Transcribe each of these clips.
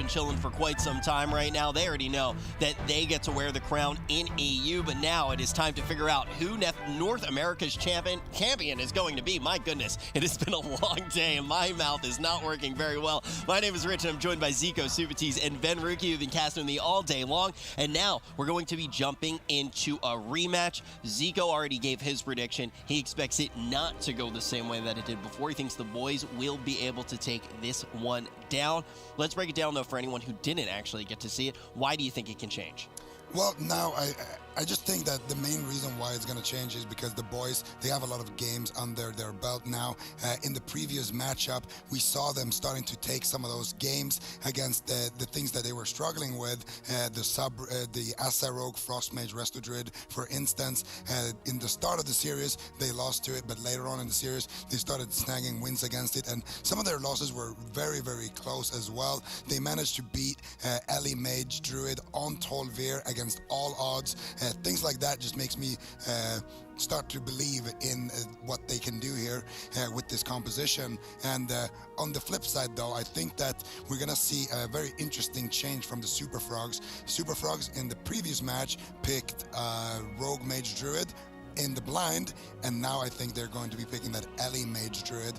been chilling for quite some time right now. They already know that they get to wear the crown in EU, but now it is time to figure out who North America's champion is going to be. My goodness, it has been a long day and my mouth is not working very well. My name is Rich and I'm joined by Zico, Subatees, and Ben Ruki, who've been casting me all day long. And now we're going to be jumping into a rematch. Zico already gave his prediction. He expects it not to go the same way that it did before. He thinks the boys will be able to take this one down. Let's break it down, though, for anyone who didn't actually get to see it. Why do you think it can change? Well, now I just think that the main reason why it's going to change is because the boys, they have a lot of games under their belt now. In the previous matchup, we saw them starting to take some of those games against the things that they were struggling with. The Asa Rogue, Frost Mage, Resto Druid, for instance. In the start of the series, they lost to it, but later on in the series, they started snagging wins against it, and some of their losses were very, very close as well. They managed to beat Ellie Mage Druid on Tolvir against all odds. Things like that just makes me start to believe in what they can do here with this composition. And on the flip side, though, I think that we're gonna see a very interesting change from the Super Frogs. Super Frogs in the previous match picked Rogue Mage Druid in the blind, and now I think they're going to be picking that Ellie Mage Druid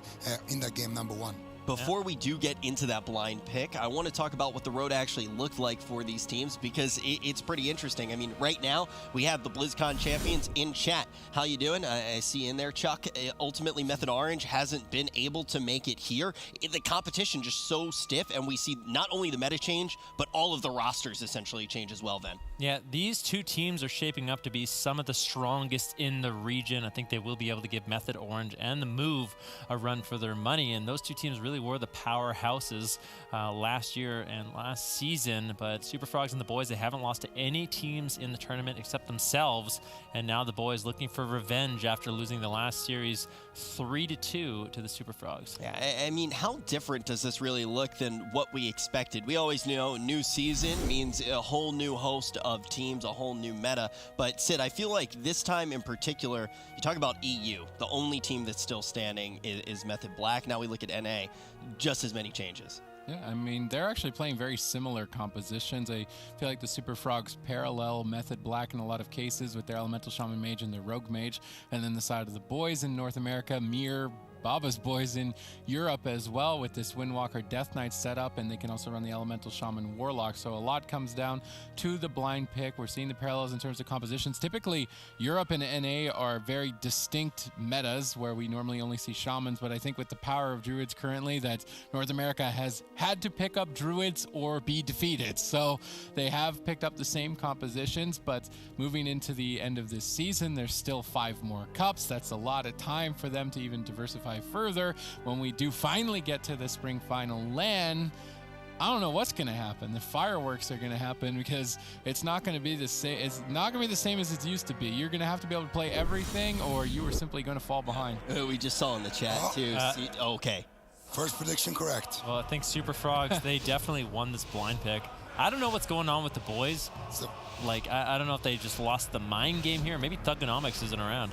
in that game number 1. Before we do get into that blind pick, I want to talk about what the road actually looked like for these teams, because it's pretty interesting. I mean, right now, we have the BlizzCon champions in chat. How you doing? I see in there, Chuck. Ultimately, Method Orange hasn't been able to make it here. The competition just so stiff, and we see not only the meta change, but all of the rosters essentially change as well, Ben. Yeah, these two teams are shaping up to be some of the strongest in the region. I think they will be able to give Method Orange and the Move a run for their money, and those two teams really were the powerhouses last year and last season. But Super Frogs and the boys, they haven't lost to any teams in the tournament except themselves, and now the boys looking for revenge after losing the last series 3-2 to the Super Frogs. Yeah, I mean, how different does this really look than what we expected? We always knew new season means a whole new host of teams, a whole new meta. But Sid, I feel like this time in particular, you talk about EU, the only team that's still standing is Method Black. Now we look at NA, just as many changes. Yeah, I mean, they're actually playing very similar compositions. I feel like the Super Frogs parallel Method Black in a lot of cases with their Elemental Shaman Mage and their Rogue Mage. And then the side of the boys in North America mirror Baba's boys in Europe as well with this Windwalker Death Knight setup, and they can also run the Elemental Shaman Warlock. So a lot comes down to the blind pick. We're seeing the parallels in terms of compositions. Typically, Europe and NA are very distinct metas where we normally only see Shamans, but I think with the power of Druids currently that North America has had to pick up Druids or be defeated. So they have picked up the same compositions, but moving into the end of this season, there's still 5 more cups. That's a lot of time for them to even diversify further. When we do finally get to the spring final LAN, I don't know what's going to happen. The fireworks are going to happen because it's not going to be the same. It's not going to be the same as it used to be. You're going to have to be able to play everything, or you are simply going to fall behind. We just saw in the chat too. Okay. First prediction correct. Well, I think Super Frogs, they definitely won this blind pick. I don't know what's going on with the boys. Like, I don't know if they just lost the mind game here. Maybe Thugonomics isn't around.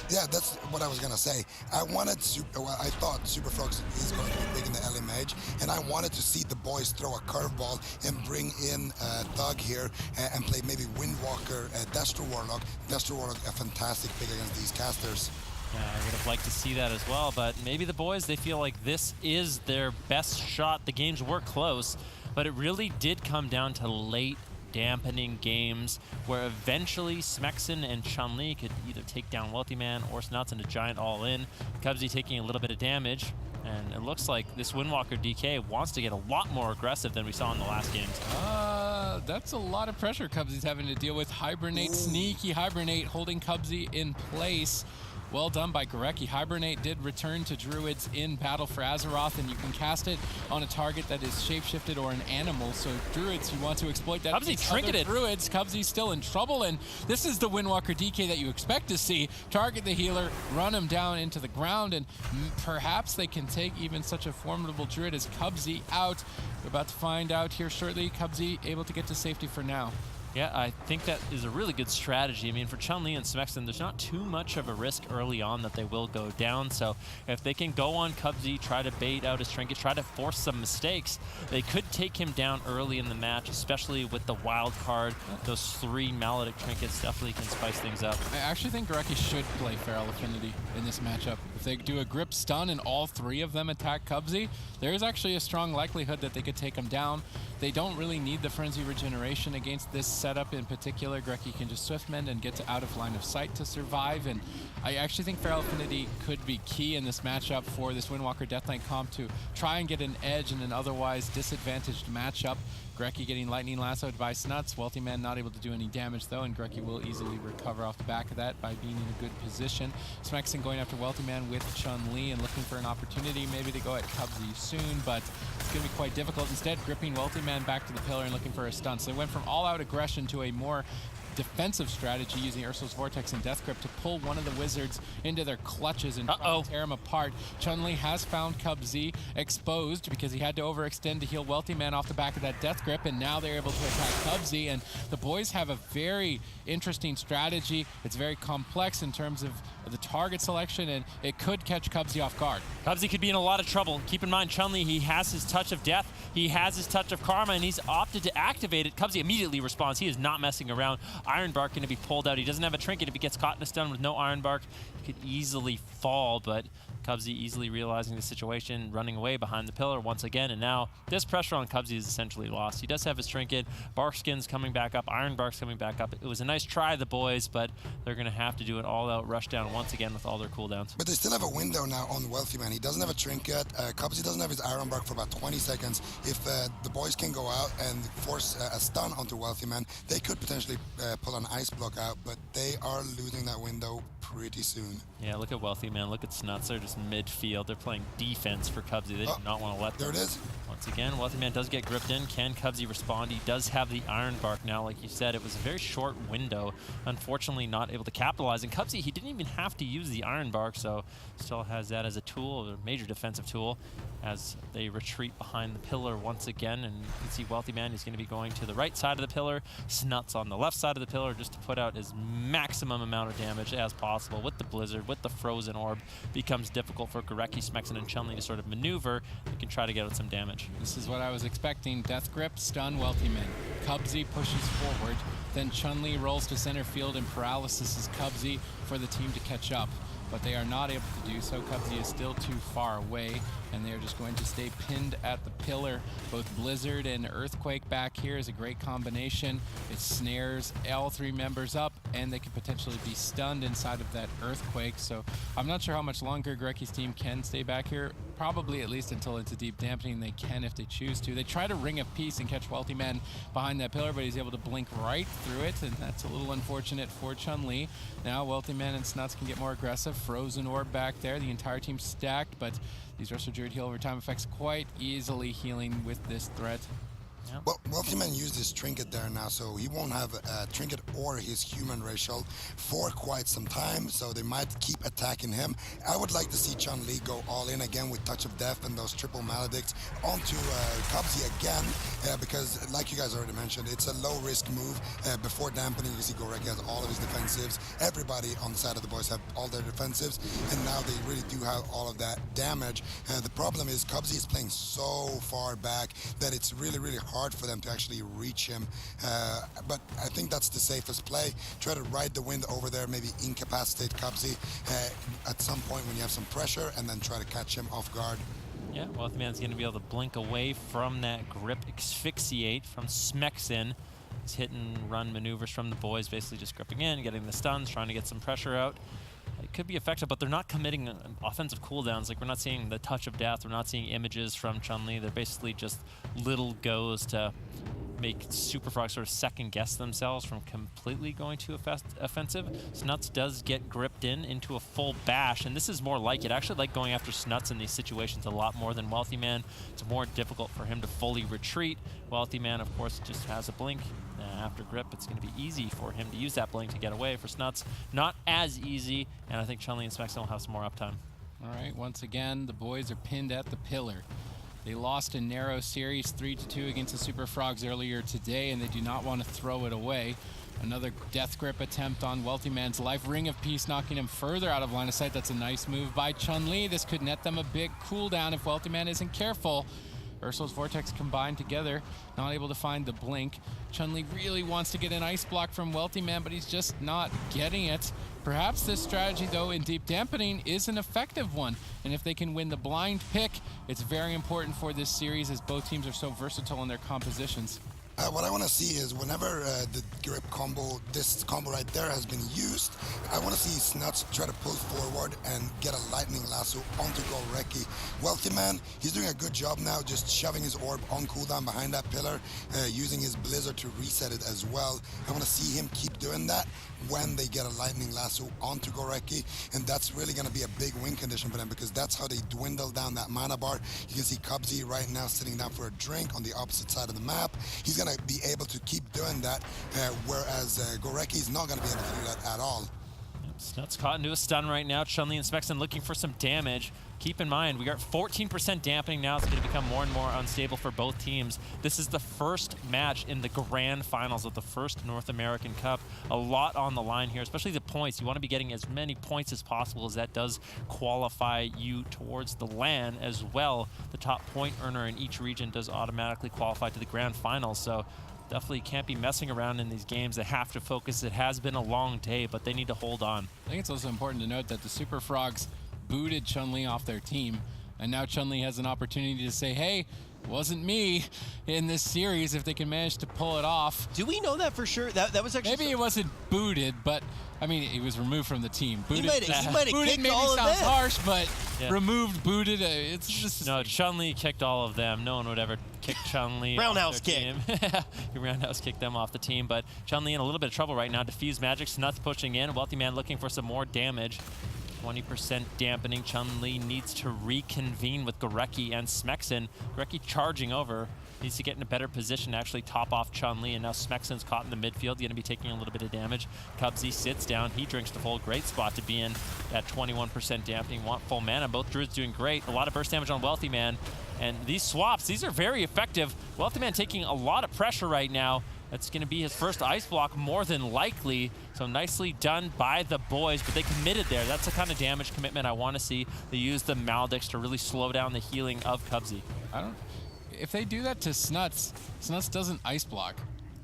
Yeah, that's what I was going to say. I thought Super Frogs is going to be big in the Ellie Mage, and I wanted to see the boys throw a curveball and bring in Thug here and play maybe Windwalker, Destro Warlock. Destro Warlock, a fantastic pick against these casters. Yeah, I would have liked to see that as well, but maybe the boys, they feel like this is their best shot. The games were close, but it really did come down to late dampening games where eventually Smexon and Chun-Li could either take down Wealthy Man or Snouts into Giant all-in. Cubsy taking a little bit of damage, and it looks like this Windwalker DK wants to get a lot more aggressive than we saw in the last games. That's a lot of pressure Cubsy's having to deal with. Hibernate, sneaky Hibernate holding Cubsy in place. Well done by Gorecki. Hibernate did return to Druids in Battle for Azeroth, and you can cast it on a target that is shapeshifted or an animal. So Druids, you want to exploit that. Cubsy trinketed. Druids, Cubsy's still in trouble, and this is the Windwalker DK that you expect to see. Target the healer, run him down into the ground, and perhaps they can take even such a formidable Druid as Cubsy out. We're about to find out here shortly. Cubsy able to get to safety for now. Yeah, I think that is a really good strategy. I mean, for Chun-Li and Smexton, there's not too much of a risk early on that they will go down. So if they can go on Cubsy, try to bait out his trinket, try to force some mistakes, they could take him down early in the match, especially with the wild card. Those 3 Maledict trinkets definitely can spice things up. I actually think Gorecki should play Feral Affinity in this matchup. If they do a grip stun and all 3 of them attack Cubsy, there is actually a strong likelihood that they could take him down. They don't really need the Frenzy Regeneration against this setup in particular. Gorecki can just Swiftmend and get to out of line of sight to survive, and I actually think Feral Affinity could be key in this matchup for this Windwalker Death Knight comp to try and get an edge in an otherwise disadvantaged matchup. Gorecki getting Lightning Lassoed by Snuts. Wealthy Man not able to do any damage though, and Gorecki will easily recover off the back of that by being in a good position. Smexton going after Wealthy Man with Chun-Li and looking for an opportunity maybe to go at Cubsy soon, but it's going to be quite difficult. Instead, gripping Wealthy Man back to the pillar and looking for a stun. So they went from all-out aggression to a more defensive strategy using Ursul's Vortex and Death Grip to pull one of the wizards into their clutches and try to tear him apart. Chun-Li has found Cubsy exposed because he had to overextend to heal Wealthy Man off the back of that Death Grip, and now they're able to attack Cubsy, and the boys have a very interesting strategy. It's very complex in terms of the target selection, and it could catch Cubsy off guard. Cubsy could be in a lot of trouble. Keep in mind, Chun-Li, he has his Touch of Death, he has his Touch of Karma, and he's opted to activate it. Cubsy immediately responds. He is not messing around. Iron Bark going to be pulled out. He doesn't have a trinket. If he gets caught in a stun with no Iron Bark, he could easily fall, but Cubsy easily realizing the situation, running away behind the pillar once again, and now this pressure on Cubsy is essentially lost. He does have his trinket. Barkskin's coming back up. Iron Bark's coming back up. It was a nice try, the boys, but they're going to have to do an all-out rush down once again with all their cooldowns. But they still have a window now on Wealthy Man. He doesn't have a trinket. Cubsy doesn't have his Iron Bark for about 20 seconds. If the boys can go out and force a stun onto Wealthy Man, they could potentially pull an Ice Block out, but they are losing that window pretty soon. Yeah, look at Wealthy Man. Look at Snuts. They're just midfield. They're playing defense for Cubsy. They do not want to let them. There it is. Once again, Wealthy Man does get gripped in. Can Cubsy respond? He does have the Iron Bark now. Like you said, it was a very short window. Unfortunately, not able to capitalize. And Cubsy, he didn't even have to use the Iron Bark, so still has that as a tool, a major defensive tool, as they retreat behind the pillar once again. And you can see Wealthy Man is going to be going to the right side of the pillar. Snuts on the left side of the pillar just to put out as maximum amount of damage as possible. With the Blizzard, with the Frozen Orb, becomes difficult for Gorecki, Smexton, and Chun-Li to sort of maneuver. They can try to get out some damage. This is what I was expecting. Death Grip, stun Wealthy Man. Cubsy pushes forward. Then Chun-Li rolls to center field and paralysis Cubsy for the team to catch up. But they are not able to do so. Cubsy is still too far away, and they are just going to stay pinned at the pillar. Both Blizzard and Earthquake back here is a great combination. It snares all 3 members up, and they could potentially be stunned inside of that Earthquake. So I'm not sure how much longer Gorecki's team can stay back here. Probably at least until into deep dampening. They can if they choose to. They try to Ring of Peace and catch Wealthy Man behind that pillar, but he's able to blink right through it, and that's a little unfortunate for Chun-Li. Now Wealthy Man and Snuts can get more aggressive. Frozen Orb back there. The entire team stacked, but these Resto Druid heal over time effects quite easily healing with this threat. Yep. Well, Wealthy Man used his trinket there now, so he won't have a trinket or his human racial for quite some time, so they might keep attacking him. I would like to see Chun-Li go all in again with Touch of Death and those triple Maledicts onto Cubsy again, because like you guys already mentioned, it's a low-risk move. Before dampening, you see Gorecki has all of his defensives. Everybody on the side of the boys have all their defensives, and now they really do have all of that damage. The problem is Cubsy is playing so far back that it's really, really hard for them to actually reach him, but I think that's the safest play. Try to ride the wind over there, maybe incapacitate Cubsy at some point when you have some pressure, and then try to catch him off guard. Yeah, Wealthy Man's going to be able to blink away from that grip, asphyxiate from Smexton. It's hit and run maneuvers from the boys, basically just gripping in, getting the stuns, trying to get some pressure out. It could be effective, but they're not committing offensive cooldowns. Like, we're not seeing the Touch of Death. We're not seeing images from Chun-Li. They're basically just little goes to make Super Frog sort of second-guess themselves from completely going to offensive. Snuts does get gripped into a full bash, and this is more like it. I actually like going after Snuts in these situations a lot more than Wealthy Man. It's more difficult for him to fully retreat. Wealthy Man, of course, just has a blink. After grip, it's going to be easy for him to use that blink to get away. For Snuts, not as easy, and I think Chun-Li and Smexton will have some more uptime. All right, once again, the boys are pinned at the pillar. They lost a narrow series 3-2 against the Super Frogs earlier today, and they do not want to throw it away. Another death grip attempt on Wealthy Man's life. Ring of Peace knocking him further out of line of sight. That's a nice move by Chun-Li. This could net them a big cooldown if Wealthy Man isn't careful. Ursul's Vortex combined together, not able to find the blink. Chun-Li really wants to get an ice block from Wealthy Man, but he's just not getting it. Perhaps this strategy, though, in deep dampening is an effective one. And if they can win the blind pick, it's very important for this series as both teams are so versatile in their compositions. What I want to see is whenever the grip combo, this combo right there has been used, I want to see Snuts try to pull forward and get a lightning lasso onto Gorecki. Wealthy Man, he's doing a good job now just shoving his orb on cooldown behind that pillar, using his blizzard to reset it as well. I want to see him keep doing that when they get a lightning lasso onto Gorecki, and that's really going to be a big win condition for them because that's how they dwindle down that mana bar. You can see Cubsy right now sitting down for a drink on the opposite side of the map. He's going to be able to keep doing that, whereas Gorecki is not going to be able to do that at all. Snuts caught into a stun right now. Chun-Li and Smexen looking for some damage. Keep in mind, we got 14% dampening now. It's going to become more and more unstable for both teams. This is the first match in the grand finals of the first North American Cup. A lot on the line here, especially the points. You want to be getting as many points as possible, as that does qualify you towards the LAN as well. The top point earner in each region does automatically qualify to the grand finals. So definitely can't be messing around in these games. They have to focus. It has been a long day, but they need to hold on. I think it's also important to note that the Super Frogs booted Chun-Li off their team, and now Chun-Li has an opportunity to say, hey, it wasn't me in this series if they can manage to pull it off. Do we know that for sure? That was actually... Maybe it wasn't booted, but, I mean, he was removed from the team. Booted, he might have booted kicked maybe all of sounds them. harsh, but Yeah. removed, booted, it's just... No, Chun-Li kicked all of them. No one would ever kick Chun-Li Roundhouse off their kick. team. You roundhouse kicked them off the team, but Chun-Li in a little bit of trouble right now. Diffuse magic, Snuts pushing in. Wealthy Man looking for some more damage. 20% dampening. Chun-Li needs to reconvene with Gorecki and Smexen. Gorecki charging over. Needs to get in a better position to actually top off Chun-Li, and now Smexen's caught in the midfield, going to be taking a little bit of damage. Cubsy sits down. He drinks the full. Great spot to be in at 21% dampening. Want full mana. Both Druids doing great. A lot of burst damage on Wealthy Man. And these swaps, these are very effective. Wealthy Man taking a lot of pressure right now. That's going to be his first ice block, more than likely. So nicely done by the boys, but they committed there. That's the kind of damage commitment I want to see. They use the Maldex to really slow down the healing of Cubsy. If they do that to Snuts, Snuts doesn't ice block.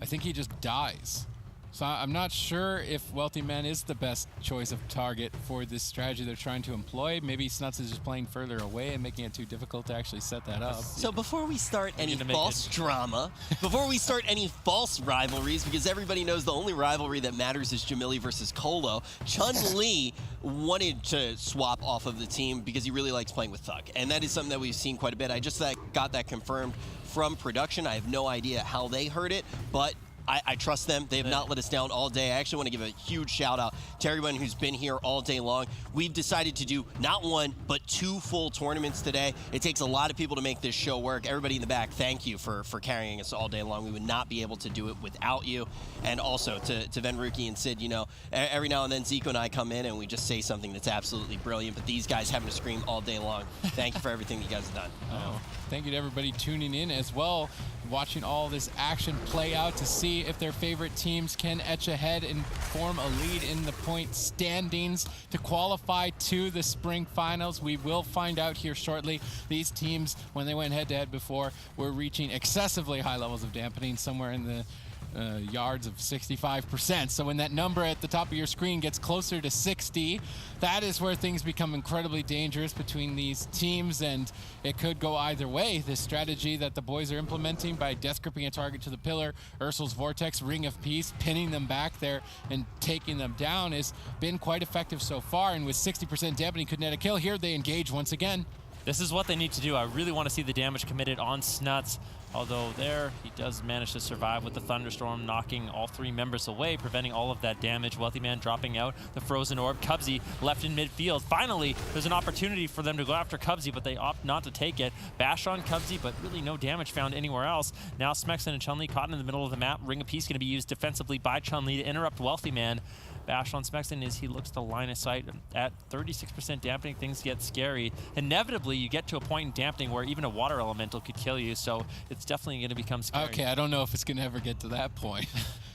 I think he just dies. So I'm not sure if Wealthy Man is the best choice of target for this strategy they're trying to employ. Maybe Snuts is just playing further away and making it too difficult to actually set that up. So before we start any false drama, before we start any false rivalries, because everybody knows the only rivalry that matters is Jamili versus Colo, Chun-Li wanted to swap off of the team because he really likes playing with Thug. And that is something that we've seen quite a bit. I just got that confirmed from production. I have no idea how they heard it, but I trust them. They have not let us down all day. I actually want to give a huge shout out to everyone who's been here all day long. We've decided to do not one, but 2 full tournaments today. It takes a lot of people to make this show work. Everybody in the back, thank you for carrying us all day long. We would not be able to do it without you. And also to Venruki and Sid, you know, every now and then Zico and I come in and we just say something that's absolutely brilliant, but these guys having to scream all day long. Thank you for everything you guys have done. Thank you to everybody tuning in as well, watching all this action play out to see if their favorite teams can etch ahead and form a lead in the point standings to qualify to the spring finals. We will find out here shortly. These teams, when they went head-to-head before, were reaching excessively high levels of dampening, somewhere in the yards of 65%. So when that number at the top of your screen gets closer to 60, that is where things become incredibly dangerous between these teams, and it could go either way. This strategy that the boys are implementing by death gripping a target to the pillar, Ursul's Vortex, Ring of Peace, pinning them back there and taking them down has been quite effective so far, and with 60% dampening could net a kill. Here they engage once again. This is what they need to do. I really want to see the damage committed on Snuts. Although there, he does manage to survive with the Thunderstorm, knocking all 3 members away, preventing all of that damage. Wealthy Man dropping out the Frozen Orb. Cubsy left in midfield. Finally, there's an opportunity for them to go after Cubsy, but they opt not to take it. Bash on Cubsy, but really no damage found anywhere else. Now Smexen and Chun-Li caught in the middle of the map. Ring of Peace going to be used defensively by Chun-Li to interrupt Wealthy Man. Bash on Smexon is he looks to line of sight at 36% dampening. Things get scary. Inevitably, you get to a point in dampening where even a water elemental could kill you, so it's definitely going to become scary. Okay, I don't know if it's going to ever get to that point.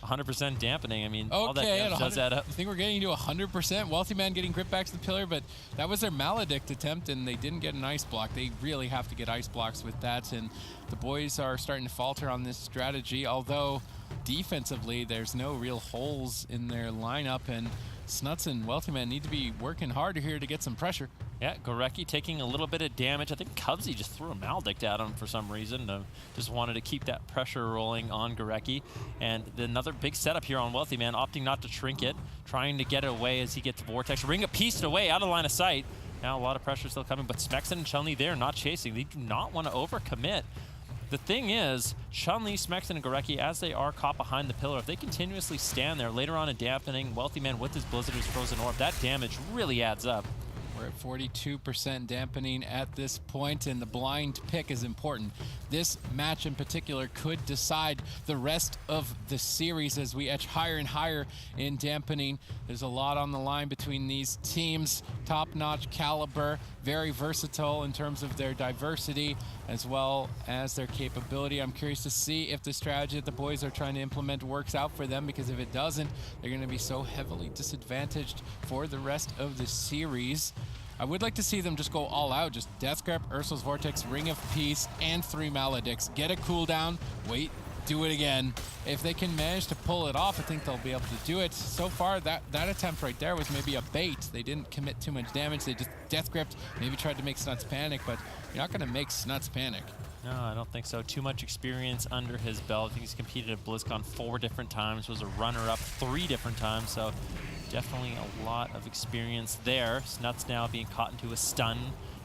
100% dampening. I mean, okay, all that damage does add up. I think we're getting to 100%. Wealthy Man getting grip back to the pillar, but that was their Maledict attempt, and they didn't get an ice block. They really have to get ice blocks with that, and the boys are starting to falter on this strategy, although defensively there's no real holes in their lineup, and Snuts and Wealthy Man need to be working harder here to get some pressure. Yeah, Gorecki taking a little bit of damage. I think Cubsy just threw a Maledict at him for some reason. Just wanted to keep that pressure rolling on Gorecki. And another big setup here on Wealthy Man, opting not to Trinket, trying to get away as he gets Vortex. Ring a piece away out of line of sight. Now a lot of pressure still coming, but Smexon and Chun-Li there not chasing. They do not want to overcommit. The thing is, Chun-Li, Smexon, and Gorecki, as they are caught behind the pillar, if they continuously stand there later on in dampening, Wealthy Man with his Blizzard, his Frozen Orb, that damage really adds up. We're at 42% dampening at this point, and the blind pick is important. This match in particular could decide the rest of the series as we edge higher and higher in dampening. There's a lot on the line between these teams. Top-notch caliber, very versatile in terms of their diversity as well as their capability. I'm curious to see if the strategy that the boys are trying to implement works out for them, because if it doesn't, they're going to be so heavily disadvantaged for the rest of the series. I would like to see them just go all out, just Death Grip, Ursul's Vortex, Ring of Peace, and 3 Maledicts. Get a cooldown, wait, do it again. If they can manage to pull it off, I think they'll be able to do it. So far, that attempt right there was maybe a bait. They didn't commit too much damage. They just Death Gripped, maybe tried to make Snuts panic, but you're not going to make Snuts panic. No, I don't think so. Too much experience under his belt. I think he's competed at BlizzCon 4 different times, was a runner-up 3 different times, so definitely a lot of experience there. Snuts now being caught into a stun.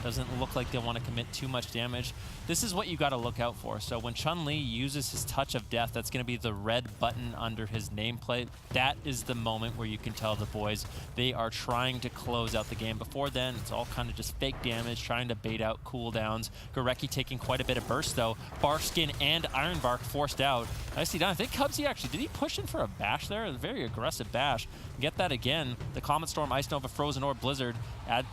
Doesn't look like they want to commit too much damage. This is what you got to look out for. So when Chun-Li uses his Touch of Death, that's going to be the red button under his nameplate. That is the moment where you can tell the boys they are trying to close out the game. Before then, it's all kind of just fake damage, trying to bait out cooldowns. Gorecki taking quite a bit of burst though. Barkskin and Ironbark forced out. Nicely done. I think Cubsy actually, did he push in for a bash there? A very aggressive bash. Get that again. The Comet Storm, Ice Nova, Frozen Orb, Blizzard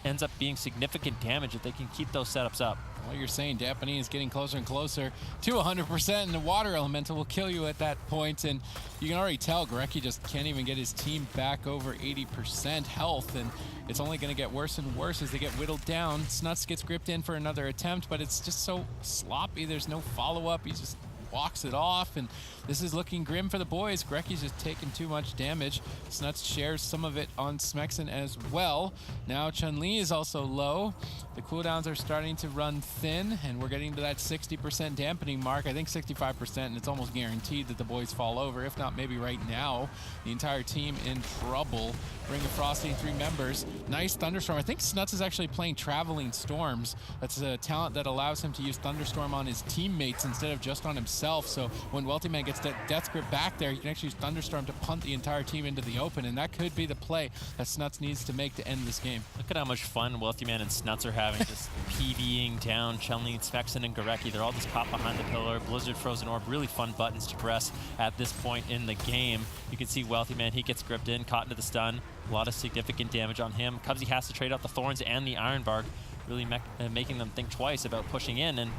ends up being significant damage if they can keep those setups up. Well, you're saying dampening is getting closer and closer to 100%, and the water elemental will kill you at that point. And you can already tell Gorecki just can't even get his team back over 80% health, and it's only going to get worse and worse as they get whittled down. Snuts gets gripped in for another attempt, but it's just so sloppy. There's no follow-up. He just walks it off, and this is looking grim for the boys. Gorecki's just taking too much damage. Snuts shares some of it on Smexon as well. Now Chun-Li is also low. The cooldowns are starting to run thin, and we're getting to that 60% dampening mark. I think 65%, and it's almost guaranteed that the boys fall over. If not, maybe right now, the entire team in trouble. Ring of Frosty, 3 members. Nice Thunderstorm. I think Snuts is actually playing Traveling Storms. That's a talent that allows him to use Thunderstorm on his teammates instead of just on himself. So when Wealthy Man gets that Death Grip back there, he can actually use Thunderstorm to punt the entire team into the open, and that could be the play that Snuts needs to make to end this game. Look at how much fun Wealthy Man and Snuts are having, just PVing down Chun-Li, Smexon, and Gorecki. They're all just caught behind the pillar. Blizzard, Frozen Orb, really fun buttons to press at this point in the game. You can see Wealthy Man, he gets gripped in, caught into the stun. A lot of significant damage on him. Cubsy has to trade out the Thorns and the Ironbark, really making them think twice about pushing in. And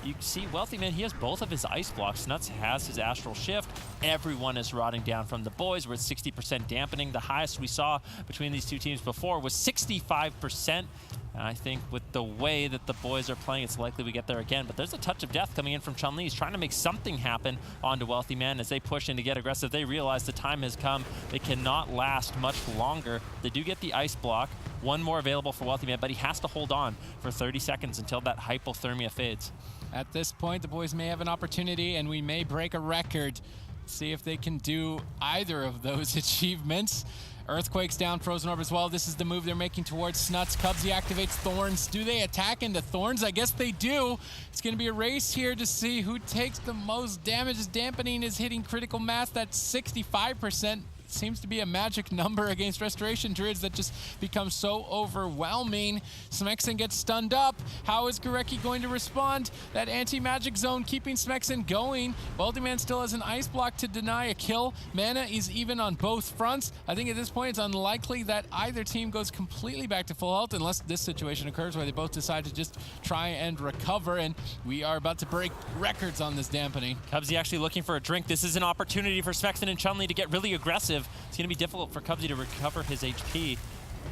you see Wealthy Man, he has both of his ice blocks. Snuts has his Astral Shift. Everyone is rotting down from the boys. We're at 60% dampening. The highest we saw between these two teams before was 65%. And I think with the way that the boys are playing, it's likely we get there again. But there's a Touch of Death coming in from Chun-Li. He's trying to make something happen onto Wealthy Man as they push in to get aggressive. They realize the time has come. They cannot last much longer. They do get the ice block. One more available for Wealthy Man, but he has to hold on for 30 seconds until that hypothermia fades. At this point, the boys may have an opportunity, and we may break a record. See if they can do either of those achievements. Earthquake's down, Frozen Orb as well. This is the move they're making towards Snuts. Cubsy activates Thorns. Do they attack into Thorns? I guess they do. It's going to be a race here to see who takes the most damage as dampening is hitting critical mass. That's 65%. seems to be a magic number against Restoration Druids that just becomes so overwhelming. Smexen gets stunned up. How is Gurecki going to respond? That anti-magic zone keeping Smexen going. Weldyman still has an ice block to deny a kill. Mana is even on both fronts. I think at this point it's unlikely that either team goes completely back to full health unless this situation occurs where they both decide to just try and recover, and we are about to break records on this dampening. Cubsy actually looking for a drink. This is an opportunity for Smexen and Chun-Li to get really aggressive. It's going to be difficult for Cubsy to recover his HP.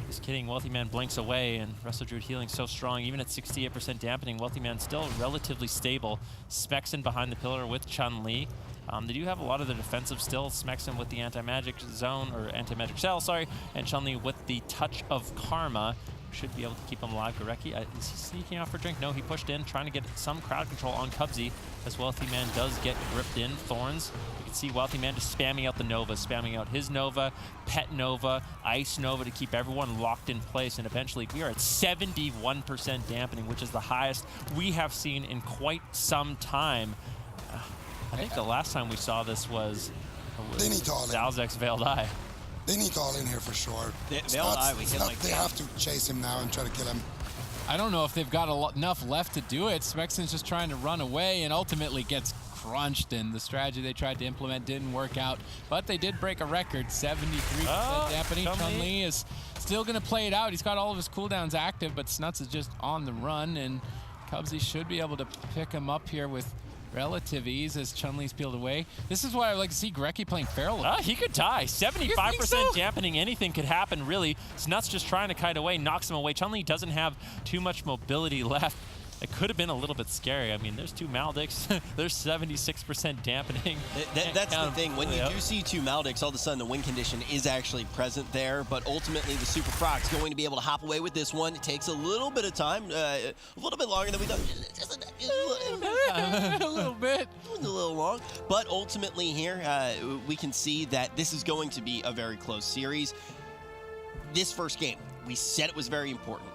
Just kidding, Wealthy Man blinks away, and Resto Druid healing so strong. Even at 68% dampening, Wealthy Man still relatively stable. Smexen behind the pillar with Chun-Li. They do have a lot of the defensive still. Smexen with the anti-magic zone, or anti-magic shell, sorry, and Chun-Li with the touch of karma. Should be able to keep him alive. Gurecki, is he sneaking out for a drink? No, he pushed in, trying to get some crowd control on Cubsy, as Wealthy Man does get gripped in. Thorns, you can see Wealthy Man just spamming out the Nova, spamming out his Nova, Pet Nova, Ice Nova to keep everyone locked in place, and eventually we are at 71% dampening, which is the highest we have seen in quite some time. I think the last time we saw this was Zalzek's Veiled Eye. They need to all in here for sure. They have to chase him now and try to kill him. I don't know if they've got enough left to do it. Smexen's just trying to run away and ultimately gets crunched, and the strategy they tried to implement didn't work out. But they did break a record, 73% dampening. Chun-Li is still going to play it out. He's got all of his cooldowns active, but Snuts is just on the run, and Cubsy should be able to pick him up here with relative ease as Chun-Li's peeled away. This is why I like to see Gurecki playing feral. He could die. 75% dampening. Anything could happen, really. Snuts just trying to kite away, knocks him away. Chun-Li doesn't have too much mobility left. It could have been a little bit scary. I mean, there's two Maldicks. There's 76% dampening. That's the thing. When you do see two Maldicks, all of a sudden the win condition is actually present there. But ultimately, the Super Frog's going to be able to hop away with this one. It takes a little bit of time, a little bit longer than we thought. A little bit. A little long. But ultimately here, we can see that this is going to be a very close series. This first game, we said it was very important.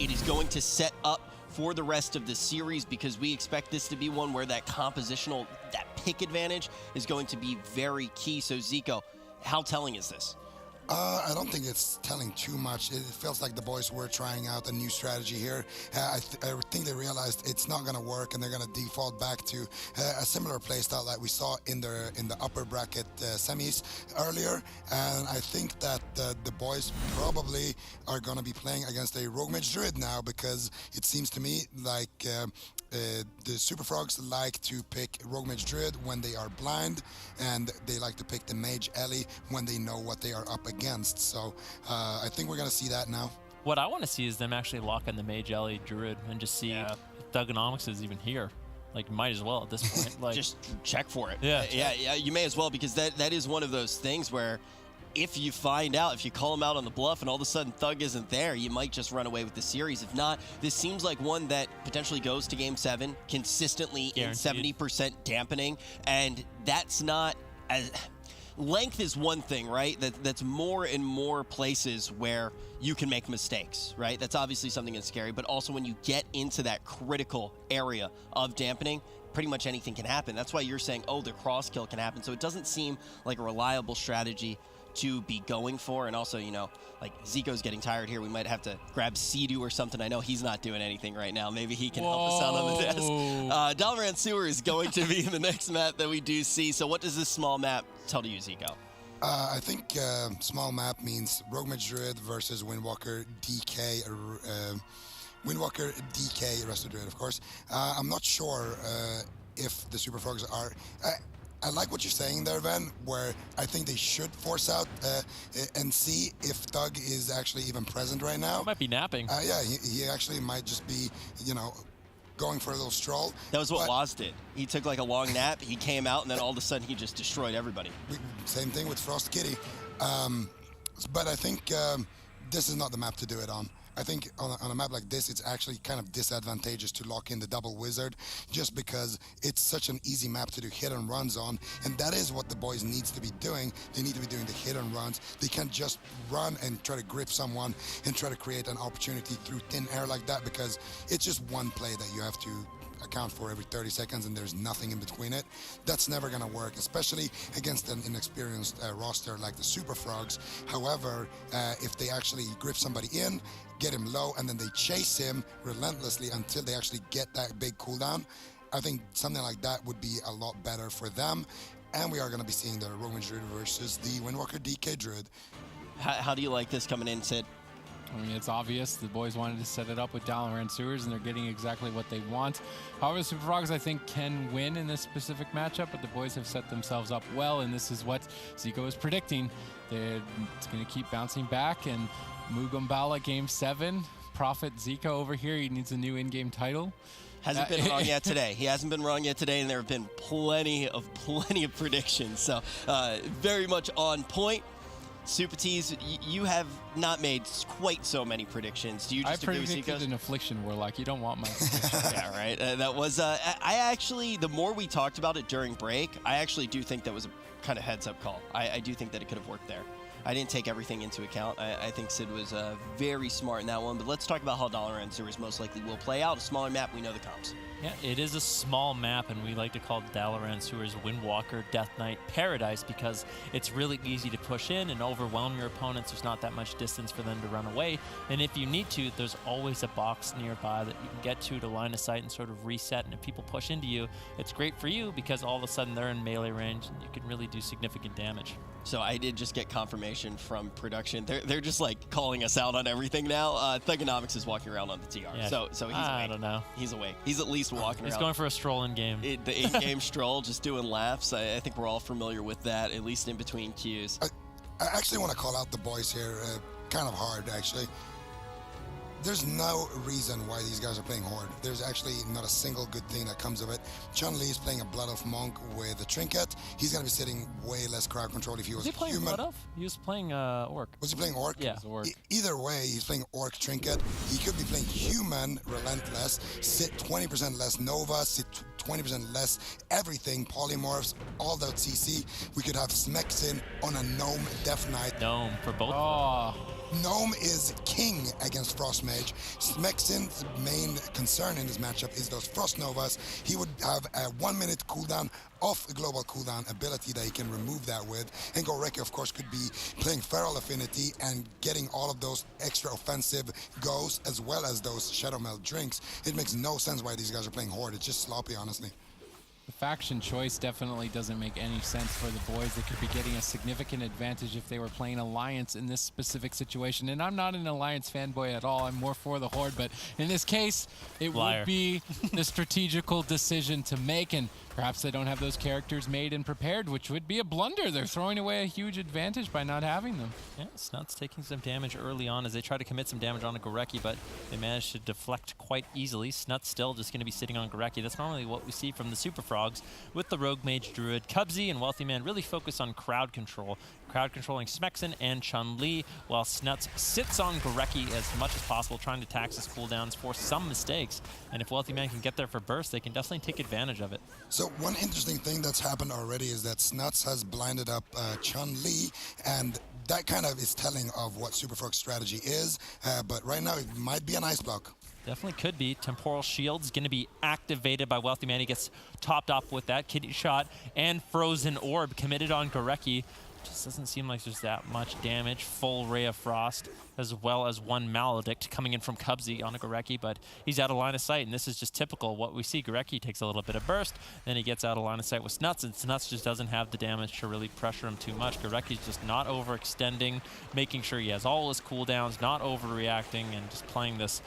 It is going to set up for the rest of the series because we expect this to be one where that compositional, that pick advantage is going to be very key. So Zico, how telling is this? I don't think it's telling too much. It feels like the boys were trying out a new strategy here. I think they realized it's not going to work, and they're going to default back to a similar playstyle that we saw in the upper bracket semis earlier. And I think that the boys probably are going to be playing against a Rogue Mage Druid now, because it seems to me like the Super Frogs like to pick Rogue Mage Druid when they are blind, and they like to pick the Mage Ellie when they know what they are up against. So I think we're going to see that now. What I want to see is them actually lock in the Mage Ellie Druid and just see if Thugonomics is even here. Like, might as well at this point. Like, just check for it. Yeah, you may as well, because that is one of those things where if you find out, if you call him out on the bluff and all of a sudden Thug isn't there, you might just run away with the series. If not, this seems like one that potentially goes to Game 7 consistently Guaranteed. in 70% dampening, and that's not as... Length is one thing, right? That's more and more places where you can make mistakes, right? That's obviously something that's scary, but also when you get into that critical area of dampening, pretty much anything can happen. That's why you're saying, oh, the cross kill can happen. So it doesn't seem like a reliable strategy to be going for. And also, you know, like Zico's getting tired here. We might have to grab Sea-Doo or something. I know he's not doing anything right now. Maybe he can help us out on the desk. Dalaran Sewer is going to be in the next map that we do see. So what does this small map tell to you, Zico? I think small map means Rogue Mage Druid versus Windwalker DK. Windwalker DK Resto Druid, of course. I'm not sure if the Super Frogs are... I like what you're saying there, Van, where I think they should force out and see if Thug is actually even present right now. He might be napping. Yeah, he actually might just be, you know, going for a little stroll. That was what Waz did. He took like a long nap, he came out, and then all of a sudden he just destroyed everybody. Same thing with Frost Kitty. But I think this is not the map to do it on. I think on a map like this, it's actually kind of disadvantageous to lock in the double wizard, just because it's such an easy map to do hit and runs on, and that is what the boys needs to be doing. They need to be doing the hit and runs. They can't just run and try to grip someone and try to create an opportunity through thin air like that, because it's just one play that you have to account for every 30 seconds and there's nothing in between it. That's never going to work, especially against an inexperienced roster like the Super Frogs. However, if they actually grip somebody in, get him low, and then they chase him relentlessly until they actually get that big cooldown, I think something like that would be a lot better for them. And we are going to be seeing the Roman Druid versus the Windwalker DK Druid. How do you like this coming in, Sid? I mean, it's obvious the boys wanted to set it up with Dalaran Sewers, and they're getting exactly what they want. However, the Super Frogs, I think, can win in this specific matchup, but the boys have set themselves up well, and this is what Zico is predicting. It's going to keep bouncing back, and Mugumbala Game 7. Prophet Zico over here, he needs a new in-game title. Hasn't been wrong yet today. He hasn't been wrong yet today, and there have been plenty of predictions. So very much on point. Super Tees, you have not made quite so many predictions. Do you just agree with Zico's? I predicted an Affliction Warlock. You don't want my Yeah, right. That was, I actually, the more we talked about it during break, I actually do think that was a kind of heads-up call. I do think that it could have worked there. I didn't take everything into account. I think Sid was very smart in that one. But let's talk about how Dalaran Sewers most likely will play out. A smaller map, we know the comps. Yeah, it is a small map, and we like to call Dalaran Sewers Windwalker Death Knight Paradise because it's really easy to push in and overwhelm your opponents. There's not that much distance for them to run away. And if you need to, there's always a box nearby that you can get to line of sight and sort of reset. And if people push into you, it's great for you because all of a sudden they're in melee range and you can really do significant damage. So I did just get confirmation from production. They're just like calling us out on everything now. Thugonomics is walking around on the TR. Yeah. So he's awake. I don't know. He's awake. He's at least walking around. He's going for a stroll in game. The in-game stroll, just doing laps. I think we're all familiar with that, at least in between queues. I actually want to call out the boys here, kind of hard actually. There's no reason why these guys are playing Horde. There's actually not a single good thing that comes of it. Chun-Li is playing a Blood Elf Monk with a Trinket. He's going to be sitting way less crowd control if he was he playing human. Blood Elf? He was playing Orc. Was he playing Orc? Yeah. Orc. Either way, he's playing Orc Trinket. He could be playing Human Relentless, sit 20% less Nova, sit 20% less everything, polymorphs, all that CC. We could have Smexin on a Gnome Death Knight. Gnome for both. Oh. Gnome is king against Frost Mage. Smexin's main concern in this matchup is those Frost Novas. He would have a 1 minute cooldown off a global cooldown ability that he can remove that with. And Goreki, of course, could be playing Feral Affinity and getting all of those extra offensive goes as well as those Shadow Meld drinks. It makes no sense why these guys are playing Horde. It's just sloppy, honestly. The faction choice definitely doesn't make any sense for the boys. They could be getting a significant advantage if they were playing Alliance in this specific situation. And I'm not an Alliance fanboy at all. I'm more for the Horde. But in this case, it would be the strategical decision to make. And perhaps they don't have those characters made and prepared, which would be a blunder. They're throwing away a huge advantage by not having them. Yeah, Snut's taking some damage early on as they try to commit some damage on a Goreki, but they managed to deflect quite easily. Snut's still just going to be sitting on Goreki. That's normally what we see from the Super Frogs with the Rogue Mage Druid. Cubsy and Wealthy Man really focus on crowd control. Crowd controlling Smexin and Chun-Li, while Snuts sits on Goreki as much as possible, trying to tax his cooldowns for some mistakes. And if Wealthy Man can get there for burst, they can definitely take advantage of it. So one interesting thing that's happened already is that Snuts has blinded up Chun-Li, and that kind of is telling of what Super Frog's strategy is, but right now it might be an ice block. Definitely could be. Temporal Shield's going to be activated by Wealthy Man. He gets topped off with that Kitty Shot and Frozen Orb committed on Goreki. Just doesn't seem like there's that much damage. Full Ray of Frost, as well as one Maledict coming in from Cubsy on a Goreki, but he's out of line of sight, and this is just typical what we see. Goreki takes a little bit of burst, then he gets out of line of sight with Snuts, and Snuts just doesn't have the damage to really pressure him too much. Goreki's just not overextending, making sure he has all his cooldowns, not overreacting, and just playing this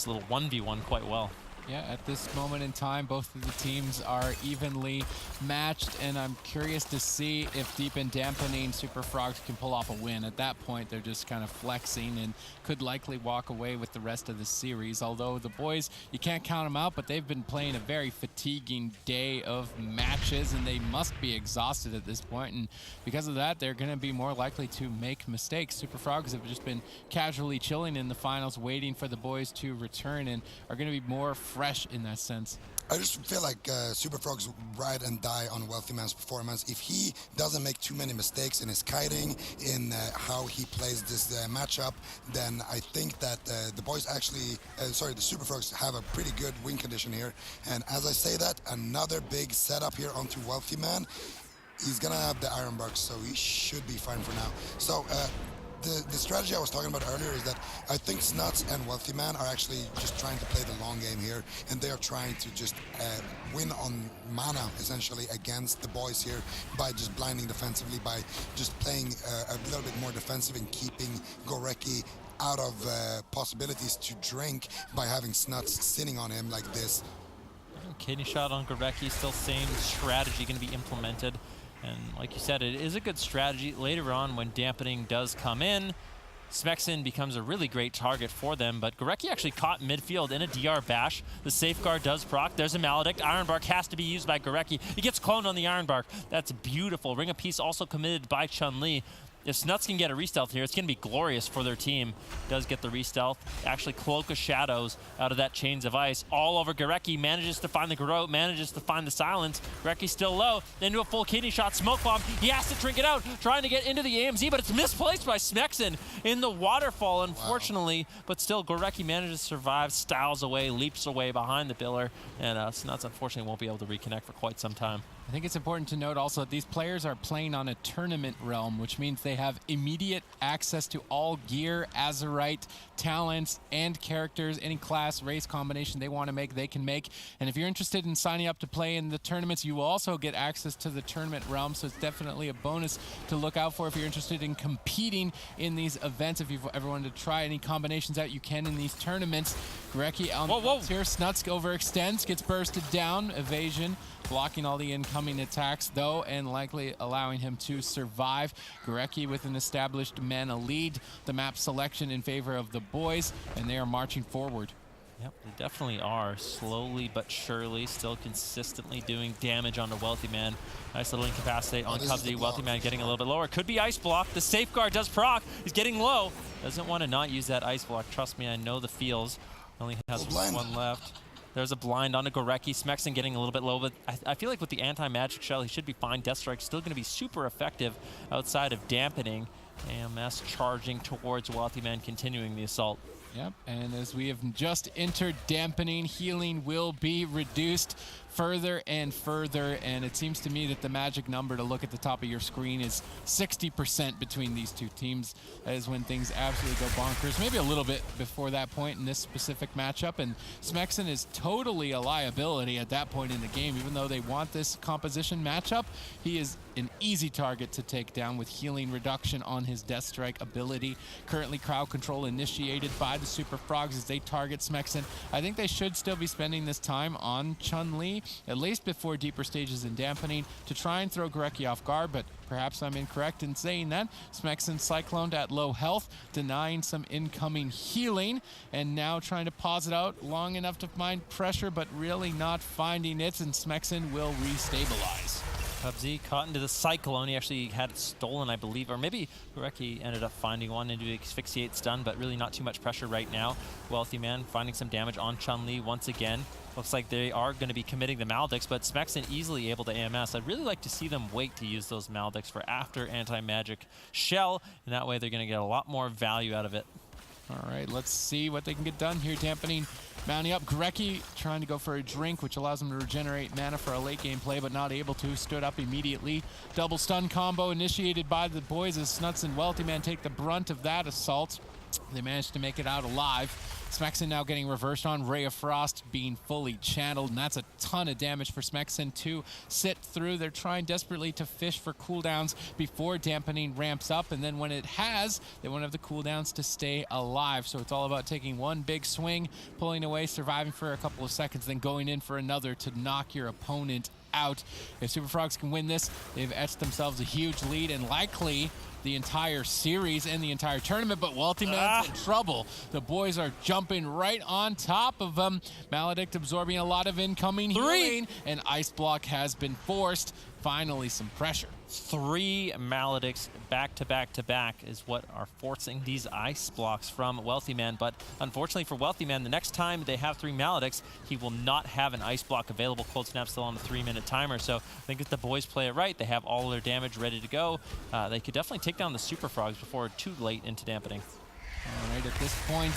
little 1v1 quite well. Yeah, at this moment in time, both of the teams are evenly matched, and I'm curious to see if Deep and Dampening Super Frogs can pull off a win. At that point, they're just kind of flexing and could likely walk away with the rest of the series. Although the boys, you can't count them out, but they've been playing a very fatiguing day of matches, and they must be exhausted at this point. And because of that, they're going to be more likely to make mistakes. Super Frogs have just been casually chilling in the finals, waiting for the boys to return, and are going to be more fresh in that sense. I just feel like Super Frog's ride and die on Wealthy Man's performance. If he doesn't make too many mistakes in his kiting, in how he plays this matchup, then I think that the boys actually, the Super Frogs have a pretty good win condition here. And as I say that, another big setup here onto Wealthy Man. He's gonna have the Iron Bark, so he should be fine for now. So the strategy I was talking about earlier is that I think Snuts and Wealthy Man are actually just trying to play the long game here, and they are trying to just win on mana, essentially, against the boys here by just blinding defensively, by just playing a little bit more defensive and keeping Gorecki out of possibilities to drink by having Snuts sitting on him like this. Kidney shot on Gorecki, still same strategy going to be implemented. And like you said, it is a good strategy. Later on, when dampening does come in, Smexen becomes a really great target for them, but Gorecki actually caught midfield in a DR bash. The safeguard does proc. There's a Maledict. Iron Bark has to be used by Gorecki. He gets cloned on the Iron Bark. That's beautiful. Ring of Peace also committed by Chun-Li. If Snuts can get a re-stealth here, it's going to be glorious for their team. Does get the re-stealth. Actually, Cloak of Shadows out of that Chains of Ice. All over Gorecki. Manages to find the Garrote. Manages to find the Silence. Gorecki's still low. Then do a full kidney shot. Smoke Bomb. He has to drink it out. Trying to get into the AMZ, but it's misplaced by Smexen in the waterfall, unfortunately. Wow. But still, Gorecki manages to survive. Styles away. Leaps away behind the pillar. And Snuts, unfortunately, won't be able to reconnect for quite some time. I think it's important to note also that these players are playing on a tournament realm, which means they have immediate access to all gear, Azerite, talents, and characters. Any class, race combination they want to make, they can make. And if you're interested in signing up to play in the tournaments, you will also get access to the tournament realm. So it's definitely a bonus to look out for if you're interested in competing in these events. If you've ever wanted to try any combinations out, you can in these tournaments. Gorecki on the here, Snuts overextends, gets bursted down, evasion, blocking all the incoming attacks, though, and likely allowing him to survive. Gorecki with an established mana lead. The map selection in favor of the boys, and they are marching forward. Yep, they definitely are. Slowly but surely, still consistently doing damage on the Wealthy Man. Nice little incapacitate on Cubsy. Wealthy Man getting a little bit lower. Could be Ice Block. The Safeguard does proc. He's getting low. Doesn't want to not use that Ice Block. Trust me, I know the feels. Only has one left. There's a blind onto Gorecki. Smexen getting a little bit low, but I feel like with the anti-magic shell, he should be fine. Death Strike still going to be super effective outside of dampening. AMS charging towards Wealthy Man, continuing the assault. Yep, and as we have just entered dampening, healing will be reduced further and further, and it seems to me that the magic number to look at the top of your screen is 60% between these two teams. That is when things absolutely go bonkers. Maybe a little bit before that point in this specific matchup, and Smexen is totally a liability at that point in the game. Even though they want this composition matchup, he is an easy target to take down with healing reduction on his Death Strike ability. Currently crowd control initiated by the Super Frogs as they target Smexen. I think they should still be spending this time on Chun-Li, at least before deeper stages in dampening, to try and throw Gorecki off guard, but perhaps I'm incorrect in saying that. Smexen cycloned at low health, denying some incoming healing, and now trying to pause it out long enough to find pressure, but really not finding it, and Smexen will restabilize. Cubsy caught into the Cyclone. He actually had it stolen, I believe, or maybe Gorecki ended up finding one into asphyxiate stun, but really not too much pressure right now. Wealthy Man finding some damage on Chun-Li once again. Looks like they are going to be committing the Maledicts, but Smexen easily able to AMS. I'd really like to see them wait to use those Maledicts for after anti-magic shell, and that way they're going to get a lot more value out of it. All right, let's see what they can get done here. Dampening mounting up. Gorecki trying to go for a drink, which allows him to regenerate mana for a late game play, but not able to. Stood up immediately. Double stun combo initiated by the boys as Snuts and Wealthy Man take the brunt of that assault. They managed to make it out alive. Smexen now getting reversed on. Ray of Frost being fully channeled, and that's a ton of damage for Smexen to sit through. They're trying desperately to fish for cooldowns before dampening ramps up, and then when it has, they won't have the cooldowns to stay alive. So it's all about taking one big swing, pulling away, surviving for a couple of seconds, then going in for another to knock your opponent out. If Super Frogs can win this, they've etched themselves a huge lead and likely the entire series and the entire tournament, but Wealthy Man's in trouble. The boys are jumping right on top of him. Maledict absorbing a lot of incoming healing, and Ice Block has been forced. finally some pressure. 3 Maledicts back to back to back is what are forcing these ice blocks from Wealthy Man. But unfortunately for Wealthy Man, the next time they have 3 Maledicts, he will not have an ice block available. Cold Snap still on the 3-minute timer. So I think if the boys play it right, they have all their damage ready to go. They could definitely take down the Super Frogs before too late into dampening. All right, at this point,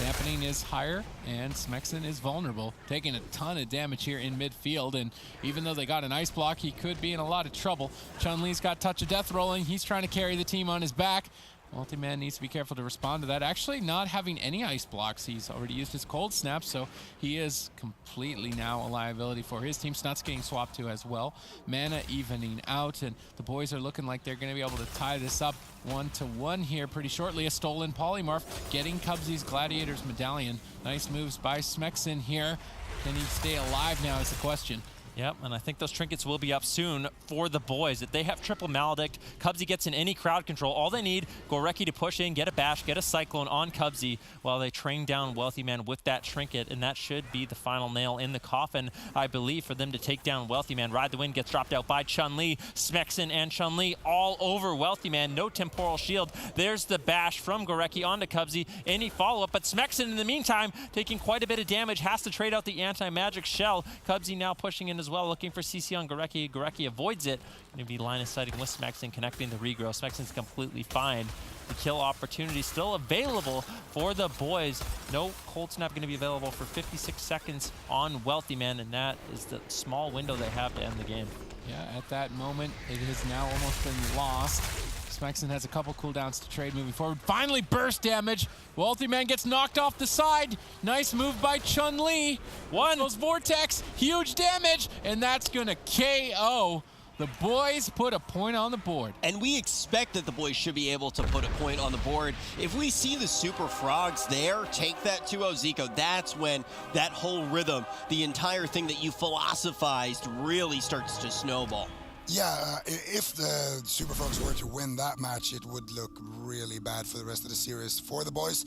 dampening is higher, and Smexon is vulnerable, taking a ton of damage here in midfield, and even though they got an ice block, he could be in a lot of trouble. Chun-Li's got Touch of Death rolling. He's trying to carry the team on his back. Multi-Man needs to be careful to respond to that. Actually, not having any ice blocks. He's already used his Cold Snap, so he is completely now a liability for his team. Snut's getting swapped to as well. Mana evening out, and the boys are looking like they're going to be able to tie this up 1-1 here pretty shortly. A stolen Polymorph, getting Cubsy's Gladiator's Medallion. Nice moves by Smexon here. Can he stay alive now is the question. Yep, and I think those trinkets will be up soon for the boys. If they have triple Maledict, Cubsy gets in any crowd control. All they need, Gorecki to push in, get a bash, get a Cyclone on Cubsy while they train down Wealthy Man with that trinket, and that should be the final nail in the coffin, I believe, for them to take down Wealthy Man. Ride the Wind gets dropped out by Chun-Li. Smexon and Chun-Li all over Wealthy Man. No temporal shield. There's the bash from Gorecki onto Cubsy. Any follow-up, but Smexon in the meantime taking quite a bit of damage, has to trade out the anti-magic shell. Cubsy now pushing in as well, looking for CC on Gorecki. Gorecki avoids it. Going to be line of sighting with Smexon, connecting the regrow. Smexon's completely fine. The kill opportunity still available for the boys. No Cold Snap going to be available for 56 seconds on Wealthy Man, and that is the small window they have to end the game. Yeah, at that moment, it has now almost been lost. Smexon has a couple cooldowns to trade moving forward. Finally, burst damage. Wealthy Man gets knocked off the side. Nice move by Chun-Li. One those Vortex, huge damage, and that's gonna KO. The boys put a point on the board. And we expect that the boys should be able to put a point on the board. If we see the Super Frogs there take that 2-0 Zico, that's when that whole rhythm, the entire thing that you philosophized, really starts to snowball. Yeah, if the Super Frogs were to win that match, it would look really bad for the rest of the series for the boys.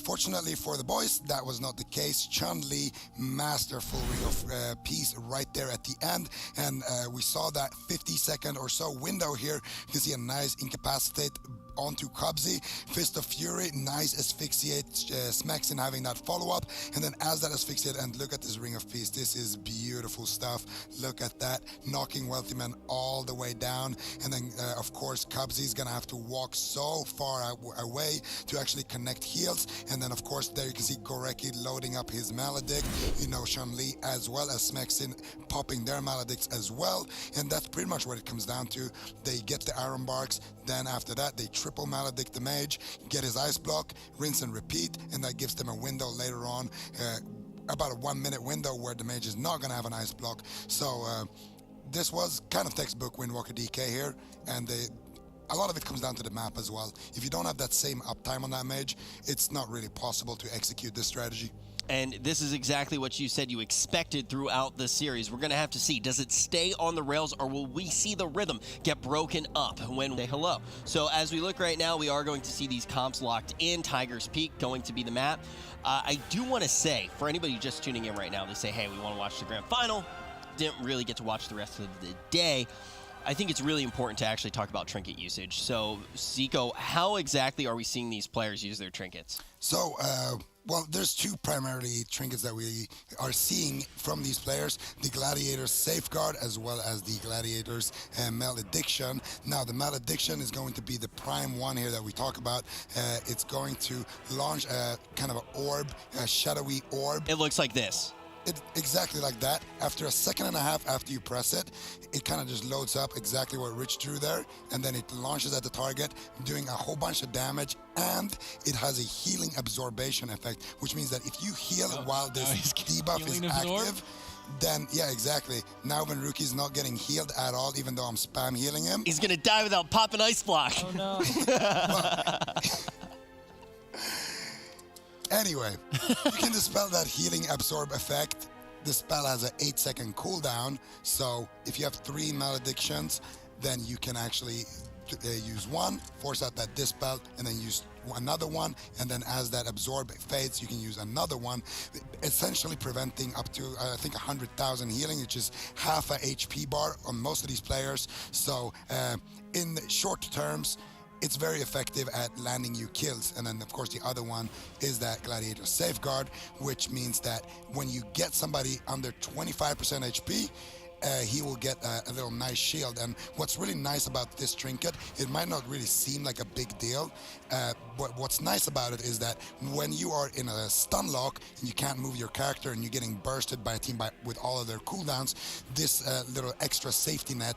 Fortunately for the boys, that was not the case. Chun-Li, masterful ring of peace right there at the end. And we saw that 50-second or so window here. You can see a nice incapacitate onto Cubsy. Fist of Fury, nice asphyxiate. Smexon having that follow-up. And then as that asphyxiate, and look at this ring of peace. This is beautiful stuff. Look at that. Knocking Wealthy Man all the way down, and then of course Cubsy's gonna have to walk so far away to actually connect heals. And then of course there you can see Gorecki loading up his Maledict, you know, Chun-Li as well as Smexon popping their Maledicts as well, and that's pretty much what it comes down to. They get the Iron Barks, then after that they triple Maledict the mage, get his ice block, rinse and repeat, and that gives them a window later on, about a 1-minute window where the mage is not gonna have an ice block. So this was kind of textbook Windwalker DK here, and a lot of it comes down to the map as well. If you don't have that same uptime on that mage, it's not really possible to execute this strategy. And this is exactly what you said you expected throughout the series. We're going to have to see, does it stay on the rails, or will we see the rhythm get broken up when they hello? So as we look right now, we are going to see these comps locked in. Tiger's Peak going to be the map. I do want to say, for anybody just tuning in right now, they say, hey, we want to watch the grand final, didn't really get to watch the rest of the day. I think it's really important to actually talk about trinket usage. So, Zico, how exactly are we seeing these players use their trinkets? So, well, there's two primarily trinkets that we are seeing from these players. The Gladiator's Safeguard as well as the Gladiator's Malediction. Now, the Malediction is going to be the prime one here that we talk about. It's going to launch a kind of an orb, a shadowy orb. It looks like this. Exactly like that. After a second and a half after you press it, it kind of just loads up exactly what Rich drew there, and then it launches at the target, doing a whole bunch of damage, and it has a healing absorption effect, which means that if you heal while this debuff is active, then, yeah, exactly. Now when Rookie's not getting healed at all, even though I'm spam healing him, he's going to die without popping Ice Block. Oh, no. Anyway, you can dispel that healing absorb effect. The spell has an 8-second cooldown, so if you have 3 maledictions, then you can actually use one, force out that dispel, and then use another one, and then as that absorb fades, you can use another one, essentially preventing up to, I think, 100,000 healing, which is half a HP bar on most of these players. So in short terms, it's very effective at landing you kills. And then of course the other one is that Gladiator Safeguard, which means that when you get somebody under 25% HP, he will get a little nice shield. And what's really nice about this trinket, it might not really seem like a big deal, but what's nice about it is that when you are in a stun lock and you can't move your character and you're getting bursted by a team with all of their cooldowns, this little extra safety net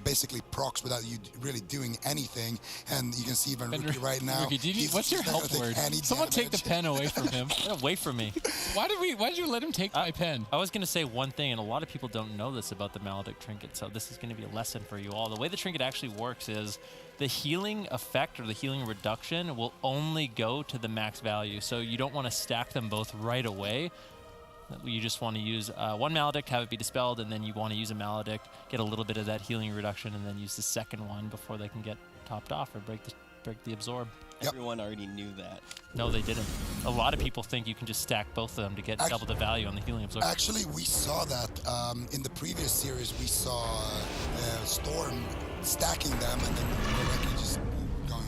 basically procs without you really doing anything. And you can see even Rookie right now. Rookie, what's your help word? Someone take the pen away from him. Get away from me. Why did you let him take my pen? I was going to say one thing, and a lot of people don't know this about the Maledict trinket, so this is going to be a lesson for you all. The way the trinket actually works is the healing effect or the healing reduction will only go to the max value, so you don't want to stack them both right away. You just want to use one Maledict, have it be dispelled, and then you want to use a Maledict, get a little bit of that healing reduction, and then use the second one before they can get topped off or break the absorb. Everyone already knew that. No, they didn't. A lot of people think you can just stack both of them to get double the value on the healing absorb. Actually, we saw that in the previous series. We saw Storm stacking them and then directly just going,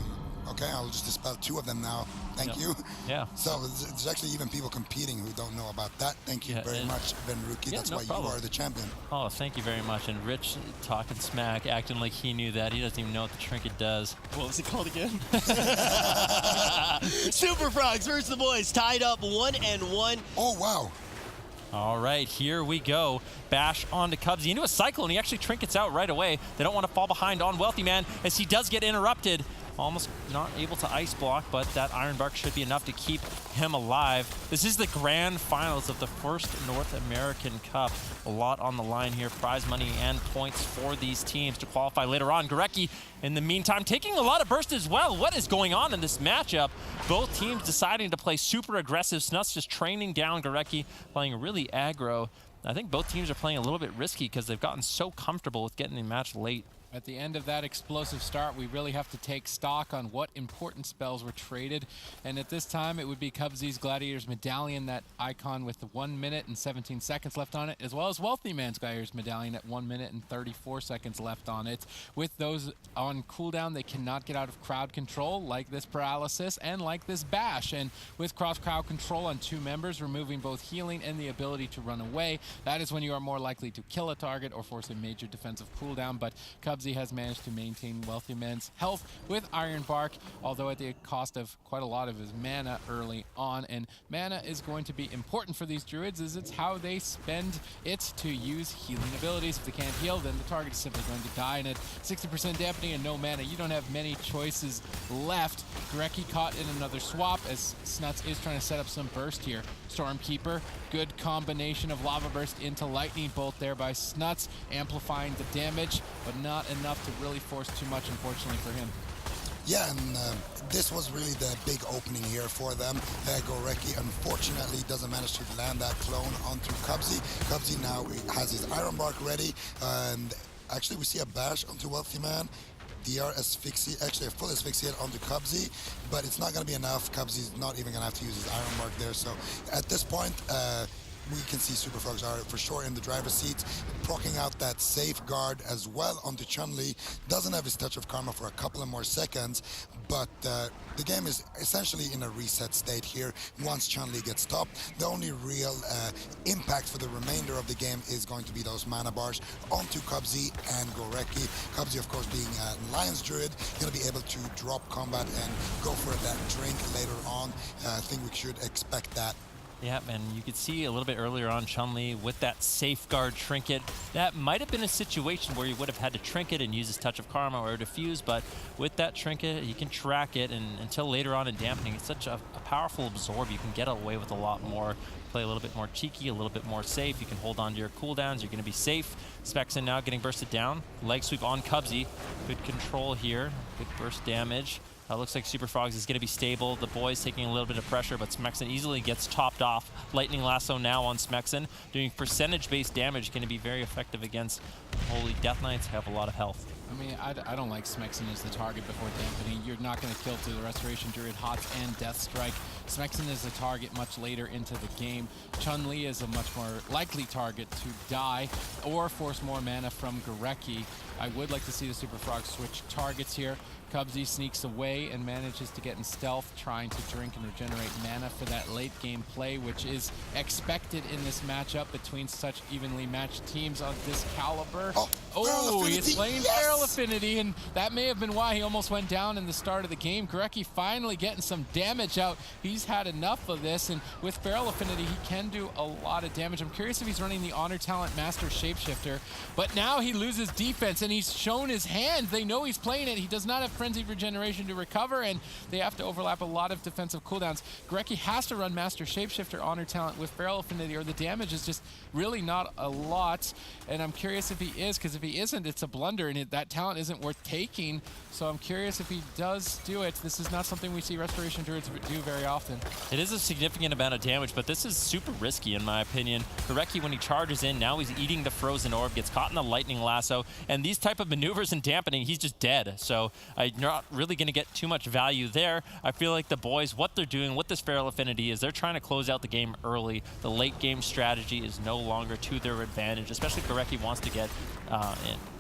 okay, I'll just dispel 2 of them now. Thank you. Yeah. So there's actually even people competing who don't know about that. Thank you very much, Ben Rookie. That's no why problem. you are the champion. Oh, thank you very much. And Rich talking smack, acting like he knew that. He doesn't even know what the trinket does. What was it called again? Super Frogs versus the boys, tied up 1-1. Oh, wow. All right, here we go. Bash onto Cubsy into a cycle, and he actually trinkets out right away. They don't want to fall behind on Wealthy Man as he does get interrupted. Almost not able to ice block, but that Iron Bark should be enough to keep him alive. This is the grand finals of the first North American Cup. A lot on the line here, prize money and points for these teams to qualify later on. Gorecki, in the meantime, taking a lot of burst as well. What is going on in this matchup? Both teams deciding to play super aggressive. Snuts just training down Gorecki, playing really aggro. I think both teams are playing a little bit risky because they've gotten so comfortable with getting the match late. At the end of that explosive start, we really have to take stock on what important spells were traded. And at this time, it would be Cubsy's Gladiator's Medallion, that icon with the 1 minute and 17 seconds left on it, as well as Wealthy Man's Gladiator's Medallion at 1 minute and 34 seconds left on it. With those on cooldown, they cannot get out of crowd control, like this paralysis and like this bash. And with cross crowd control on 2 members, removing both healing and the ability to run away, that is when you are more likely to kill a target or force a major defensive cooldown. But Cubsy has managed to maintain Wealthy Man's health with Iron Bark, although at the cost of quite a lot of his mana early on. And mana is going to be important for these druids, as it's how they spend it to use healing abilities. If they can't heal, then the target is simply going to die. And at 60% dampening and no mana, you don't have many choices left. Gorecki caught in another swap, as Snuts is trying to set up some burst here. Stormkeeper, good combination of Lava Burst into Lightning Bolt there by Snuts, amplifying the damage, but not enough to really force too much, unfortunately, for him. Yeah, and this was really the big opening here for them. Gorecki, unfortunately, doesn't manage to land that clone onto Cubsy. Cubsy now has his Iron Bark ready, and actually we see a bash onto Wealthy Man. DR asphyxiate, actually a full asphyxiate onto Cubsy, but it's not going to be enough. Cubsy's not even going to have to use his Iron Mark there. So at this point, we can see Super Frogs are for sure in the driver's seat, proccing out that safeguard as well onto Chun-Li. Doesn't have his Touch of Karma for a couple of more seconds, but the game is essentially in a reset state here once Chun-Li gets stopped. The only real impact for the remainder of the game is going to be those mana bars onto Cubsy and Gorecki. Cubsy, of course, being a Lion's Druid, going to be able to drop combat and go for that drink later on. I think we should expect that. Yeah, and you could see a little bit earlier on Chun-Li with that safeguard trinket. That might have been a situation where he would have had to trinket and use his Touch of Karma or diffuse, but with that trinket, you can track it, and until later on in dampening, it's such a powerful absorb. You can get away with a lot more, play a little bit more cheeky, a little bit more safe. You can hold on to your cooldowns. You're going to be safe. Spexin now getting bursted down. Leg sweep on Cubsy. Good control here. Good burst damage. Looks like Super Frogs is going to be stable. The boys taking a little bit of pressure, but Smexin easily gets topped off. Lightning Lasso now on Smexin, doing percentage-based damage, going to be very effective against Holy Death Knights, have a lot of health. I mean, I don't like Smexen as the target before dampening. You're not going to kill through the Restoration Druid, Hots, and Death Strike. Smexen is a target much later into the game. Chun-Li is a much more likely target to die or force more mana from Gorecki. I would like to see the Super Frog switch targets here. Cubsy sneaks away and manages to get in stealth, trying to drink and regenerate mana for that late game play, which is expected in this matchup between such evenly matched teams of this caliber. Oh, he's playing Feral Affinity, and that may have been why he almost went down in the start of the game. Gorecki finally getting some damage out. He's had enough of this, and with Feral Affinity, he can do a lot of damage. I'm curious if he's running the Honor Talent Master Shapeshifter, but now he loses defense, and he's shown his hand. They know he's playing it. He does not have Frenzied Regeneration to recover, and they have to overlap a lot of defensive cooldowns. Gorecki has to run Master Shapeshifter Honor Talent with Feral Affinity, or the damage is just really not a lot, and I'm curious if he is, because if he isn't, it's a blunder, and that talent isn't worth taking. So I'm curious if he does do it. This is not something we see Restoration Druids do very often. It is a significant amount of damage, but this is super risky in my opinion. Gorecki, when he charges in, now he's eating the Frozen Orb, gets caught in the Lightning Lasso, and these type of maneuvers and dampening, he's just dead. So I'm not really going to get too much value there. I feel like the boys, what they're doing with this Feral Affinity is they're trying to close out the game early. The late game strategy is no longer to their advantage, especially Gorecki wants to get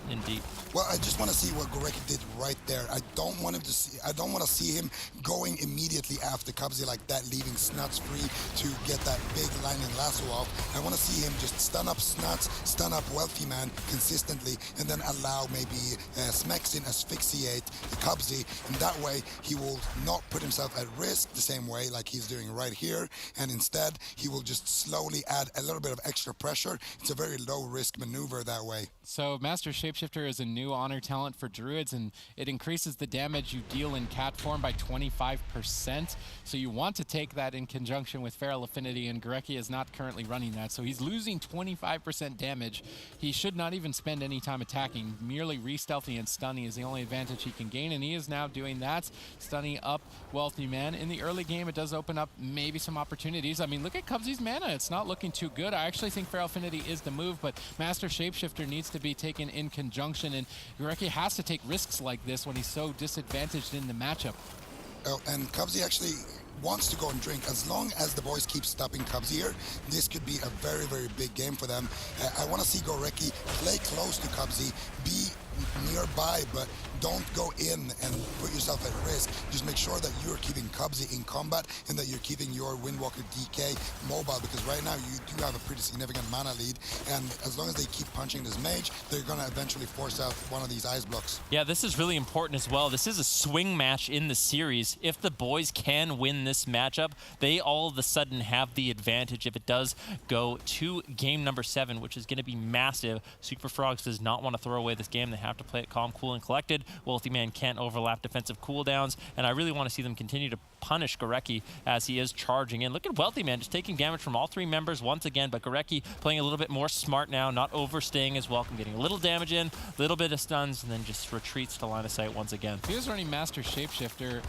in deep. Well, I just want to see what Gorecki did right there. I don't want to see him going immediately after Cubsy like that, leaving Snuts free to get that big Lightning Lasso off. I want to see him just stun up Snuts, stun up Wealthy Man consistently, and then allow maybe Smexen asphyxiate Cubsy, and that way he will not put himself at risk the same way like he's doing right here, and instead he will just slowly add a little bit of extra pressure. It's a very low risk maneuver that way. So Master Shapeshifter is a new honor talent for Druids, and it increases the damage you deal in cat form by 25%. So you want to take that in conjunction with Feral Affinity, and Gorecki is not currently running that. So he's losing 25% damage. He should not even spend any time attacking. Merely re-stealthy and stunning is the only advantage he can gain, and he is now doing that, stunning up Wealthy Man. In the early game, it does open up maybe some opportunities. I mean, look at Cubsy's mana. It's not looking too good. I actually think Feral Affinity is the move, but Master Shapeshifter needs to be taken in conjunction, and Gorecki has to take risks like this when he's so disadvantaged in the matchup. Oh, and Cubsy actually wants to go and drink. As long as the boys keep stopping Cubsy here, this could be a very, very big game for them. I want to see Gorecki play close to Cubsy, be nearby, but don't go in and put yourself at risk. Just make sure that you're keeping Cubsy in combat and that you're keeping your Windwalker DK mobile, because right now you do have a pretty significant mana lead, and as long as they keep punching this mage, they're going to eventually force out one of these ice blocks. Yeah, this is really important as well. This is a swing match in the series. If the boys can win this matchup, they all of a sudden have the advantage if it does go to game number 7, which is going to be massive. Super Frogs does not want to throw away this game. They have to play it calm, cool, and collected. Wealthy Man can't overlap defensive cooldowns, and I really want to see them continue to punish Gorecki as he is charging in. Look at Wealthy Man just taking damage from all 3 members once again, but Gorecki playing a little bit more smart now, not overstaying his welcome, getting a little damage in, a little bit of stuns, and then just retreats to line of sight once again. If he was running Master Shapeshifter,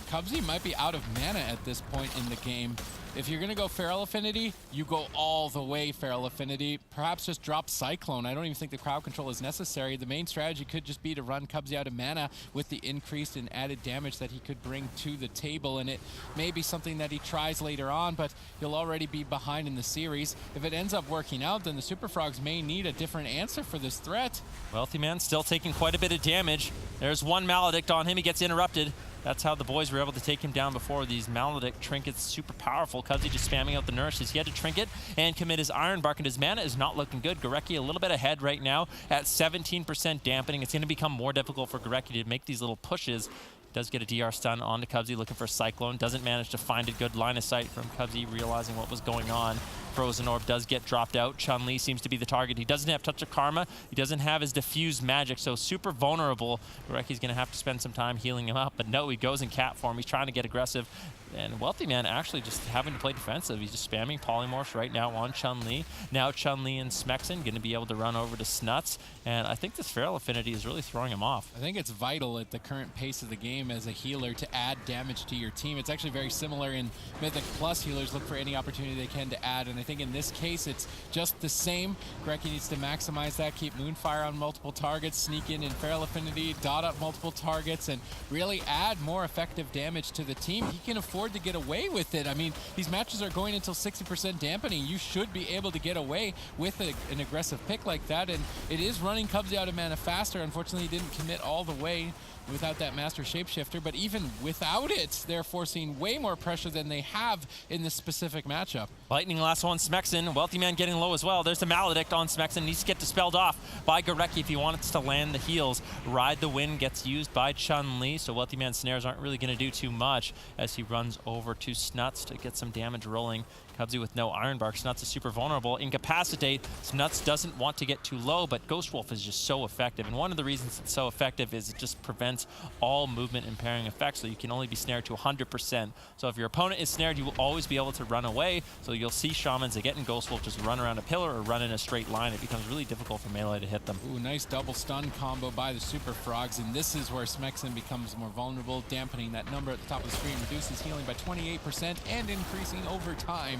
Cubsy might be out of mana at this point in the game. If you're going to go Feral Affinity, you go all the way Feral Affinity. Perhaps just drop Cyclone. I don't even think the crowd control is necessary. The main strategy could just be to run Cubsy out of mana with the increased and added damage that he could bring to the table, and it may be something that he tries later on, but he'll already be behind in the series. If it ends up working out, then the Super Frogs may need a different answer for this threat. Wealthy Man still taking quite a bit of damage. There's one Maledict on him. He gets interrupted. That's how the boys were able to take him down before. These Maledict trinkets super powerful. Cubsy just spamming out the nourishes. He had to trinket and commit his Iron Bark, and his mana is not looking good. Gorecki a little bit ahead right now at 17% dampening. It's going to become more difficult for Gorecki to make these little pushes. Does get a DR stun onto Cubsy, looking for Cyclone. Doesn't manage to find a good line of sight from Cubsy, realizing what was going on. Frozen Orb does get dropped out. Chun-Li seems to be the target. He doesn't have Touch of Karma. He doesn't have his Diffuse Magic, so super vulnerable. Gorecki's going to have to spend some time healing him up, but no, he goes in cat form. He's trying to get aggressive. And Wealthy Man actually just having to play defensive. He's just spamming Polymorphs right now on Chun-Li. Now Chun-Li and Smexen going to be able to run over to Snuts. And I think this Feral Affinity is really throwing him off. I think it's vital at the current pace of the game as a healer to add damage to your team. It's actually very similar in Mythic Plus. Healers look for any opportunity they can to add, and I think in this case it's just the same. Gorecki needs to maximize that, keep Moonfire on multiple targets, sneak in Feral Affinity, dot up multiple targets, and really add more effective damage to the team. He can afford to get away with it. I mean, these matches are going until 60% dampening. You should be able to get away with an aggressive pick like that, and it is running Cubsy out of mana faster. Unfortunately, he didn't commit all the way without that Master Shapeshifter, but even without it, they're forcing way more pressure than they have in this specific matchup. Lightning Lasso on Smexen. Wealthy Man getting low as well. There's the Maledict on Smexen. Needs to get dispelled off by Gorecki if he wants to land the heals. Ride the Wind gets used by Chun-Li, so Wealthy Man's snares aren't really going to do too much as he runs over to Snuts to get some damage rolling. Cubsy with no Iron Bark. Snuts is super vulnerable. Incapacitate. Snuts doesn't want to get too low, but Ghost Wolf is just so effective. And one of the reasons it's so effective is it just prevents all movement impairing effects, so you can only be snared to 100%. So if your opponent is snared, you will always be able to run away. So you'll see Shamans that get in Ghost Wolf just run around a pillar or run in a straight line. It becomes really difficult for melee to hit them. Ooh, nice double stun combo by the Super Frogs, and this is where Smexen becomes more vulnerable, dampening that number at the top of the screen, reduces healing by 28% and increasing over time.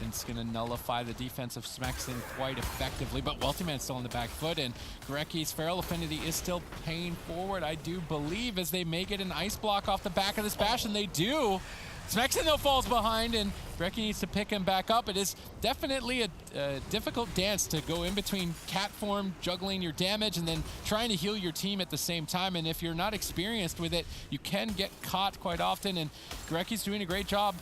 And it's going to nullify the defense of Smexen quite effectively, but Wealthy Man's still on the back foot, and Gorecki's Feral Affinity is still paying forward, I do believe, as they make it an ice block off the back of this bash, and they do. Smexen, though, falls behind, and Gorecki needs to pick him back up. It is definitely a difficult dance to go in between cat form, juggling your damage, and then trying to heal your team at the same time. And if you're not experienced with it, you can get caught quite often, and Gorecki's doing a great job.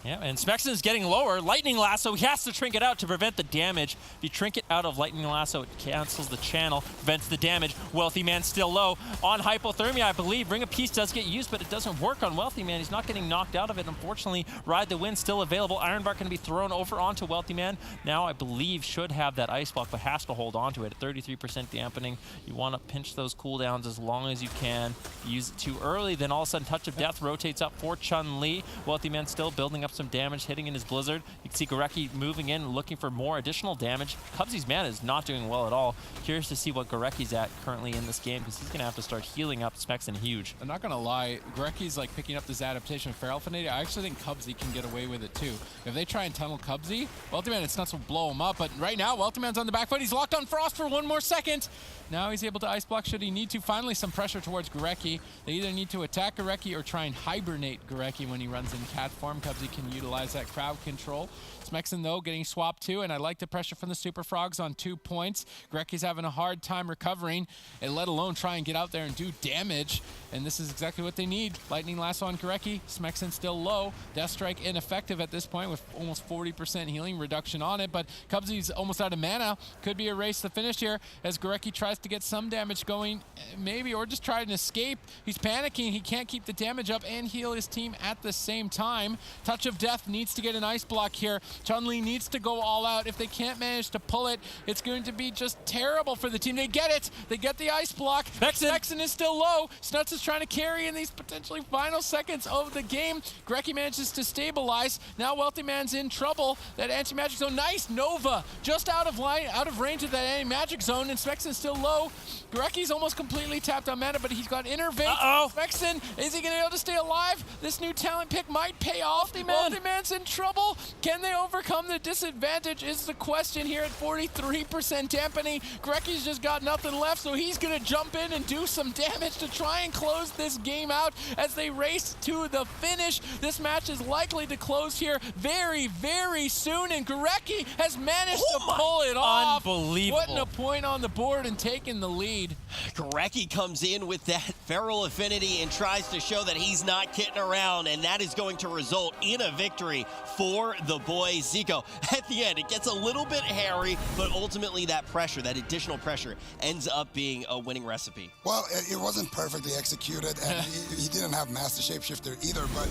Yeah, and Smexen is getting lower. Lightning Lasso, he has to trinket out to prevent the damage. If you trinket out of Lightning Lasso, it cancels the channel, prevents the damage. Wealthy Man still low. On Hypothermia, I believe. Ring of Peace does get used, but it doesn't work on Wealthy Man. He's not getting knocked out of it. Unfortunately, Ride the Wind still available. Iron Bark can be thrown over onto Wealthy Man. Now, I believe, should have that Ice Block, but has to hold onto it. At 33% dampening, you want to pinch those cooldowns as long as you can. Use it too early, then all of a sudden Touch of Death rotates up for Chun-Li. Wealthy Man still building up some damage, hitting in his Blizzard. You can see Gorecki moving in, looking for more additional damage. Cubsy's mana is not doing well at all. Curious to see what Gorecki's at currently in this game, because he's going to have to start healing up Smexen huge. I'm not going to lie, Gorecki's like picking up this adaptation of Feral Affinity. I actually think Cubsy can get away with it too. If they try and tunnel Cubsy, Wealthy Man, it's Nuts will blow him up, but right now, Wealthy Man's on the back foot. He's locked on Frost for one more second. Now he's able to Ice Block should he need to. Finally, some pressure towards Gorecki. They either need to attack Gorecki or try and hibernate Gorecki when he runs in cat form. Cubsy can utilize that crowd control. Smexen, though, getting swapped too, and I like the pressure from the Super Frogs on 2 points. Gorecki's having a hard time recovering, and let alone try and get out there and do damage, and this is exactly what they need. Lightning Lasso on Gorecki. Smexen still low. Death Strike ineffective at this point with almost 40% healing reduction on it, but Cubsy's almost out of mana. Could be a race to finish here as Gorecki tries to get some damage going, maybe, or just try and escape. He's panicking. He can't keep the damage up and heal his team at the same time. Touch of Death needs to get an Ice Block here. Chun-Li needs to go all out. If they can't manage to pull it, it's going to be just terrible for the team. They get it. They get the Ice Block. Smexen is still low. Snuts is trying to carry in these potentially final seconds of the game. Gorecki manages to stabilize. Now Wealthy Man's in trouble. That anti-magic zone. Nice Nova. Just out of range of that anti-magic zone, and Smexen's still low. Gorecki's almost completely tapped on mana, but he's got Innervate. Smexen, is he going to be able to stay alive? This new talent pick might pay off. Wealthy Man's in trouble. Can they overcome the disadvantage is the question here at 43% dampening. Gorecki's just got nothing left, so he's going to jump in and do some damage to try and close this game out as they race to the finish. This match is likely to close here very, very soon, and Gorecki has managed to pull it off. Unbelievable. Putting a point on the board and taking the lead. Gorecki comes in with that Feral Affinity and tries to show that he's not kidding around, and that is going to result in a victory for the boys. Zico, at the end, it gets a little bit hairy, but ultimately that pressure, that additional pressure, ends up being a winning recipe. Well, it wasn't perfectly executed, and he didn't have Master Shapeshifter either, but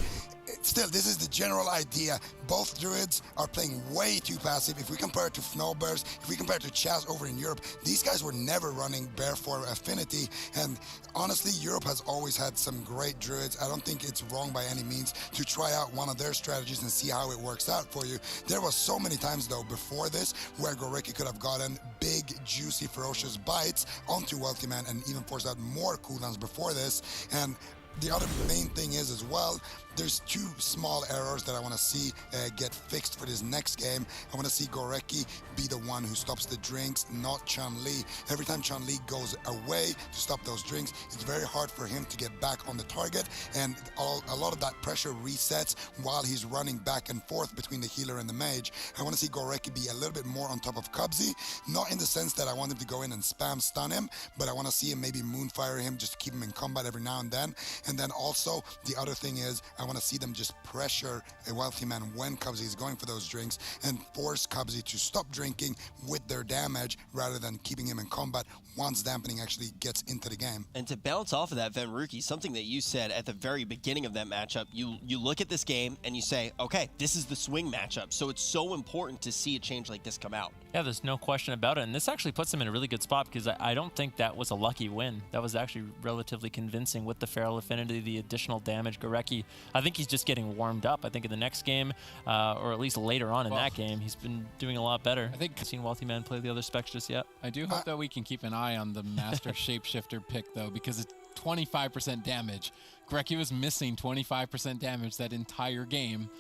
still, this is the general idea. Both Druids are playing way too passive. If we compare it to Snowbears, if we compare it to Chaz over in Europe, these guys were never running Bear for Affinity, and honestly, Europe has always had some great Druids. I don't think it's wrong by any means to try out one of their strategies and see how it works out for you. There was so many times, though, before this where Gorecki could have gotten big, juicy, ferocious bites onto Wealthy Man and even forced out more cooldowns before this, and The other main thing is as well, there's two small errors that I want to see get fixed for this next game. I want to see Gorecki be the one who stops the drinks, not Chun-Li. Every time Chun-Li goes away to stop those drinks, it's very hard for him to get back on the target, and a lot of that pressure resets while he's running back and forth between the healer and the mage. I want to see Gorecki be a little bit more on top of Cubsy, not in the sense that I want him to go in and spam stun him, but I want to see him maybe moonfire him just to keep him in combat every now and then. And then also, the other thing is, I want to see them just pressure a Wealthy Man when Cubsy is going for those drinks and force Cubsy to stop drinking with their damage rather than keeping him in combat once dampening actually gets into the game. And to bounce off of that, Venruki, something that you said at the very beginning of that matchup, you look at this game and you say, okay, this is the swing matchup. So it's so important to see a change like this come out. Yeah, there's no question about it. And this actually puts them in a really good spot because I don't think that was a lucky win. That was actually relatively convincing with the Feral Affinity, the additional damage. Gorecki, I think he's just getting warmed up. I think in the next game, or at least later on in that game, he's been doing a lot better. I think I've seen Wealthy Man play the other specs just yet. I do hope that we can keep an eye on the Master Shapeshifter pick, though, because it's 25% damage. Gorecki was missing 25% damage that entire game.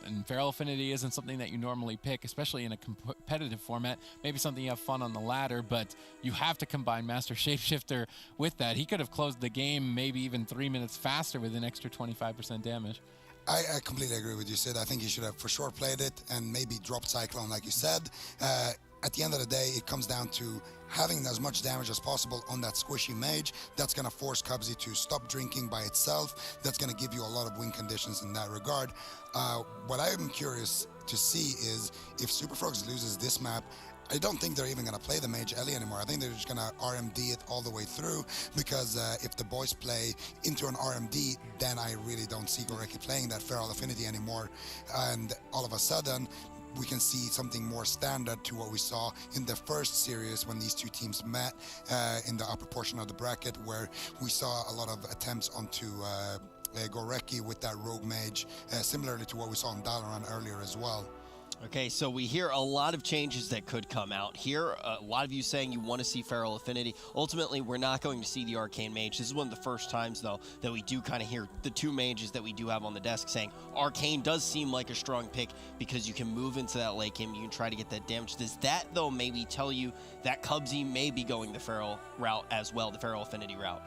And Feral Affinity isn't something that you normally pick, especially in a competitive format. Maybe something you have fun on the ladder, but you have to combine Master Shapeshifter with that. He could have closed the game maybe even 3 minutes faster with an extra 25% damage. I completely agree with you, Sid. I think he should have for sure played it and maybe dropped Cyclone like you said. At the end of the day, it comes down to having as much damage as possible on that squishy mage. That's going to force Cubsy to stop drinking by itself. That's going to give you a lot of win conditions in that regard. What I'm curious to see is if Super Frogs loses this map, I don't think they're even going to play the Mage Ellie anymore. I think they're just going to RMD it all the way through, because if the boys play into an RMD, then I really don't see Gorecki playing that Feral Affinity anymore. And all of a sudden, we can see something more standard to what we saw in the first series when these two teams met in the upper portion of the bracket, where we saw a lot of attempts onto Gorecki with that Rogue Mage, similarly to what we saw in Dalaran earlier as well. Okay, so we hear a lot of changes that could come out here. A lot of you saying you want to see Feral Affinity. Ultimately, we're not going to see the Arcane Mage. This is one of the first times, though, that we do kind of hear the two mages that we do have on the desk saying Arcane does seem like a strong pick because you can move into that late game. You can try to get that damage. Does that, though, maybe tell you that Cubsy may be going the Feral route as well, the Feral Affinity route?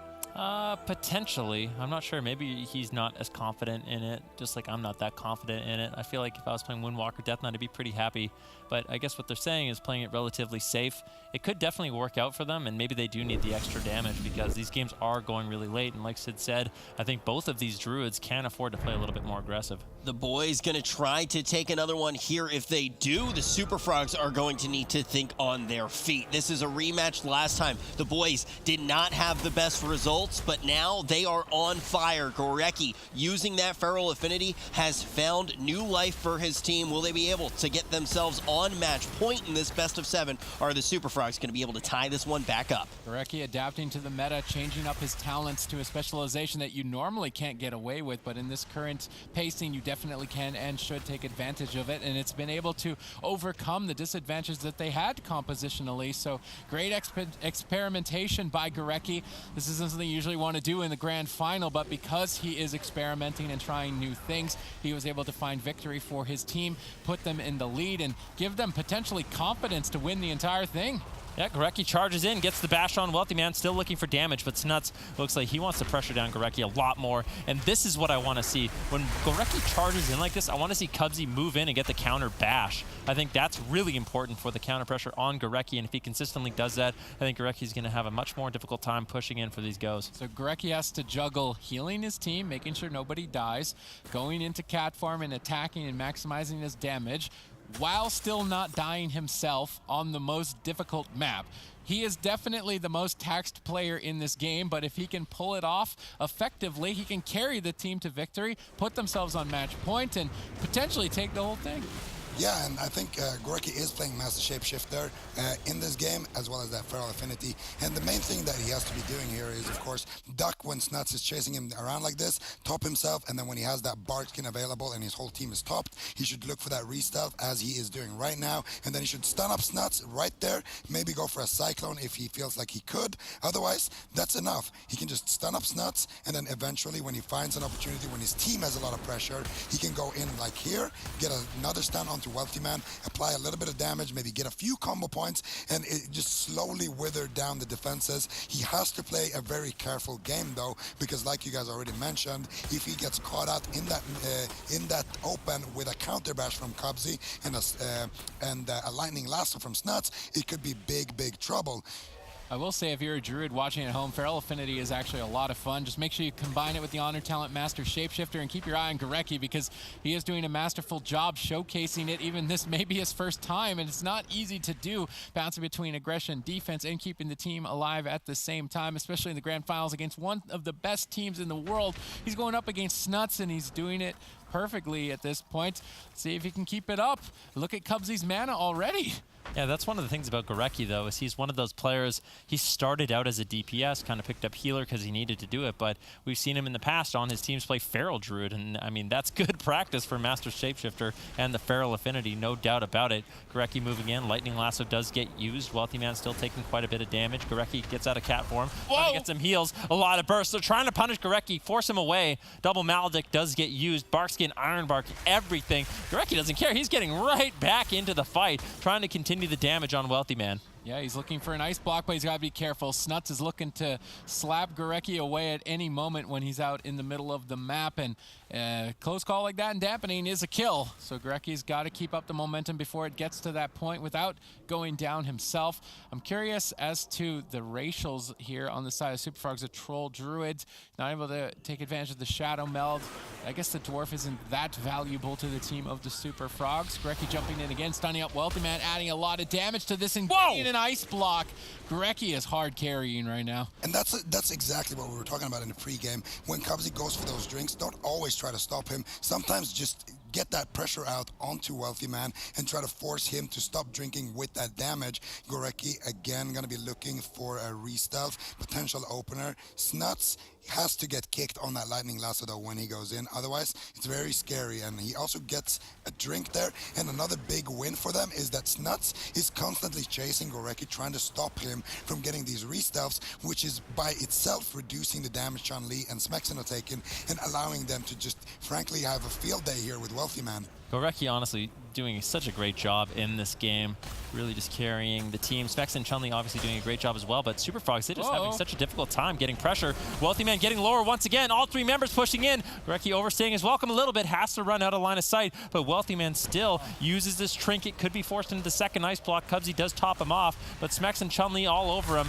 Potentially. I'm not sure. Maybe he's not as confident in it, just like I'm not that confident in it. I feel like if I was playing Windwalker Death Knight, I'd be pretty happy. But I guess what they're saying is playing it relatively safe. It could definitely work out for them, and maybe they do need the extra damage because these games are going really late. And like Sid said, I think both of these Druids can afford to play a little bit more aggressive. The boys going to try to take another one here. If they do, the Super Frogs are going to need to think on their feet. This is a rematch. Last time, the boys did not have the best results, but now they are on fire. Gorecki, using that Feral Affinity, has found new life for his team. Will they be able to get themselves on match point in this best of 7? Are the Super Frogs going to be able to tie this one back up? Gorecki adapting to the meta, changing up his talents to a specialization that you normally can't get away with, but in this current pacing, you definitely can and should take advantage of it, and it's been able to overcome the disadvantages that they had compositionally. So great experimentation by Gorecki. This isn't something you usually want to do in the grand final, but because he is experimenting and trying new things, he was able to find victory for his team, put them in the lead, and give them potentially confidence to win the entire thing. Yeah, Gorecki charges in, gets the bash on. Wealthy Man still looking for damage, but Snuts looks like he wants to pressure down Gorecki a lot more. And this is what I want to see. When Gorecki charges in like this, I want to see Cubsy move in and get the counter bash. I think that's really important for the counter pressure on Gorecki, and if he consistently does that, I think Gorecki's going to have a much more difficult time pushing in for these goes. So Gorecki has to juggle healing his team, making sure nobody dies, going into cat farm and attacking and maximizing his damage, while still not dying himself on the most difficult map. He is definitely the most taxed player in this game, but if he can pull it off effectively, he can carry the team to victory, put themselves on match point, and potentially take the whole thing. Yeah, and I think Gorky is playing Master Shapeshifter in this game, as well as that Feral Affinity. And the main thing that he has to be doing here is, of course, duck when Snuts is chasing him around like this, top himself, and then when he has that Bard skin available and his whole team is topped, he should look for that re-stealth as he is doing right now, and then he should stun up Snuts right there, maybe go for a Cyclone if he feels like he could. Otherwise, that's enough. He can just stun up Snuts, and then eventually when he finds an opportunity, when his team has a lot of pressure, he can go in like here, get another stun onto Wealthy Man, apply a little bit of damage, maybe get a few combo points, and it just slowly wither down the defenses. He has to play a very careful game though, because like you guys already mentioned, if he gets caught out in that open with a counter bash from Cubsy and a lightning lasso from Snuts, it could be big trouble. I will say, if you're a Druid watching at home, Feral Affinity is actually a lot of fun. Just make sure you combine it with the Honor Talent Master Shapeshifter and keep your eye on Gorecki, because he is doing a masterful job showcasing it. Even this may be his first time, and it's not easy to do, bouncing between aggression, defense, and keeping the team alive at the same time, especially in the Grand Finals against one of the best teams in the world. He's going up against Snuts, and he's doing it perfectly at this point. See if he can keep it up. Look at Cubsy's mana already. Yeah, that's one of the things about Gorecki, though, is he's one of those players, he started out as a DPS, kind of picked up healer because he needed to do it, but we've seen him in the past on his teams play Feral Druid, and I mean, that's good practice for Master Shapeshifter and the Feral Affinity, no doubt about it. Gorecki moving in, Lightning Lasso does get used, Wealthy Man still taking quite a bit of damage. Gorecki gets out of cat form, trying to get some heals, a lot of bursts. They're trying to punish Gorecki, force him away. Double Maledict does get used, Barkskin, Ironbark, everything. Gorecki doesn't care, he's getting right back into the fight, trying to continue the damage on Wealthy Man. Yeah, he's looking for an ice block, but he's got to be careful. Snuts is looking to slap Gorecki away at any moment when he's out in the middle of the map, and close call like that and dampening is a kill. So Gorecki's got to keep up the momentum before it gets to that point without going down himself. I'm curious as to the racials here on the side of Super Frogs. A Troll Druid, not able to take advantage of the Shadow Meld. I guess the Dwarf isn't that valuable to the team of the Super Frogs. Gorecki jumping in again, stunning up Wealthy Man, adding a lot of damage to this and getting an ice block. Gorecki is hard carrying right now. And that's exactly what we were talking about in the pregame. When Cubsy goes for those drinks, don't always try to stop him. Sometimes just get that pressure out onto Wealthy Man and try to force him to stop drinking with that damage. Gorecki again gonna be looking for a re-stealth, potential opener. Snuts has to get kicked on that Lightning Lasso though when he goes in, otherwise it's very scary, and he also gets a drink there. And another big win for them is that Snuts is constantly chasing Gorecki, trying to stop him from getting these re-stealths, which is by itself reducing the damage Chun-Li and Smexen are taking and allowing them to just frankly have a field day here with Wealthy Man. Gorecki honestly doing such a great job in this game, really just carrying the team. Specs and Chun-Li obviously doing a great job as well, but Super Frogs, they're just having such a difficult time getting pressure. Wealthy Man getting lower once again, all three members pushing in. Gorecki overstaying his welcome a little bit, has to run out of line of sight, but Wealthy Man still uses this trinket, could be forced into the second ice block. Cubsy does top him off, but Specs and Chun-Li all over him.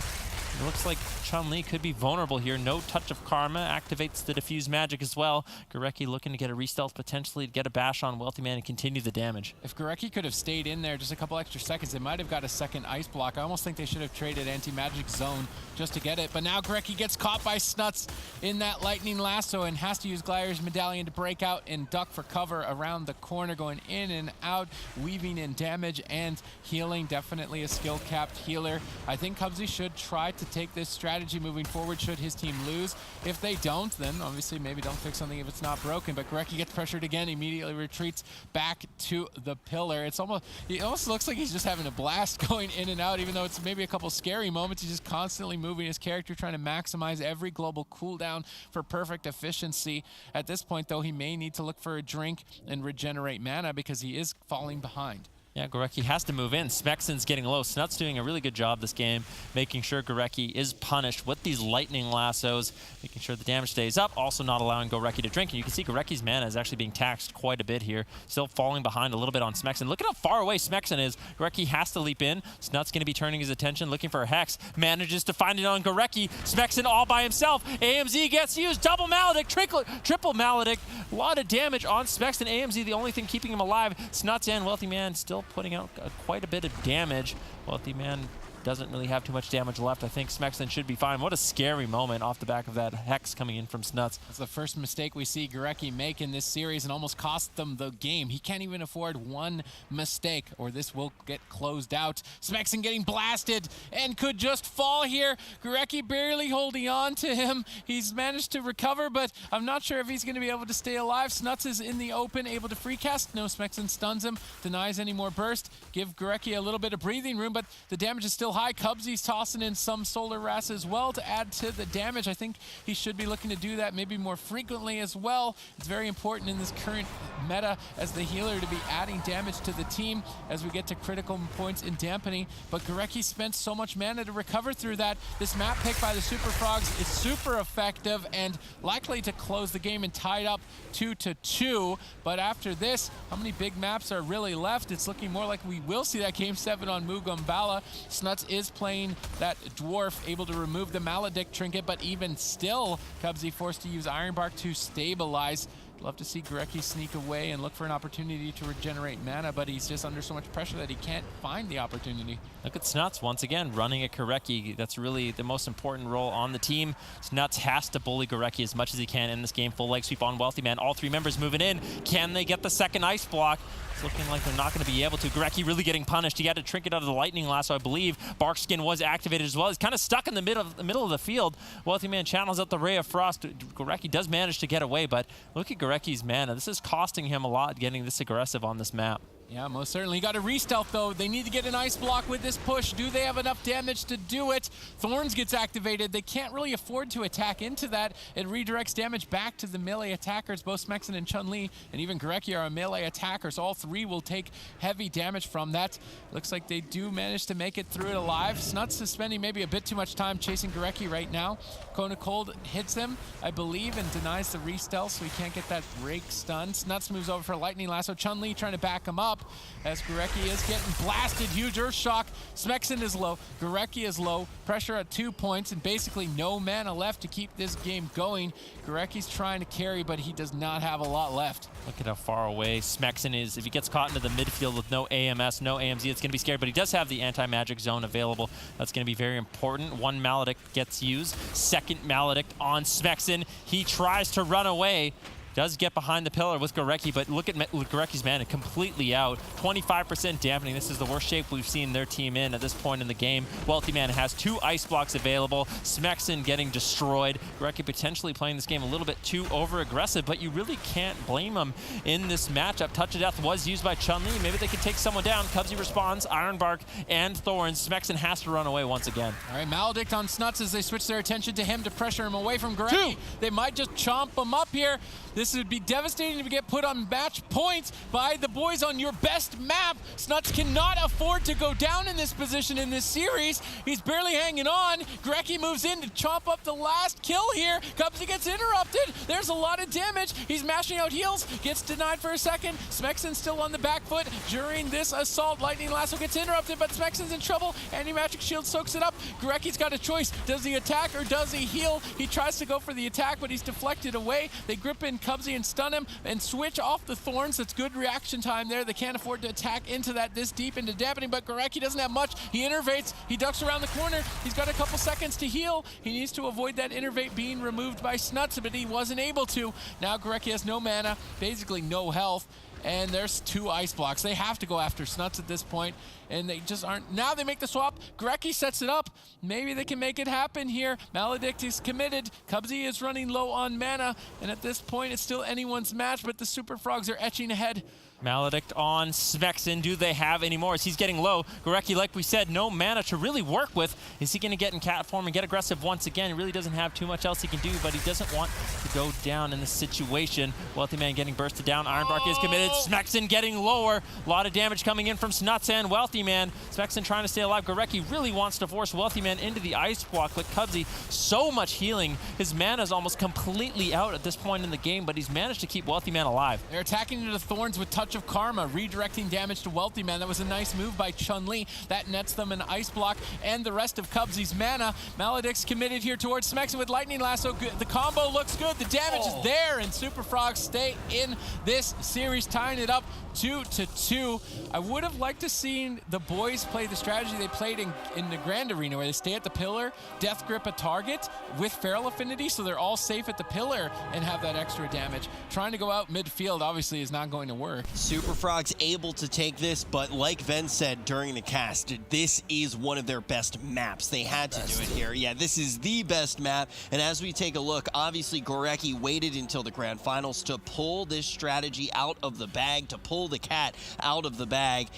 It looks like Chun-Li could be vulnerable here. No touch of Karma, activates the diffuse magic as well. Gorecki looking to get a re-stealth, potentially to get a bash on Wealthy Man and continue the damage. If Gorecki could have stayed in there just a couple extra seconds, they might have got a second ice block. I almost think they should have traded anti-magic zone just to get it, but now Gorecki gets caught by Snuts in that Lightning Lasso and has to use Glidier's Medallion to break out and duck for cover around the corner, going in and out, weaving in damage and healing. Definitely a skill-capped healer. I think Cubsy should try to take this strategy moving forward should his team lose. If they don't, then obviously maybe don't fix something if it's not broken, but Gorecki gets pressured again, immediately retreats back to the pillar. It almost looks like he's just having a blast going in and out, even though it's maybe a couple scary moments. He's just constantly moving his character, trying to maximize every global cooldown for perfect efficiency. At this point, though, he may need to look for a drink and regenerate mana because he is falling behind. Yeah, Gorecki has to move in. Smexen's getting low. Snuts doing a really good job this game, making sure Gorecki is punished with these lightning lassos, making sure the damage stays up, also not allowing Gorecki to drink. And you can see Gorecki's mana is actually being taxed quite a bit here. Still falling behind a little bit on Smexen. Look at how far away Smexen is. Gorecki has to leap in. Snuts going to be turning his attention, looking for a Hex. Manages to find it on Gorecki. Smexen all by himself. AMZ gets used. Double Maledict, triple Maledict. A lot of damage on Smexen. AMZ, the only thing keeping him alive. Snuts and Wealthy Man still putting out quite a bit of damage. Wealthy Man doesn't really have too much damage left. I think Smexen should be fine. What a scary moment off the back of that Hex coming in from Snuts. That's the first mistake we see Gurecki make in this series and almost cost them the game. He can't even afford one mistake or this will get closed out. Smexen getting blasted and could just fall here. Gurecki barely holding on to him. He's managed to recover, but I'm not sure if he's going to be able to stay alive. Snuts is in the open, able to free cast. No, Smexen stuns him, denies any more burst. Give Gurecki a little bit of breathing room, but the damage is still high. Cubsy's tossing in some Solar Wrath as well to add to the damage. I think he should be looking to do that maybe more frequently as well. It's very important in this current meta as the healer to be adding damage to the team as we get to critical points in dampening. But Gurecki spent so much mana to recover through that. This map pick by the Super Frogs is super effective and likely to close the game and tie it up 2-2. But after this, how many big maps are really left? It's looking more like we will see that Game 7 on Mugumbala. Snuts is playing that Dwarf, able to remove the Maledict trinket, but even still, Cubsy forced to use Iron Bark to stabilize. Love to see Gurecki sneak away and look for an opportunity to regenerate mana, but he's just under so much pressure that he can't find the opportunity. Look at Snuts once again running at Gurecki. That's really the most important role on the team. Snuts has to bully Gurecki as much as he can in this game. Full leg sweep on Wealthy Man. All three members moving in. Can they get the second ice block? It's looking like they're not going to be able to. Gurecki really getting punished. He had to trinket out of the lightning lasso, I believe. Barkskin was activated as well. He's kind of stuck in the middle of the field. Wealthy Man channels out the Ray of Frost. Gurecki does manage to get away, but look at Gurecki's mana. This is costing him a lot getting this aggressive on this map. Yeah, most certainly. You got to re-stealth, though. They need to get an ice block with this push. Do they have enough damage to do it? Thorns gets activated. They can't really afford to attack into that. It redirects damage back to the melee attackers. Both Smexen and Chun-Li and even Gurecki are melee attackers. All three will take heavy damage from that. Looks like they do manage to make it through it alive. Snuts is spending maybe a bit too much time chasing Gurecki right now. Kona Cold hits him, I believe, and denies the re-stealth, so he can't get that break stun. Snuts moves over for a lightning lasso. Chun-Li trying to back him up as Gurecki is getting blasted. Huge earth shock. Smexen is low. Gurecki is low. Pressure at 2 points and basically no mana left to keep this game going. Gurecki's trying to carry, but he does not have a lot left. Look at how far away Smexen is. If he gets caught into the midfield with no AMS, no AMZ, it's going to be scary, but he does have the anti-magic zone available. That's going to be very important. One Maledict gets used. Second Maledict on Smexen. He tries to run away. Does get behind the pillar with Gurecki, but look at Gurecki's mana completely out. 25% dampening. This is the worst shape we've seen their team in at this point in the game. Wealthy Man has 2 ice blocks available. Smexen getting destroyed. Gurecki potentially playing this game a little bit too over-aggressive, but you really can't blame him in this matchup. Touch of Death was used by Chun-Li. Maybe they could take someone down. Cubsy responds, Iron Bark and Thorns. Smexen has to run away once again. All right, Maledict on Snuts as they switch their attention to him to pressure him away from Gurecki. They might just chomp him up here. This would be devastating to get put on match points by the boys on your best map. Snuts cannot afford to go down in this position in this series. He's barely hanging on. Gurecki moves in to chomp up the last kill here. Cubsy gets interrupted. There's a lot of damage. He's mashing out heals. Gets denied for a second. Smexen's still on the back foot during this assault. Lightning Lasso gets interrupted, but Smexen's in trouble. Anti-magic shield soaks it up. Gurecki's got a choice. Does he attack or does he heal? He tries to go for the attack, but he's deflected away. They grip in Cubsy and stun him and switch off the Thorns. That's good reaction time there. They can't afford to attack into that this deep into dampening, but Gurecki doesn't have much. He innervates. He ducks around the corner. He's got a couple seconds to heal. He needs to avoid that innervate being removed by Snuts, but he wasn't able to. Now Gurecki has no mana, basically no health. And there's 2 ice blocks. They have to go after Snuts at this point, and they just aren't. Now they make the swap. Gurecki sets it up. Maybe they can make it happen here. Maledict is committed. Cubsy is running low on mana, and at this point, it's still anyone's match, but the Super Frogs are etching ahead. Maledict on Smexen. Do they have any more? As he's getting low. Gurecki, like we said, no mana to really work with. Is he going to get in cat form and get aggressive once again? He really doesn't have too much else he can do, but he doesn't want to go down in this situation. Wealthy Man getting bursted down. Iron Bark is committed. Smexen getting lower. A lot of damage coming in from Snuts and Wealthy Man. Smexen trying to stay alive. Gurecki really wants to force Wealthy Man into the ice block, but Cubsy, so much healing. His mana is almost completely out at this point in the game, but he's managed to keep Wealthy Man alive. They're attacking into the Thorns with Touch Touch of Karma, redirecting damage to Wealthy Man. That was a nice move by Chun-Li. That nets them an Ice Block and the rest of Cubsy's mana. Maledict's committed here towards Smexon with Lightning Lasso. Good. The combo looks good. The damage is there, and Super Frogs stay in this series, tying it up 2-2. I would have liked to see the boys play the strategy they played in the Grand Arena, where they stay at the pillar, death grip a target with Feral Affinity, so they're all safe at the pillar and have that extra damage. Trying to go out midfield obviously is not going to work. Super Frogs able to take this, but like Ven said during the cast, this is one of their best maps. They had to do it here. Yeah, this is the best map, and as we take a look, obviously Gorecki waited until the grand finals to pull this strategy out of the bag, to pull the cat out of the bag,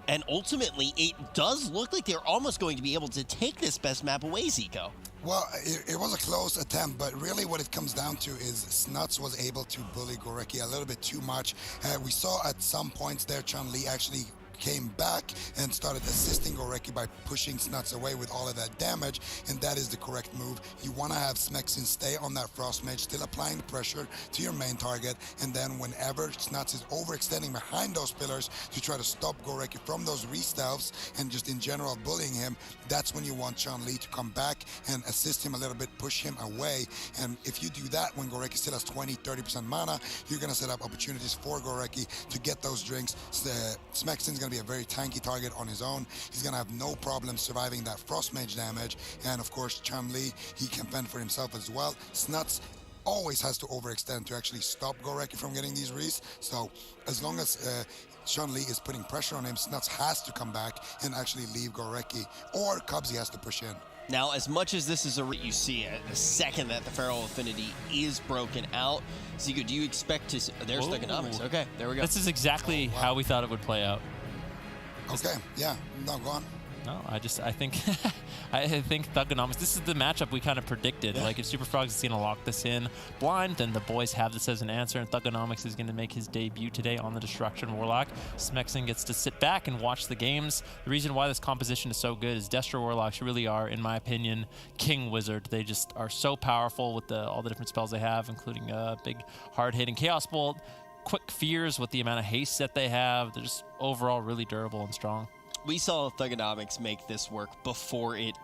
and ultimately it does look like they're almost going to be able to take this best map away, Zico. Well, it was a close attempt, but really what it comes down to is Snuts was able to bully Gorecki a little bit too much. We saw at some points there Chun-Li actually came back and started assisting Gorecki by pushing Snuts away with all of that damage, and that is the correct move. You want to have Smexon stay on that Frost Mage, still applying the pressure to your main target, and then whenever Snuts is overextending behind those pillars to try to stop Gorecki from those restelves and just in general bullying him, that's when you want Chun-Li to come back and assist him a little bit, push him away. And if you do that when Gorecki still has 20-30% mana, you're going to set up opportunities for Gorecki to get those drinks. Smexon's going to be a very tanky target on his own. He's going to have no problem surviving that Frost Mage damage, and of course Chun-Li, he can fend for himself as well. Snuts always has to overextend to actually stop Gorecki from getting these rees, so as long as Chun-Li is putting pressure on him, Snuts has to come back and actually leave Gorecki, or Cubsy has to push in. Now, as much as this is you see it the second that the Feral Affinity is broken out. Zico, do you expect to there's Thugonomics. Okay, there we go. This is exactly how we thought it would play out. Okay, yeah, no, go on. No, I think I think Thugonomics, this is the matchup we kind of predicted. Like, if Super Frogs is going to lock this in blind, then the boys have this as an answer, and Thugonomics is going to make his debut today on the Destruction Warlock. Smexon gets to sit back and watch the games. The reason why this composition is so good is Destro Warlocks really are, in my opinion, King Wizard. They just are so powerful with all the different spells they have, including a big hard-hitting Chaos Bolt, quick fears with the amount of haste that they have. They're just overall really durable and strong. We saw Thugonomics make this work before it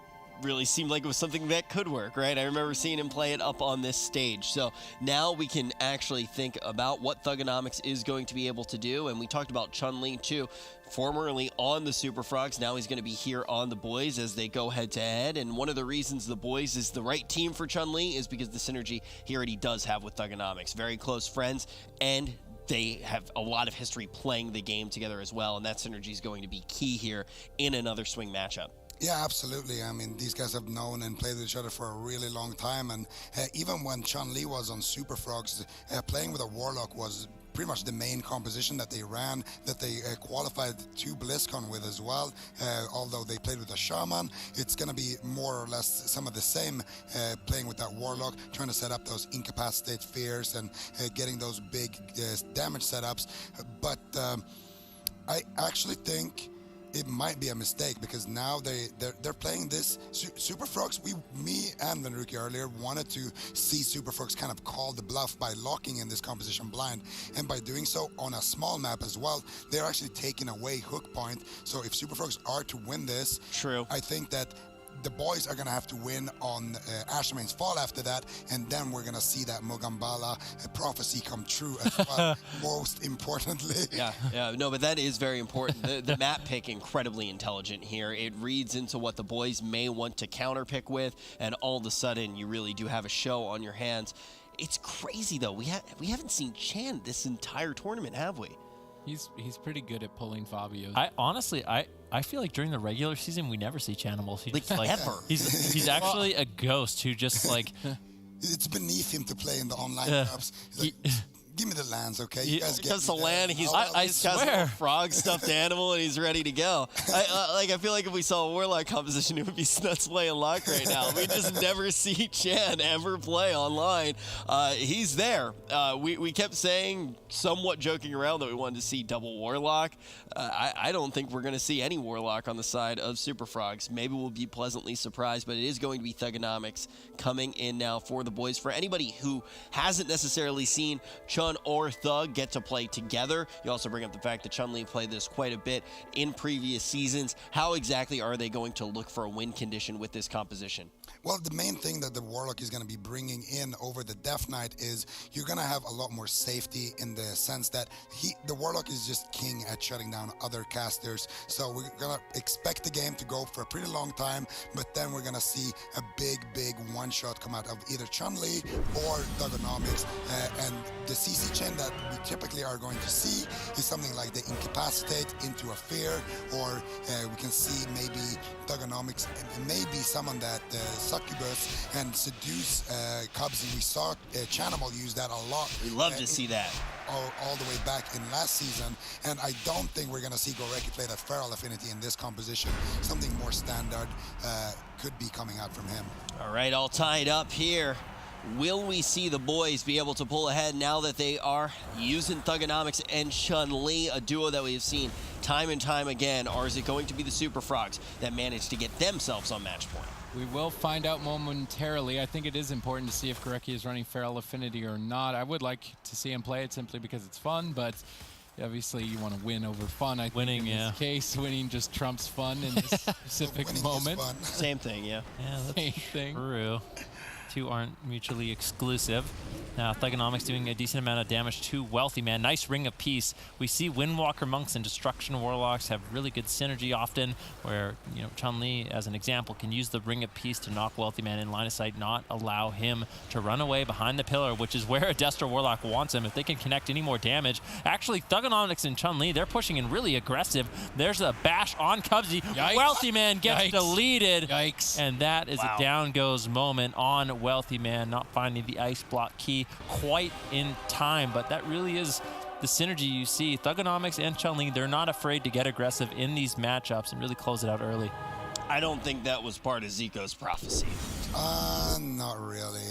really seemed like it was something that could work, right? I remember seeing him play it up on this stage. So now we can actually think about what Thugonomics is going to be able to do. And we talked about Chun-Li too, formerly on the Super Frogs. Now he's going to be here on the boys as they go head to head. And one of the reasons the boys is the right team for Chun-Li is because the synergy he already does have with Thugonomics. Very close friends, and they have a lot of history playing the game together as well, and that synergy is going to be key here in another swing matchup. Yeah, absolutely. I mean, these guys have known and played with each other for a really long time, and even when Chun-Li was on Super Frogs, playing with a Warlock was pretty much the main composition that they ran, that they qualified to BlizzCon with as well. Although they played with a Shaman, it's going to be more or less some of the same, playing with that Warlock, trying to set up those Incapacitate Fears and getting those big damage setups. But I actually think it might be a mistake, because now they're playing this Super Frogs. Me and Venruki earlier wanted to see Super Frogs kind of call the bluff by locking in this composition blind, and by doing so on a small map as well, they're actually taking away hook point. So if Super Frogs are to win this, I think that the boys are going to have to win on Ashmane's Fall after that, and then we're going to see that Mogambala prophecy come true as well, most importantly. Yeah, no, but that is very important. The map pick, incredibly intelligent here. It reads into what the boys may want to counter pick with, and all of a sudden, you really do have a show on your hands. It's crazy, though. We haven't seen Chan this entire tournament, have we? He's pretty good at pulling Fabio. I feel like during the regular season we never see Chanimals. Ever. He's actually a ghost who just like. It's beneath him to play in the online maps. Give me the lands, okay? You guys get the land. He's I swear, frog stuffed animal, and he's ready to go. I feel like if we saw a Warlock composition, it would be Snuts playing Lock right now. We just never see Chan ever play online. He's there. We kept saying, somewhat joking around, that we wanted to see double Warlock. I don't think we're going to see any Warlock on the side of Super Frogs. Maybe we'll be pleasantly surprised, but it is going to be Thugonomics coming in now for the boys. For anybody who hasn't necessarily seen Chun or Thug get to play together. You also bring up the fact that Chun-Li played this quite a bit in previous seasons. How exactly are they going to look for a win condition with this composition? Well, the main thing that the Warlock is going to be bringing in over the Death Knight is you're going to have a lot more safety in the sense that the Warlock is just king at shutting down other casters. So we're going to expect the game to go for a pretty long time, but then we're going to see a big one-shot come out of either Chun-Li or Thugonomics. And the CC chain that we typically are going to see is something like the Incapacitate into a Fear, or we can see maybe Thugonomics, maybe someone that Succubus and Seduce Cubsy. We saw Chanimal use that a lot. We love to see that. All the way back in last season, and I don't think we're going to see Gorecki play that Feral Affinity in this composition. Something more standard could be coming out from him. All right, all tied up here. Will we see the boys be able to pull ahead now that they are using Thugonomics and Chun-Li, a duo that we have seen time and time again, or is it going to be the Super Frogs that manage to get themselves on match point? We will find out momentarily. I think it is important to see if Gorecki is running Feral Affinity or not. I would like to see him play it simply because it's fun, but obviously you want to win over fun. I think in this case, winning just trumps fun in this specific moment. Same thing, yeah. Yeah, that's Same thing. true. Two aren't mutually exclusive. Now, Thugonomics doing a decent amount of damage to Wealthy Man. Nice Ring of Peace. We see Windwalker Monks and Destruction Warlocks have really good synergy often, where, you know, Chun-Li, as an example, can use the Ring of Peace to knock Wealthy Man in line of sight, not allow him to run away behind the pillar, which is where a Destro Warlock wants him. If they can connect any more damage. Actually, Thugonomics and Chun-Li, they're pushing in really aggressive. There's a bash on Cubsy. Yikes. Wealthy Man gets Yikes. deleted. Yikes. And that is a down goes moment on Wealthy Man, not finding the ice block key quite in time, but that really is the synergy you see. Thugonomics and Chun-Li, they're not afraid to get aggressive in these matchups and really close it out early. I don't think that was part of Zico's prophecy. Not really.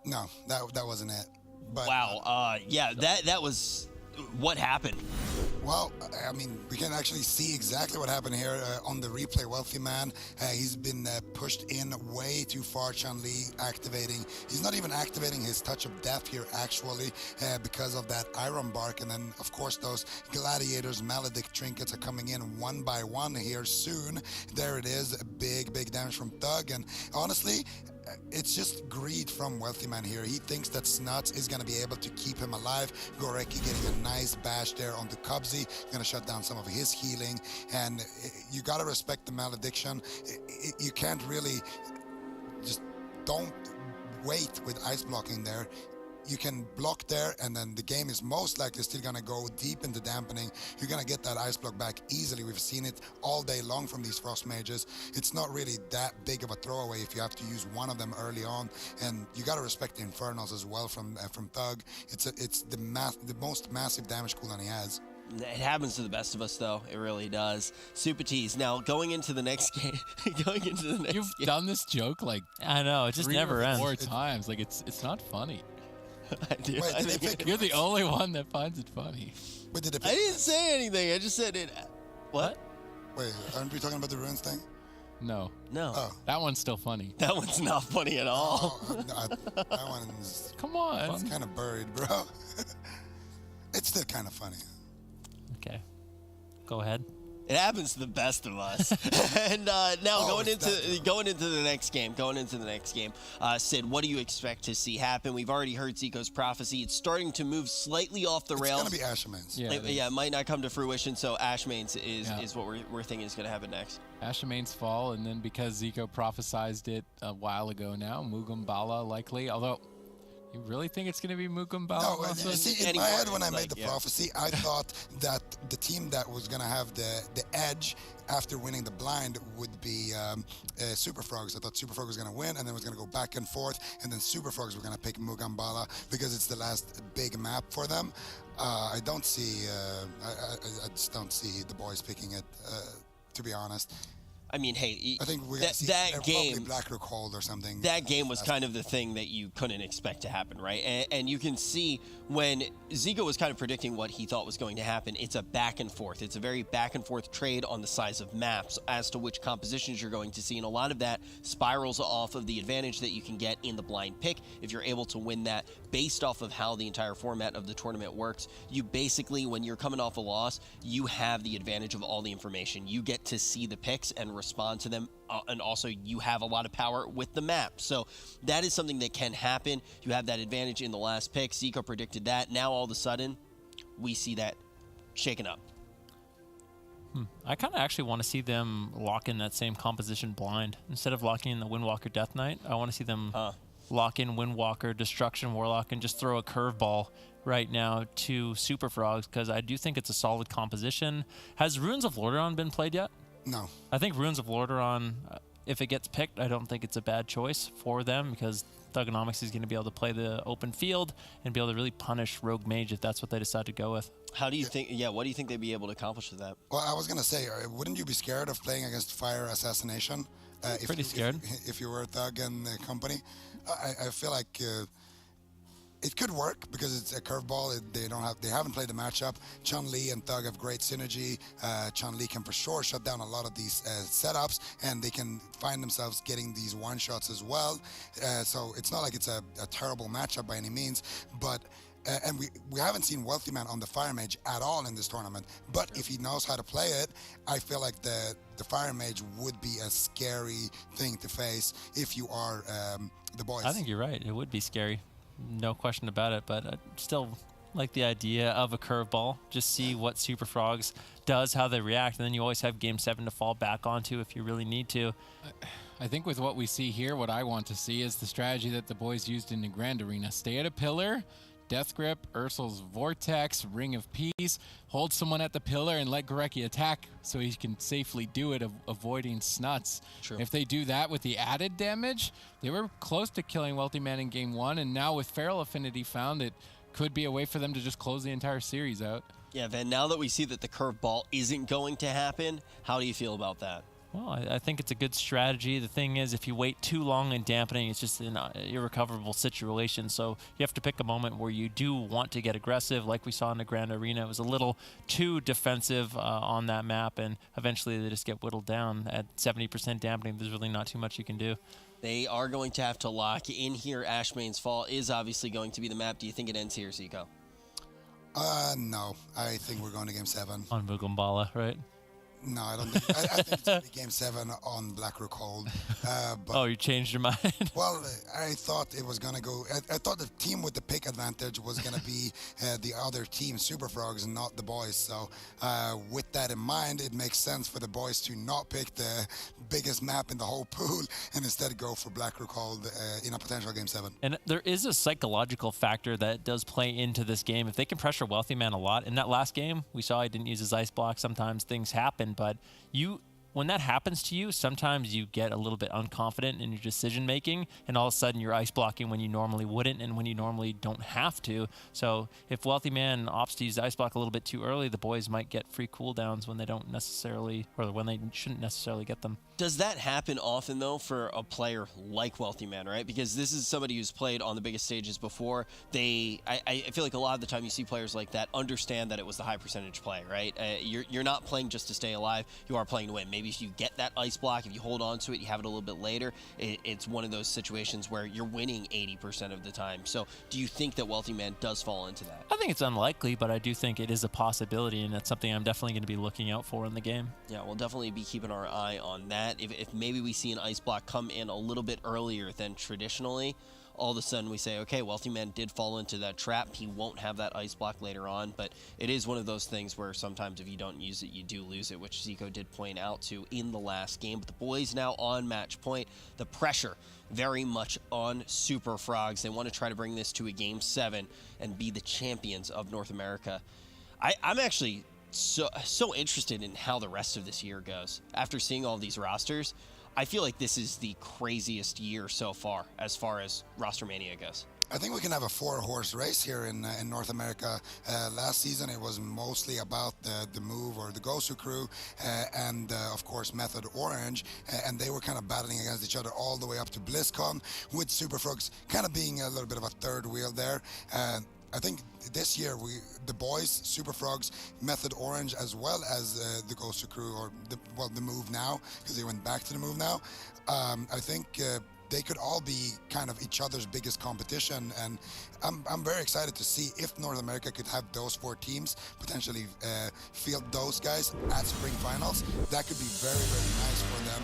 No, that wasn't it. But, wow, yeah, that was what happened. Well, I mean, we can actually see exactly what happened here on the replay. Wealthy Man, he's been pushed in way too far. Chun-Li activating. He's not even activating his Touch of Death here, actually, because of that Iron Bark. And then, of course, those Gladiators Maledict trinkets are coming in one by one here soon. There it is. Big damage from Thug. And honestly, it's just greed from Wealthy Man here. He thinks that Snuts is going to be able to keep him alive. Gorecki getting a nice bash there on the Cubsy, going to shut down some of his healing. And you got to respect the Malediction. You can't really just don't wait with ice blocking there. You can block there, and then the game is most likely still going to go deep into dampening. You're going to get that ice block back easily. We've seen it all day long from these Frost Mages. It's not really that big of a throwaway if you have to use one of them early on, and you got to respect the Infernals as well from Thug. It's the most massive damage cooldown he has. It happens to the best of us, though. It really does. Super Tease. Now, going into the next game. You've done this joke like I know, it just never ends. 4 times. Like, it's not funny. I do. Wait, You're the only one that finds it funny. Wait, I didn't say anything. I just said it. What? Wait, aren't we talking about the runes thing? No. No. Oh. That one's still funny. That one's not funny at all. That one's Come on. kind of buried, bro. It's still kind of funny. Okay, go ahead. It happens to the best of us. And now going into the next game. Sid, what do you expect to see happen? We've already heard Zico's prophecy. It's starting to move slightly off the rails. It's going to be Ashamains. Yeah, it might not come to fruition. So Ashmains is what we're thinking is going to happen next. Ashamain's fall, and then because Zico prophesized it a while ago now, Mugumbala likely. Although, you really think it's going to be Mugumbala? No, see, in my head when I made the prophecy, I thought that the team that was going to have the edge after winning the blind would be Super Frogs. I thought Super Frogs was going to win, and then it was going to go back and forth, and then Super Frogs were going to pick Mugumbala because it's the last big map for them. I don't see, I just don't see the boys picking it, to be honest. I mean, hey, I think we're that, see that game, probably Blackrock Hold or something. that game was kind of the thing that you couldn't expect to happen, right? And you can see when Zico was kind of predicting what he thought was going to happen, it's a back and forth. It's a very back and forth trade on the size of maps as to which compositions you're going to see. And a lot of that spirals off of the advantage that you can get in the blind pick. If you're able to win that based off of how the entire format of the tournament works, you basically, when you're coming off a loss, you have the advantage of all the information. You get to see the picks and respond to them, and also you have a lot of power with the map. So that is something that can happen. You have that advantage in the last pick. Zico predicted that. Now all of a sudden, we see that shaken up. I kind of actually want to see them lock in that same composition blind. Instead of locking in the Windwalker Death Knight, I want to see them lock in Windwalker, Destruction Warlock, and just throw a curveball right now to Super Frogs, because I do think it's a solid composition. Has Ruins of Lordaeron been played yet? No. I think Ruins of Lordaeron, if it gets picked, I don't think it's a bad choice for them, because Thugonomics is going to be able to play the open field and be able to really punish Rogue Mage if that's what they decide to go with. How do you think, what do you think they'd be able to accomplish with that? Well, I was going to say, wouldn't you be scared of playing against Fire Assassination? Pretty scared. If you were Thug and company. I feel like it could work because it's a curveball. They haven't played the matchup. Chun-Li and Thug have great synergy. Chun-Li can for sure shut down a lot of these setups, and they can find themselves getting these one shots as well. So it's not like it's a terrible matchup by any means, but. And we haven't seen Wealthy Man on the Fire Mage at all in this tournament. But if he knows how to play it, I feel like the Fire Mage would be a scary thing to face if you are the boys. I think you're right. It would be scary. No question about it. But I still like the idea of a curveball. Just see what Super Frogs does, how they react. And then you always have Game 7 to fall back onto if you really need to. I think with what we see here, what I want to see is the strategy that the boys used in the Grand Arena. Stay at a pillar. Death Grip, Ursul's Vortex, Ring of Peace, hold someone at the pillar and let Gorecki attack so he can safely do it, avoiding snuts. True. If they do that with the added damage, they were close to killing Wealthy Man in Game 1, and now with Feral Affinity found, it could be a way for them to just close the entire series out. Yeah, Van, now that we see that the curveball isn't going to happen, how do you feel about that? Well, I think it's a good strategy. The thing is, if you wait too long in dampening, it's just an irrecoverable situation. So you have to pick a moment where you do want to get aggressive, like we saw in the Grand Arena. It was a little too defensive on that map, and eventually they just get whittled down. At 70% dampening, there's really not too much you can do. They are going to have to lock in here. Ashmane's Fall is obviously going to be the map. Do you think it ends here, Zico? No. I think we're going to Game 7. On Vugumbala, right? No, I don't think. I think it's going to be Game 7 on Blackrock Hold. But, Oh, you changed your mind? well, I thought it was going to go. I thought the team with the pick advantage was going to be the other team, Super Frogs, and not the boys. So, with that in mind, it makes sense for the boys to not pick the biggest map in the whole pool and instead go for Blackrock Hold in a potential Game 7. And there is a psychological factor that does play into this game. If they can pressure Wealthy Man a lot, in that last game, we saw he didn't use his ice block. Sometimes things happen. But when that happens to you, sometimes you get a little bit unconfident in your decision making, and all of a sudden you're ice blocking when you normally wouldn't and when you normally don't have to. So if Wealthy Man opts to use ice block a little bit too early, the boys might get free cooldowns when they don't necessarily, or when they shouldn't necessarily get them. Does that happen often, though, for a player like Wealthy Man, right? Because this is somebody who's played on the biggest stages before. I feel like a lot of the time you see players like that understand that it was the high percentage play, right? You're not playing just to stay alive. You are playing to win. Maybe if you get that ice block, if you hold on to it, you have it a little bit later. It's one of those situations where you're winning 80% of the time. So do you think that Wealthy Man does fall into that? I think it's unlikely, but I do think it is a possibility, and that's something I'm definitely going to be looking out for in the game. Yeah, we'll definitely be keeping our eye on that. If maybe we see an ice block come in a little bit earlier than traditionally, all of a sudden we say, okay, Wealthy Man did fall into that trap. He won't have that ice block later on, but it is one of those things where sometimes if you don't use it, you do lose it, which Zico did point out to in the last game. But the boys now on match point. The pressure very much on Super Frogs. They want to try to bring this to a Game 7 and be the champions of North America. I'm actually so interested in how the rest of this year goes. After seeing all these rosters, I feel like this is the craziest year so far as roster mania goes. I think we can have a 4-horse race here in North America. Last season it was mostly about the Move or the Gosu crew and of course Method Orange, and they were kind of battling against each other all the way up to BlizzCon, with Super Frogs kind of being a little bit of a third wheel there. I think this year the boys, Super Frogs, Method Orange, as well as the Gosu crew, or the Move now, because they went back to the Move now. I think they could all be kind of each other's biggest competition, and I'm very excited to see if North America could have those 4 teams potentially field those guys at spring finals. That could be very, very nice for them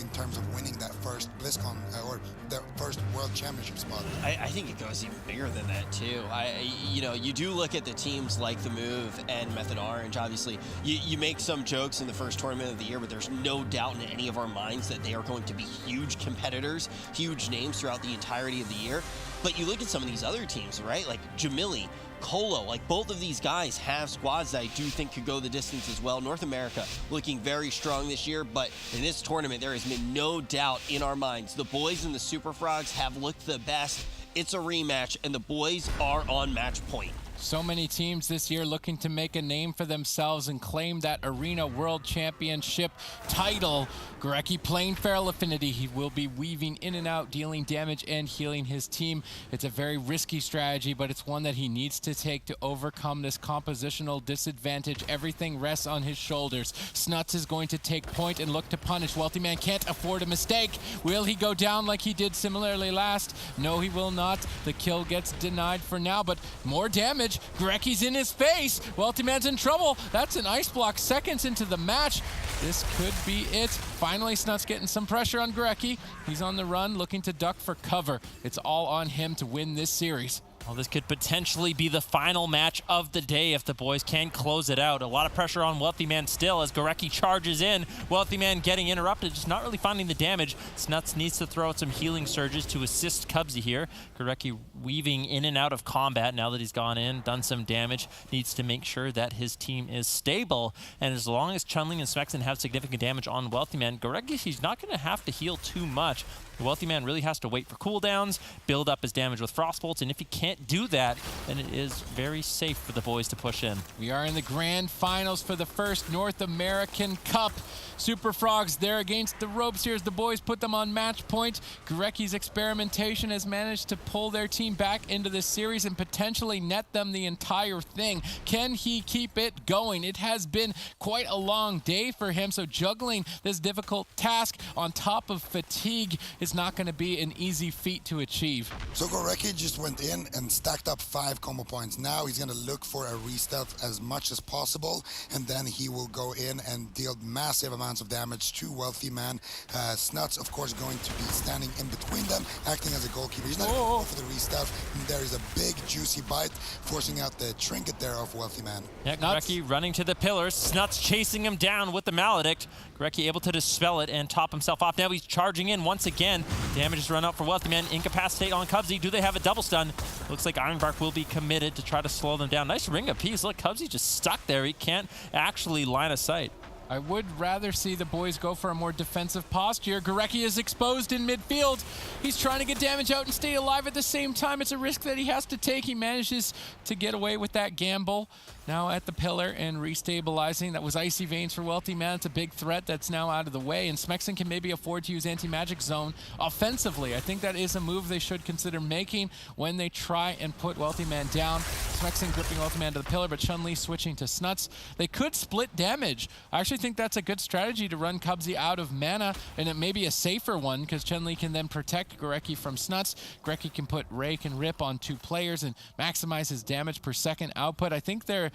in terms of winning that first BlizzCon or the first World Championship spot. I think it goes even bigger than that too. You do look at the teams like the Move and Method Orange. Obviously, you make some jokes in the first tournament of the year, but there's no doubt in any of our minds that they are going to be huge competitors, huge names throughout the entirety of the year. But you look at some of these other teams, right? Like Jamili, Colo, like both of these guys have squads that I do think could go the distance as well. North America looking very strong this year, but in this tournament, there has been no doubt in our minds. The boys and the Super Frogs have looked the best. It's a rematch, and the boys are on match point. So many teams this year looking to make a name for themselves and claim that Arena World Championship title. Gorecki playing Feral Affinity. He will be weaving in and out, dealing damage and healing his team. It's a very risky strategy, but it's one that he needs to take to overcome this compositional disadvantage. Everything rests on his shoulders. Snuts is going to take point and look to punish. Wealthy Man can't afford a mistake. Will he go down like he did similarly last? No, he will not. The kill gets denied for now, but more damage. Gorecki's in his face. Wealthy Man's in trouble. That's an ice block seconds into the match. This could be it. Finally, Snuts getting some pressure on Gorecki. He's on the run, looking to duck for cover. It's all on him to win this series. Well, this could potentially be the final match of the day if the boys can close it out. A lot of pressure on Wealthy Man still as Gorecki charges in. Wealthy Man getting interrupted, just not really finding the damage. Snuts needs to throw out some healing surges to assist Cubsy here. Gorecki weaving in and out of combat now that he's gone in, done some damage. Needs to make sure that his team is stable. And as long as Chunling and Smexen have significant damage on Wealthy Man, Gorecki, he's not going to have to heal too much. The Wealthy Man really has to wait for cooldowns, build up his damage with Frost Bolts, and if he can't do that, then it is very safe for the boys to push in. We are in the grand finals for the first North American Cup. Super Frogs there against the ropes here as the boys put them on match point. Gorecki's experimentation has managed to pull their team back into this series and potentially net them the entire thing. Can he keep it going? It has been quite a long day for him, so juggling this difficult task on top of fatigue is not going to be an easy feat to achieve. So Gorecki just went in and stacked up 5 combo points. Now he's going to look for a re-stealth as much as possible, and then he will go in and deal massive amounts of damage to Wealthy Man. Snuts, of course, going to be standing in between them, acting as a goalkeeper. He's not going to go for the re-stealth. There is a big, juicy bite, forcing out the trinket there of Wealthy Man. Yeah, Gorecki running to the pillars. Snuts chasing him down with the Maledict. Gorecki able to dispel it and top himself off. Now he's charging in once again. Damage is run out for Wealthy Man. Incapacitate on Cubsy. Do they have a double stun? Looks like Ironbark will be committed to try to slow them down. Nice ring of peace. Look, Cubsy just stuck there. He can't actually line of sight. I would rather see the boys go for a more defensive posture. Gorecki is exposed in midfield. He's trying to get damage out and stay alive at the same time. It's a risk that he has to take. He manages to get away with that gamble. Now at the pillar and restabilizing. That was Icy Veins for Wealthy Man. It's a big threat that's now out of the way, and Smexen can maybe afford to use Anti-Magic Zone offensively. I think that is a move they should consider making when they try and put Wealthy Man down. Smexen gripping Wealthy Man to the pillar, but Chun-Li switching to Snuts. They could split damage. I actually think that's a good strategy to run Cubsy out of mana, and it may be a safer one because Chun-Li can then protect Gorecki from Snuts. Gorecki can put Rake and Rip on 2 players and maximize his damage per second output. I think their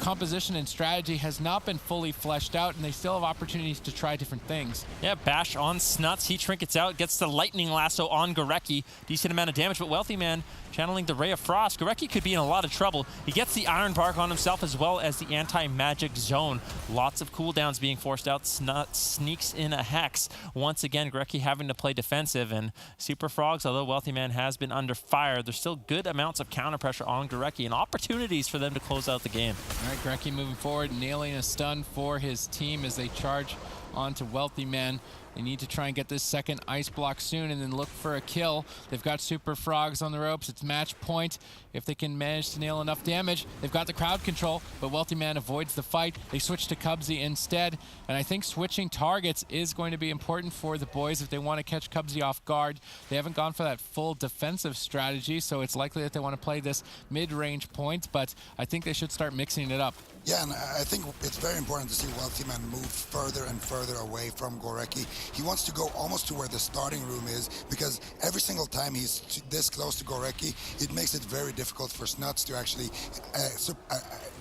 composition and strategy has not been fully fleshed out, and they still have opportunities to try different things. Yeah, bash on Snuts. He trinkets out, gets the lightning lasso on Gorecki. Decent amount of damage, but Wealthy Man channeling the Ray of Frost. Gorecki could be in a lot of trouble. He gets the Iron Bark on himself as well as the Anti-Magic Zone. Lots of cooldowns being forced out. Snuts sneaks in a Hex. Once again, Gorecki having to play defensive, and Super Frogs, although Wealthy Man has been under fire, there's still good amounts of counter pressure on Gorecki and opportunities for them to close out the game. All right, Gorecki moving forward, nailing a stun for his team as they charge onto Wealthy Man. They need to try and get this second ice block soon and then look for a kill. They've got Super Frogs on the ropes. It's match point. If they can manage to nail enough damage, they've got the crowd control, but Wealthy Man avoids the fight. They switch to Cubsy instead, and I think switching targets is going to be important for the boys if they want to catch Cubsy off guard. They haven't gone for that full defensive strategy, so it's likely that they want to play this mid-range point, but I think they should start mixing it up. Yeah, and I think it's very important to see Wealthy Man move further and further away from Gorecki. He wants to go almost to where the starting room is, because every single time he's this close to Gorecki, it makes it very difficult for Snuts to actually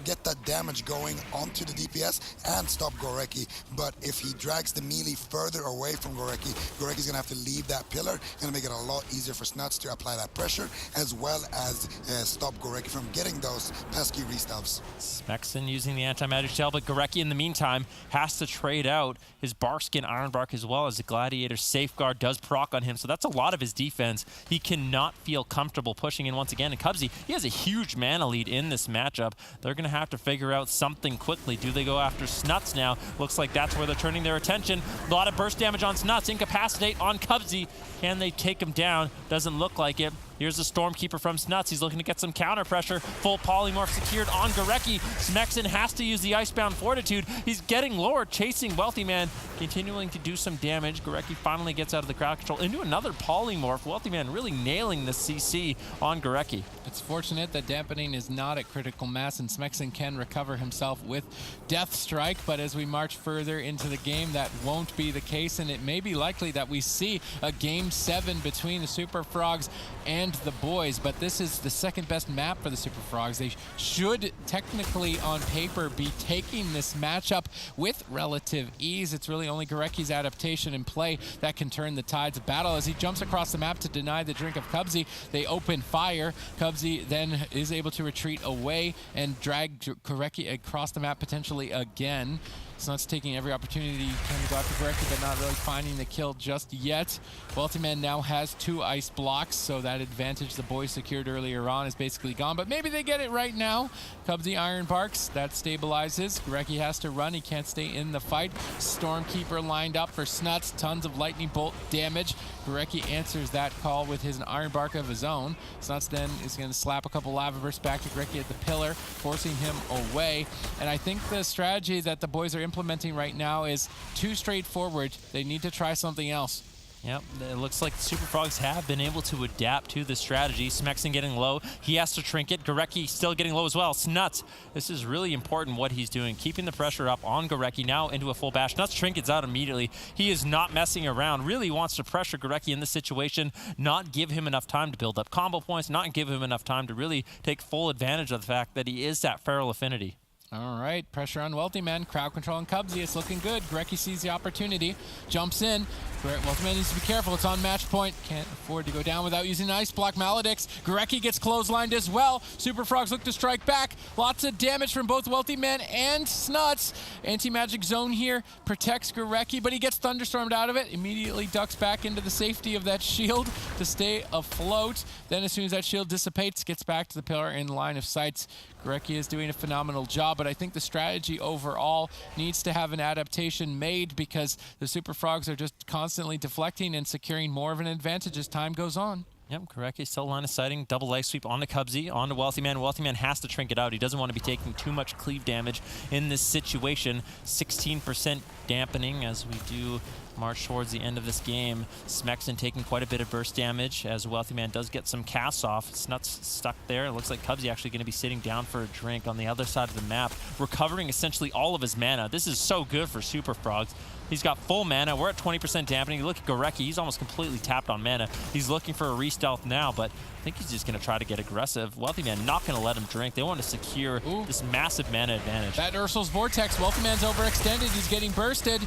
get that damage going onto the DPS and stop Gorecki. But if he drags the melee further away from Gorecki, Gorecki's gonna have to leave that pillar, gonna make it a lot easier for Snuts to apply that pressure, as well as stop Gorecki from getting those pesky restabs. Smexon using the anti-magic shell, but Gorecki in the meantime has to trade out his Barkskin Ironbark as well, as the Gladiator Safeguard does proc on him, so that's a lot of his defense. He cannot feel comfortable pushing in once again, and Cubsy, he has a huge mana lead in this matchup. They're going to have to figure out something quickly. Do they go after Snuts now? Looks like that's where they're turning their attention. A lot of burst damage on Snuts, incapacitate on Cubsy. Can they take him down? Doesn't look like it. Here's the Stormkeeper from Snuts. He's looking to get some counter pressure. Full polymorph secured on Gorecki. Smexon has to use the Icebound Fortitude. He's getting lower, chasing Wealthy Man, continuing to do some damage. Gorecki finally gets out of the crowd control into another polymorph. Wealthy Man really nailing the CC on Gorecki. It's fortunate that dampening is not at critical mass, and Smexon can recover himself with Death Strike, but as we march further into the game, that won't be the case, and it may be likely that we see a Game 7 between the Super Frogs and the boys, but this is the second best map for the Super Frogs. They should technically on paper be taking this matchup with relative ease. It's really only Gorecki's adaptation and play that can turn the tides of battle. As he jumps across the map to deny the drink of Cubsy, they open fire. Cubsy then is able to retreat away and drag Gorecki across the map potentially again. Snuts taking every opportunity to go after Gorecki, but not really finding the kill just yet. Wealthy Man now has 2 ice blocks, so that advantage the boys secured earlier on is basically gone, but maybe they get it right now. Cubsy Ironbarks, that stabilizes. Gorecki has to run, he can't stay in the fight. Stormkeeper lined up for Snuts, tons of lightning bolt damage. Gorecki answers that call with his Ironbark of his own. Snuts then is going to slap a couple lava bursts back to Gorecki at the pillar, forcing him away. And I think the strategy that the boys are implementing right now is too straightforward. They need to try something else. Yep, it looks like the Super Frogs have been able to adapt to the strategy. Smexon getting low. He has to trinket. Gorecki still getting low as well. Snuts, this is really important what he's doing. Keeping the pressure up on Gorecki, now into a full bash. Snuts trinkets out immediately. He is not messing around. Really wants to pressure Gorecki in this situation, not give him enough time to build up combo points, not give him enough time to really take full advantage of the fact that he is that feral affinity. All right, pressure on Wealthy Man, crowd control on Cubsy. It's looking good. Gorecki sees the opportunity, jumps in. Wealthy Man needs to be careful. It's on match point. Can't afford to go down without using Ice Block. Maledicts. Gorecki gets clotheslined as well. Super Frogs look to strike back. Lots of damage from both Wealthy Man and Snuts. Anti-magic zone here protects Gorecki, but he gets thunderstormed out of it. Immediately ducks back into the safety of that shield to stay afloat. Then as soon as that shield dissipates, gets back to the pillar in line of sight. Gorecki is doing a phenomenal job, but I think the strategy overall needs to have an adaptation made, because the Super Frogs are just constantly deflecting and securing more of an advantage as time goes on. Yep, Gorecki still line of sighting, double life sweep onto Cubsy, onto Wealthy Man. Wealthy Man has to trinket out. He doesn't want to be taking too much cleave damage in this situation. 16% dampening as we do march towards the end of this game. Smexon taking quite a bit of burst damage as Wealthy Man does get some casts off. Snuts stuck there. It looks like Cubsy actually going to be sitting down for a drink on the other side of the map, recovering essentially all of his mana. This is so good for Super Frogs. He's got full mana. We're at 20% dampening. You look at Gorecki, he's almost completely tapped on mana. He's looking for a re-stealth now, but I think he's just going to try to get aggressive. Wealthy Man not going to let him drink. They want to secure this massive mana advantage. That Ursul's Vortex, Wealthy Man's overextended. He's getting bursted.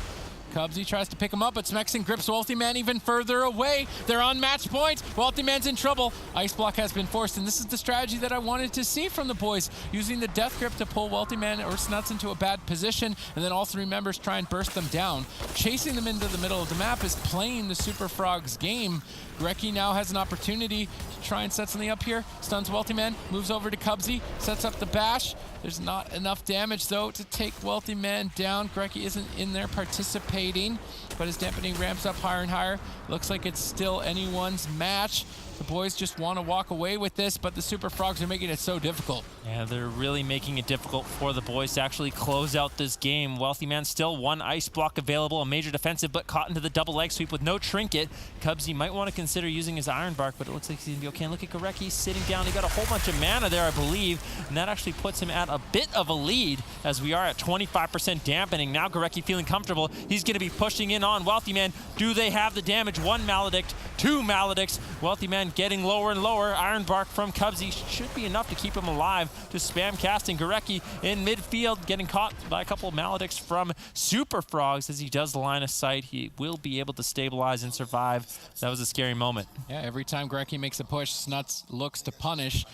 Cubsy tries to pick him up, but Smexon grips Wealthy Man even further away. They're on match point. Wealthy Man's in trouble. Ice Block has been forced, and this is the strategy that I wanted to see from the boys, using the Death Grip to pull Wealthy Man or Snuts into a bad position, and then all 3 members try and burst them down. Chasing them into the middle of the map is playing the Super Frogs game. Gorecki now has an opportunity to try and set something up here. Stuns Wealthy Man, moves over to Cubsy, sets up the bash. There's not enough damage, though, to take Wealthy Man down. Gorecki isn't in there participating. but as Dampening ramps up higher and higher, looks like it's still anyone's match. The boys just want to walk away with this, but the Super Frogs are making it so difficult. Yeah, they're really making it difficult for the boys to actually close out this game. Wealthy Man still one ice block available, a major defensive, but caught into the double leg sweep with no trinket. Cubsy might want to consider using his Iron Bark, but it looks like he's going to be okay. And look at Gorecki sitting down. He got a whole bunch of mana there, I believe, and that actually puts him at a bit of a lead as we are at 25% dampening. Now Gorecki feeling comfortable. He's going to be pushing in on Wealthy Man. Do they have the damage? One Maledict, two Maledicts. Wealthy Man getting lower and lower. Iron Bark from Cubsy should be enough to keep him alive. Just spam casting. Gorecki in midfield getting caught by a couple of Maledicts from Super Frogs. As he does line of sight, he will be able to stabilize and survive. That was a scary moment. Yeah, every time Gorecki makes a push, Snuts looks to punish.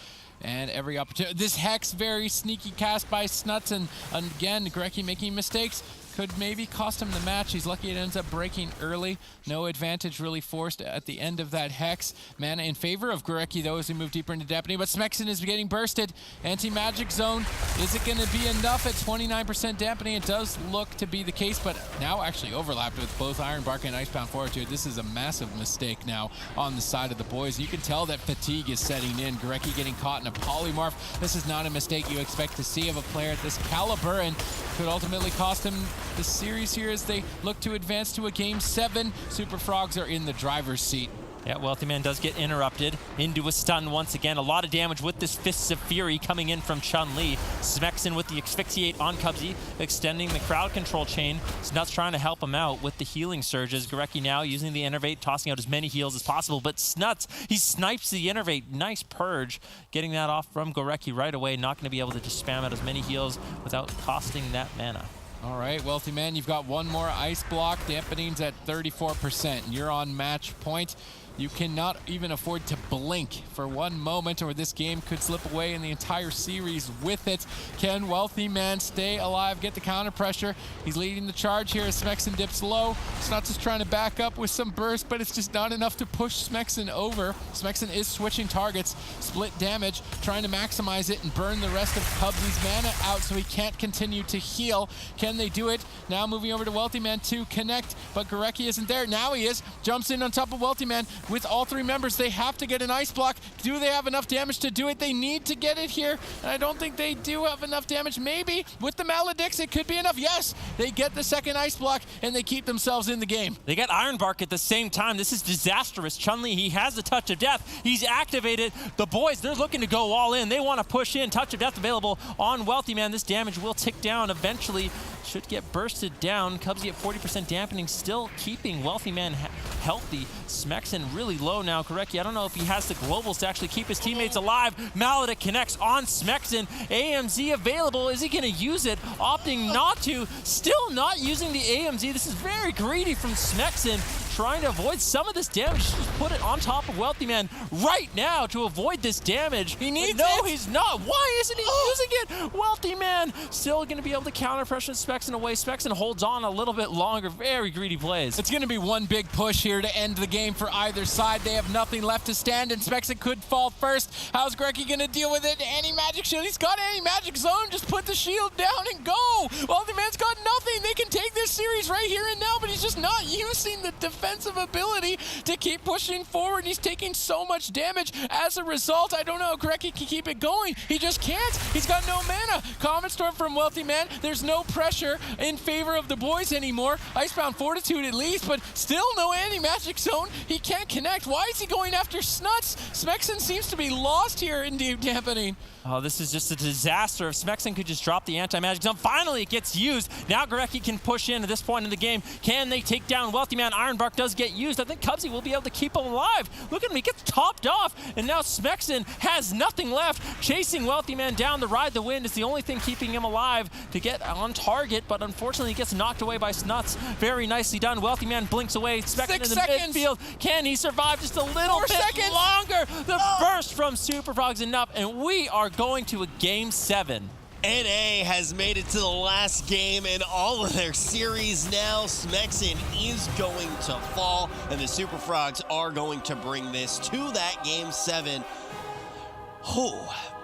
And every opportunity. This Hex, very sneaky cast by Snuts, and again, Gorecki making mistakes. Could maybe cost him the match. He's lucky it ends up breaking early. No advantage really forced at the end of that Hex. Mana in favor of Gorecki, though, as we move deeper into Dampening, but Smexon is getting bursted. Anti-magic zone. Is it going to be enough at 29% Dampening? It does look to be the case, but now actually overlapped with both Iron Bark and Icebound Fortitude. This is a massive mistake now on the side of the boys. You can tell that fatigue is setting in. Gorecki getting caught in a polymorph. This is not a mistake you expect to see of a player at this caliber, and could ultimately cost him the series here as they look to advance to a Game 7. Super Frogs are in the driver's seat. Yeah, Wealthy Man does get interrupted into a stun once again. A lot of damage with this Fists of Fury coming in from Chun-Li. Smexon with the Asphyxiate on Cubsy, extending the crowd control chain. Snuts trying to help him out with the healing surges. Gorecki now using the Innervate, tossing out as many heals as possible. But Snuts, he snipes the Innervate. Nice purge, getting that off from Gorecki right away. Not going to be able to just spam out as many heals without costing that mana. All right, Wealthy Man, you've got one more ice block. Dampening's at 34%. You're on match point. You cannot even afford to blink for one moment, or this game could slip away in the entire series with it. Can Wealthy Man stay alive, get the counter pressure? He's leading the charge here as Smexon dips low. Snuts is trying to back up with some burst, but it's just not enough to push Smexon over. Smexon is switching targets, split damage, trying to maximize it and burn the rest of Cubsy's mana out so he can't continue to heal. Can they do it? Now moving over to Wealthy Man to connect, but Gorecki isn't there. Now he is. Jumps in on top of Wealthy Man. With all three members, they have to get an ice block. Do they have enough damage to do it? They need to get it here, and I don't think they do have enough damage. Maybe with the Maledicts, it could be enough. Yes, they get the second ice block, and they keep themselves in the game. They got Iron Bark at the same time. This is disastrous. Chun-Li, he has the Touch of Death. He's activated. The boys, they're looking to go all in. They want to push in. Touch of Death available on Wealthy Man. This damage will tick down eventually. Should get bursted down. Cubsy at 40% dampening, still keeping Wealthy Man healthy. Smexon really low now. Gorecki, I don't know if he has the globals to actually keep his teammates alive. Maledict connects on Smexon. AMZ available. Is he going to use it? Opting not to. Still not using the AMZ. This is very greedy from Smexon. Trying to avoid some of this damage. Just put it on top of Wealthy Man right now to avoid this damage. He needs No, it. he's not. Why isn't he using it? Wealthy Man still going to be able to counter pressure Smexon away. Smexon holds on a little bit longer. Very greedy plays. It's going to be one big push here to end the game for either side. They have nothing left to stand, and Smexon could fall first. How's Gorecki going to deal with it? Anti-magic shield. He's got anti-magic zone. Just put the shield down and go. Wealthy Man's got nothing. They can take this series right here and now, but he's just not using the defensive ability to keep pushing forward. He's taking so much damage as a result. I don't know how Gorecki can keep it going. He just can't. He's got no mana. Comet Storm from Wealthy Man. There's no pressure in favor of the boys anymore. Icebound Fortitude at least, but still no anti-magic zone. He can't connect. Why is he going after Snuts? Smexon seems to be lost here in Deep Dampening. Oh, this is just a disaster. If Smexon could just drop the anti-magic zone. Finally, it gets used. Now Gorecki can push in at this point in the game. Can they take down Wealthy Man? Iron Bark does get used. I think Cubsy will be able to keep him alive. Look at him. He gets topped off. And now Smexon has nothing left. Chasing Wealthy Man down to ride the wind is the only thing keeping him alive to get on target. But unfortunately, he gets knocked away by Snuts. Very nicely done. Wealthy Man blinks away. Smexon in the midfield. Can he survive just a little bit longer? The burst from Super Frogs enough. And we are going to a Game 7. NA has made it to the last game in all of their series now. Smexon is going to fall, and the Super Frogs are going to bring this to that Game 7.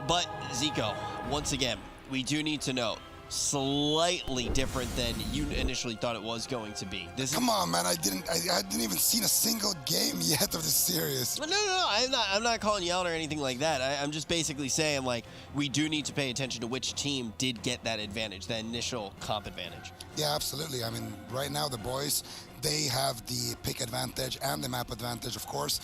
But Zico, once again, we do need to note, slightly different than you initially thought it was going to be. Come on, man! I didn't even see a single game yet of this series. No, I'm not calling you out or anything like that. I'm just basically saying, like, we do need to pay attention to which team did get that advantage, that initial comp advantage. Yeah, absolutely. I mean, right now the boys, they have the pick advantage and the map advantage, of course,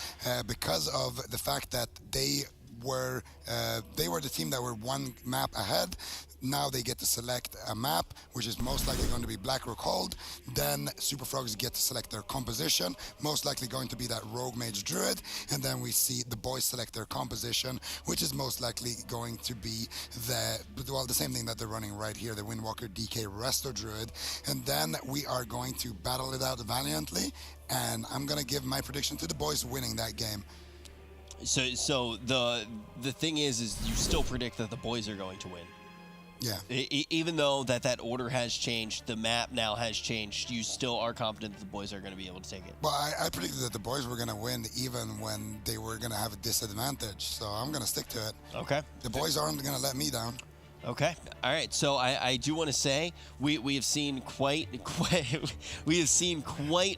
because of the fact that they were the team that were one map ahead. Now they get to select a map, which is most likely going to be Black Rook Hold. Then Super Frogs get to select their composition, most likely going to be that Rogue Mage Druid. And then we see the boys select their composition, which is most likely going to be the same thing that they're running right here, the Windwalker DK Resto Druid. And then we are going to battle it out valiantly. And I'm going to give my prediction to the boys winning that game. So the thing is you still predict that the boys are going to win. Yeah. Even though that order has changed, the map now has changed, you still are confident that the boys are going to be able to take it. Well, I predicted that the boys were going to win even when they were going to have a disadvantage. So I'm going to stick to it. Okay. The boys aren't going to let me down. Okay. All right. So I do want to say we have seen quite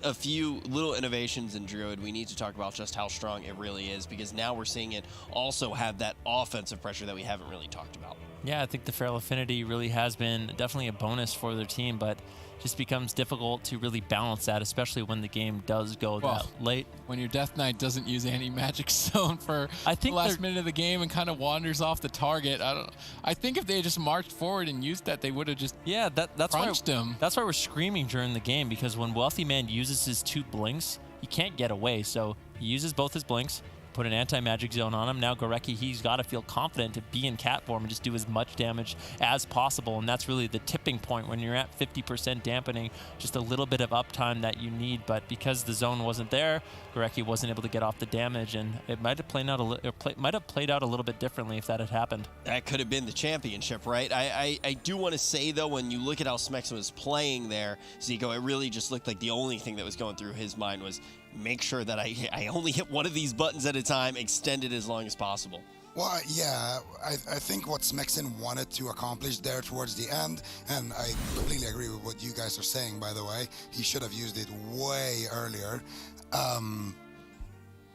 a few little innovations in Druid. We need to talk about just how strong it really is, because now we're seeing it also have that offensive pressure that we haven't really talked about. Yeah, I think the Feral Affinity really has been definitely a bonus for their team, but just becomes difficult to really balance that, especially when the game does go that late. When your Death Knight doesn't use any magic zone for the last minute of the game and kind of wanders off the target. I think if they had just marched forward and used that, they would have just that's crunched him. That's why we're screaming during the game, because when Wealthy Man uses his 2 blinks, he can't get away. So he uses both his blinks, put an anti-magic zone on him. Now Gorecki, he's got to feel confident to be in cat form and just do as much damage as possible. And that's really the tipping point when you're at 50% dampening, just a little bit of uptime that you need. But because the zone wasn't there, Gorecki wasn't able to get off the damage, and it might have played out a little bit differently if that had happened. That could have been the championship, right? I do want to say, though, when you look at how Smexon was playing there, Zico, it really just looked like the only thing that was going through his mind was make sure that I only hit one of these buttons at a time, extend it as long as possible. Well, yeah, I think what Smexon wanted to accomplish there towards the end, and I completely agree with what you guys are saying, by the way, he should have used it way earlier.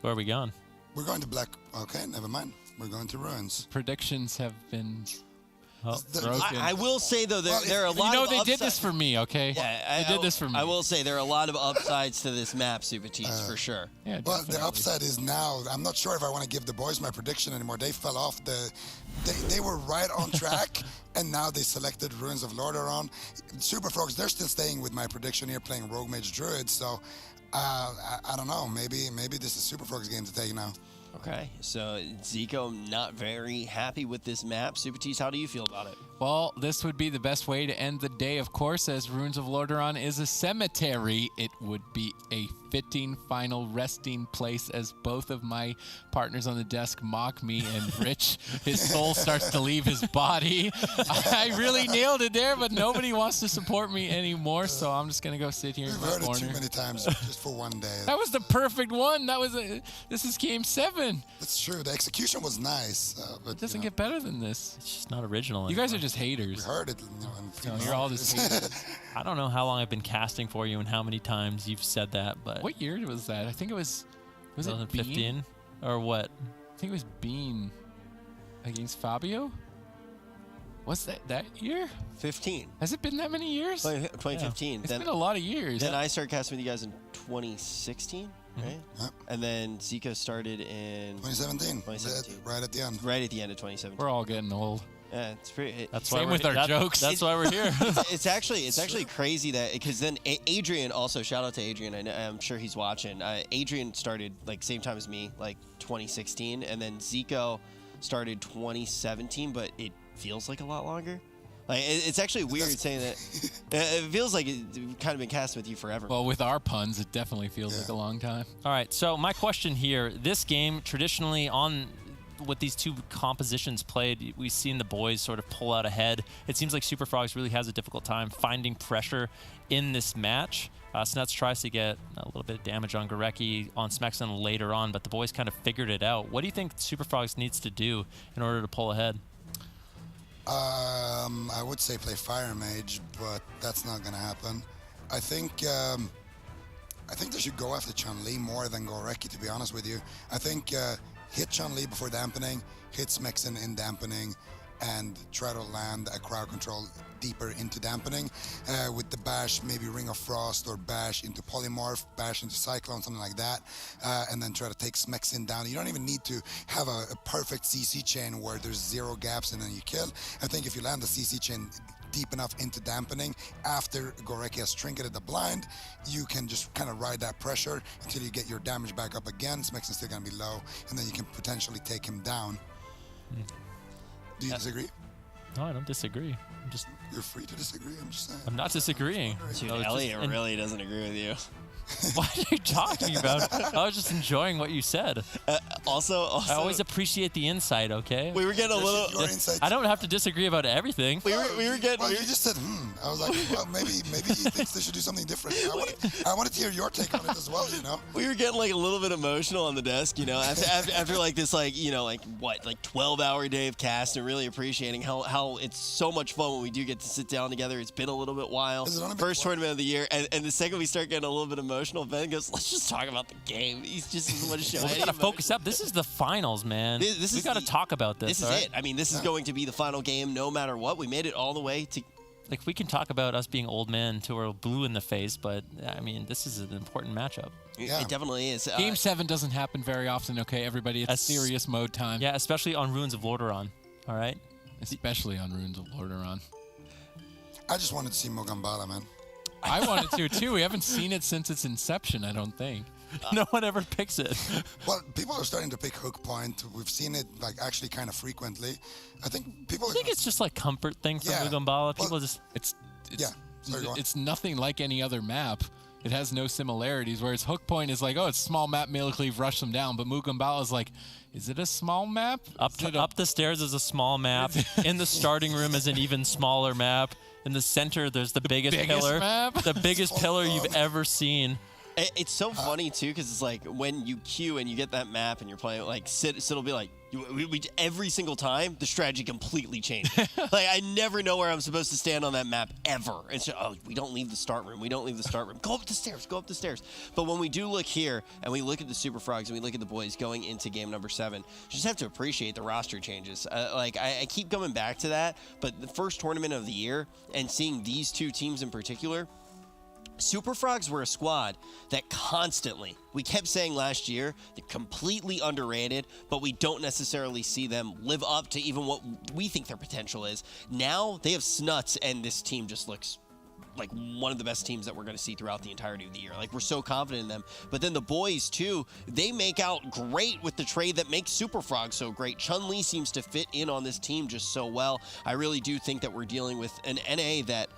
Where are we going? We're going to Black. Okay, never mind. We're going to Ruins. Predictions have been broken. I will say, though, there are a lot of they did this for me, okay? Yeah, they did this for me. I will say there are a lot of upsides to this map, Superteach, for sure. Yeah, well, definitely. the upside is now, I'm not sure if I want to give the boys my prediction anymore. They fell off. They were right on track, and now they selected Ruins of Lordaeron. Super Frogs, they're still staying with my prediction here, playing Rogue Mage Druid, so I don't know. Maybe this is Super Frogs' game to take now. Okay, so Zico not very happy with this map. Superteach, how do you feel about it? Well, this would be the best way to end the day, of course, as Ruins of Lordaeron is a cemetery. It would be a fitting final resting place as both of my partners on the desk mock me, and Rich, his soul starts to leave his body. I really nailed it there, but nobody wants to support me anymore, so I'm just going to go sit here in my corner. We've heard it too many times just for one day. That was the perfect one. This is game 7. That's true. The execution was nice. But It doesn't get better than this. It's just not original. You guys are just haters. We heard it. You're all just haters. I don't know how long I've been casting for you and how many times you've said that, but What year was that? I think it was it 2015 Bean? or what? I think it was Bean against Fabio. What's that year? 15. Has it been that many years? 2015. It's been a lot of years. Then I started casting with you guys in 2016, right? Yep. And then Zico started in 2017. 2017. Right at the end. Right at the end of 2017. We're all getting old. Yeah, it's pretty. That's Same why with our jokes. That's why we're here. It's actually crazy that, because then Adrian also, shout out to Adrian. I'm sure he's watching. Adrian started like same time as me, like 2016, and then Zico started 2017, but it feels like a lot longer. Like it's actually weird saying that. It feels like it's kind of been casting with you forever. Well, with our puns, it definitely feels like a long time. All right, so my question here, this game traditionally with these 2 compositions played, we've seen the boys sort of pull out ahead. It seems like Super Frogs really has a difficult time finding pressure in this match. Snuts tries to get a little bit of damage on Gorecki, on Smexon later on, but the boys kind of figured it out. What do you think Super Frogs needs to do in order to pull ahead? I would say play Fire Mage, but that's not gonna happen. I think they should go after Chun-Li more than Gorecki, to be honest with you. I think hit Chun-Li before dampening, hit Smexen in dampening, and try to land a crowd control deeper into dampening with the bash, maybe Ring of Frost or bash into Polymorph, bash into Cyclone, something like that, and then try to take Smexen down. You don't even need to have a perfect CC chain where there's 0 gaps and then you kill. I think if you land the CC chain deep enough into dampening after Gorecki has trinketed the blind, you can just kind of ride that pressure until you get your damage back up again. Smexen's still going to be low, and then you can potentially take him down. Do you disagree? No, I don't disagree. You're free to disagree. I'm just saying. I'm not disagreeing. Dude, I was Elliot really doesn't agree with you. What are you talking about? I was just enjoying what you said. Also, I always appreciate the insight, okay? we were getting a little. Your insights. I don't have to disagree about everything. We were getting. Well, you just said, I was like, well, maybe he thinks they should do something different. I wanted to hear your take on it as well, you know? We were getting like a little bit emotional on the desk, you know, after like this, like, you know, like 12-hour day of cast, and really appreciating how it's so much fun when we do get to sit down together. It's been a little bit while. First tournament of the year, and the second we start getting a little bit emotional, Ben goes, let's just talk about the game. He's just as much show. We got to focus up. This is the finals, man. We got to talk about this. This is it. I mean, this is going to be the final game no matter what. We made it all the way to. Like, we can talk about us being old men till we're blue in the face, but, I mean, this is an important matchup. Yeah. It definitely is. Game 7 doesn't happen very often, okay, everybody? It's serious mode time. Yeah, especially on Ruins of Lordaeron, all right? Especially on Ruins of Lordaeron. I just wanted to see Mogambala, man. I wanted to, too. We haven't seen it since its inception, I don't think. No one ever picks it. Well, people are starting to pick Hook Point. We've seen it like actually kind of frequently. I think people. I think it's just like comfort thing for Yeah. Mugambala. People Well, just Sorry, go on. It's nothing like any other map. It has no similarities, whereas Hook Point is like, oh, it's a small map, melee cleave, rush them down. But Mugambala is like, is it a small map? up the stairs is a small map. In the starting room is an even smaller map. In the center, there's the biggest pillar. Map? The biggest pillar you've ever seen. It's so funny too, because it's like when you queue and you get that map and you're playing, like Sid'll be like, every single time the strategy completely changed. Like, I never know where I'm supposed to stand on that map ever. It's just, oh, we don't leave the start room. We don't leave the start room. Go up the stairs. Go up the stairs. But when we do look here and we look at the Super Frogs and we look at the boys going into game number 7, you just have to appreciate the roster changes. I keep coming back to that, but the first tournament of the year and seeing these two teams in particular. Super Frogs were a squad that constantly, we kept saying last year, they're completely underrated, but we don't necessarily see them live up to even what we think their potential is. Now they have Snuts, and this team just looks like one of the best teams that we're going to see throughout the entirety of the year. Like, we're so confident in them. But then the boys, too, they make out great with the trade that makes Super Frogs so great. Chun-Li seems to fit in on this team just so well. I really do think that we're dealing with an NA that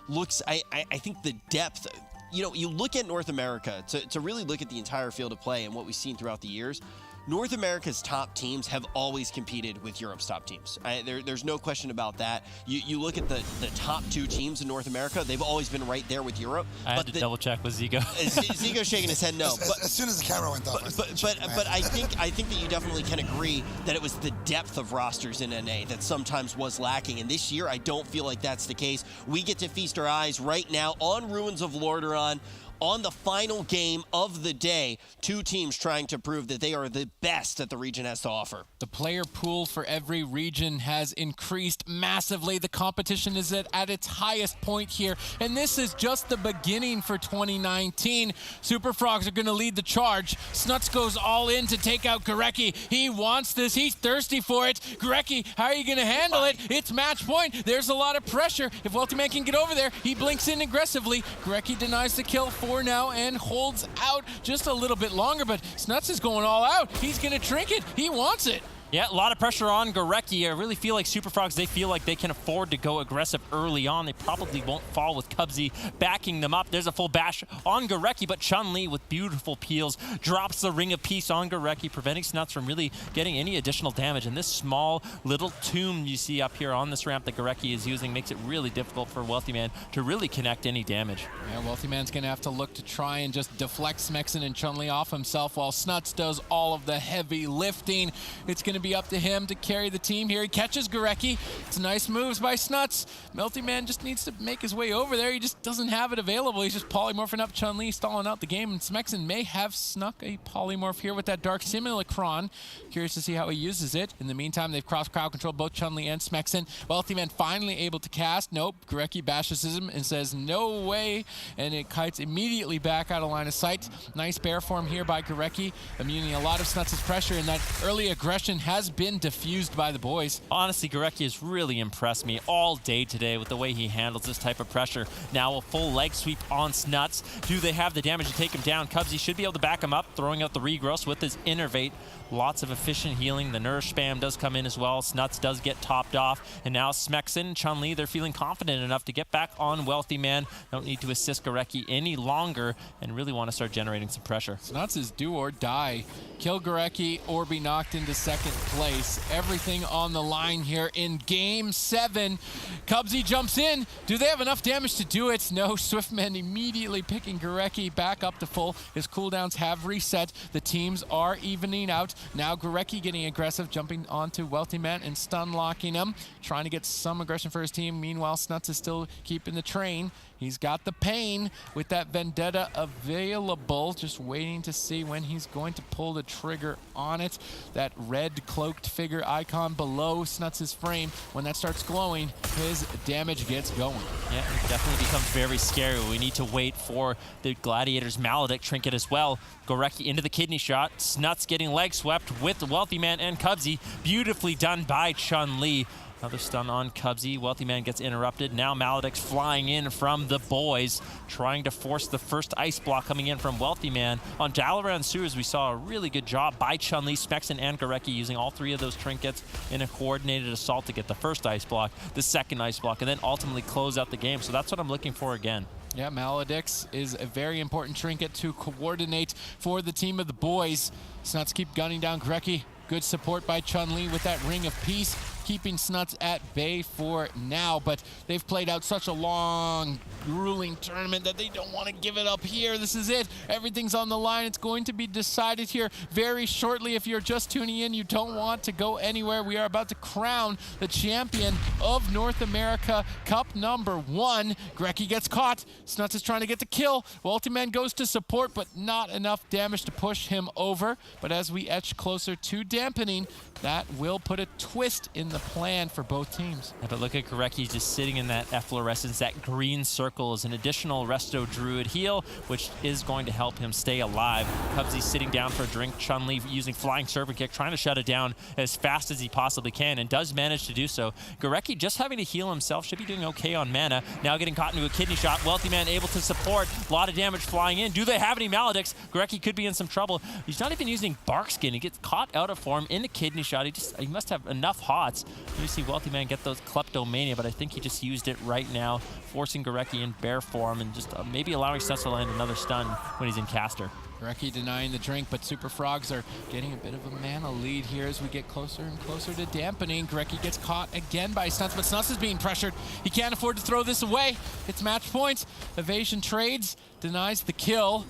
looks, I think the depth, you know, you look at North America, to really look at the entire field of play and what we've seen throughout the years, North America's top teams have always competed with Europe's top teams. There's no question about that. You look at the top 2 teams in North America, they've always been right there with Europe. I had to double check with Zigo. Zigo's shaking his head no. As soon as the camera went off. But I think that you definitely can agree that it was the depth of rosters in NA that sometimes was lacking. And this year, I don't feel like that's the case. We get to feast our eyes right now on Ruins of Lordaeron, on the final game of the day, 2 teams trying to prove that they are the best that the region has to offer. The player pool for every region has increased massively. The competition is at its highest point here, and this is just the beginning for 2019. Super Frogs are going to lead the charge. Snuts goes all in to take out Gorecki. He wants this. He's thirsty for it. Gorecki, how are you going to handle it? It's match point. There's a lot of pressure. If Wealthy Man can get over there, he blinks in aggressively. Gorecki denies the kill for now and holds out just a little bit longer, but Snuts is going all out. He's going to trinket. He wants it. Yeah, a lot of pressure on Gorecki. I really feel like Super Frogs, they feel like they can afford to go aggressive early on. They probably won't fall with Cubsy backing them up. There's a full bash on Gorecki, but Chun-Li with beautiful peels drops the Ring of Peace on Gorecki, preventing Snuts from really getting any additional damage. And this small little tomb you see up here on this ramp that Gorecki is using makes it really difficult for Wealthy Man to really connect any damage. Yeah, Wealthy Man's going to have to look to try and just deflect Smexen and Chun-Li off himself while Snuts does all of the heavy lifting. It's going to to be up to him to carry the team here. He catches Gurecki. It's nice moves by Snuts. Melty-Man just needs to make his way over there. He just doesn't have it available. He's just polymorphing up Chun-Li, stalling out the game. And Smexen may have snuck a polymorph here with that Dark Simulacron. Curious to see how he uses it. In the meantime, they've crossed crowd control, both Chun-Li and Smexen. Wealthy-Man finally able to cast. Nope. Gurecki bashes him and says, no way. And it kites immediately back out of line of sight. Nice bear form here by Gurecki, immuning a lot of Snuts' pressure, and that early aggression has been diffused by the boys. Honestly, Gurecki has really impressed me all day today with the way he handles this type of pressure. Now a full leg sweep on Snuts. Do they have the damage to take him down? Cubsy should be able to back him up, throwing out the regross with his Innervate. Lots of efficient healing. The Nourish spam does come in as well. Snuts does get topped off. And now Smexen, Chun-Li, they're feeling confident enough to get back on Wealthy Man. Don't need to assist Gurecki any longer and really want to start generating some pressure. Snuts is do or die. Kill Gurecki or be knocked into second place. Everything on the line here in Game 7. Cubsy jumps in. Do they have enough damage to do it? No. Swiftman immediately picking Gurecki back up to full. His cooldowns have reset. The teams are evening out. Now Gurecki getting aggressive, jumping onto Wealthy Man and stun locking him. Trying to get some aggression for his team. Meanwhile, Snuts is still keeping the train. He's got the pain with that Vendetta available. Just waiting to see when he's going to pull the trigger on it. That red cloaked figure icon below Snuts' frame. When that starts glowing, his damage gets going. Yeah, it definitely becomes very scary. We need to wait for the Gladiator's Maledict trinket as well. Gurecki into the kidney shot. Snuts getting leg swept with the Wealthy Man and Cubsy. Beautifully done by Chun-Li. Another stun on Cubsy. Wealthy Man gets interrupted. Now Maledict's flying in from the boys, trying to force the first ice block coming in from Wealthy Man. On Dalaran Sewers, we saw a really good job by Chun-Li, Smexen, and Gurecki using all three of those trinkets in a coordinated assault to get the first ice block, the second ice block, and then ultimately close out the game. So that's what I'm looking for again. Yeah, Maledict's is a very important trinket to coordinate for the team of the boys. Snuts keep gunning down Gurecki. Good support by Chun-Li with that Ring of Peace, keeping Snuts at bay for now. But they've played out such a long, grueling tournament that they don't want to give it up here. This is it. Everything's on the line. It's going to be decided here very shortly. If you're just tuning in, you don't want to go anywhere. We are about to crown the champion of North America Cup #1. Gurecki gets caught. Snuts is trying to get the kill. Wealthy Man goes to support, but not enough damage to push him over. But as we etch closer to dampening, that will put a twist in the plan for both teams. Yeah, but look at Gurecki just sitting in that efflorescence. That green circle is an additional Resto Druid heal, which is going to help him stay alive. Cubsy sitting down for a drink. Chun-Li using Flying Serpent Kick, trying to shut it down as fast as he possibly can, and does manage to do so. Gurecki just having to heal himself, should be doing okay on mana. Now getting caught into a kidney shot. Wealthy Man able to support. A lot of damage flying in. Do they have any Maledicts? Gurecki could be in some trouble. He's not even using Bark Skin. He gets caught out of form in the kidney shot. He must have enough hots. You see Wealthy Man get those Kleptomania, but I think he just used it right now, forcing Gurecki in bear form and just maybe allowing Snuts to land another stun when he's in caster. Gurecki denying the drink, but Super Frogs are getting a bit of a mana lead here as we get closer and closer to dampening. Gurecki gets caught again by Snuts, but Snuts is being pressured. He can't afford to throw this away. It's match points. Evasion trades, denies the kill.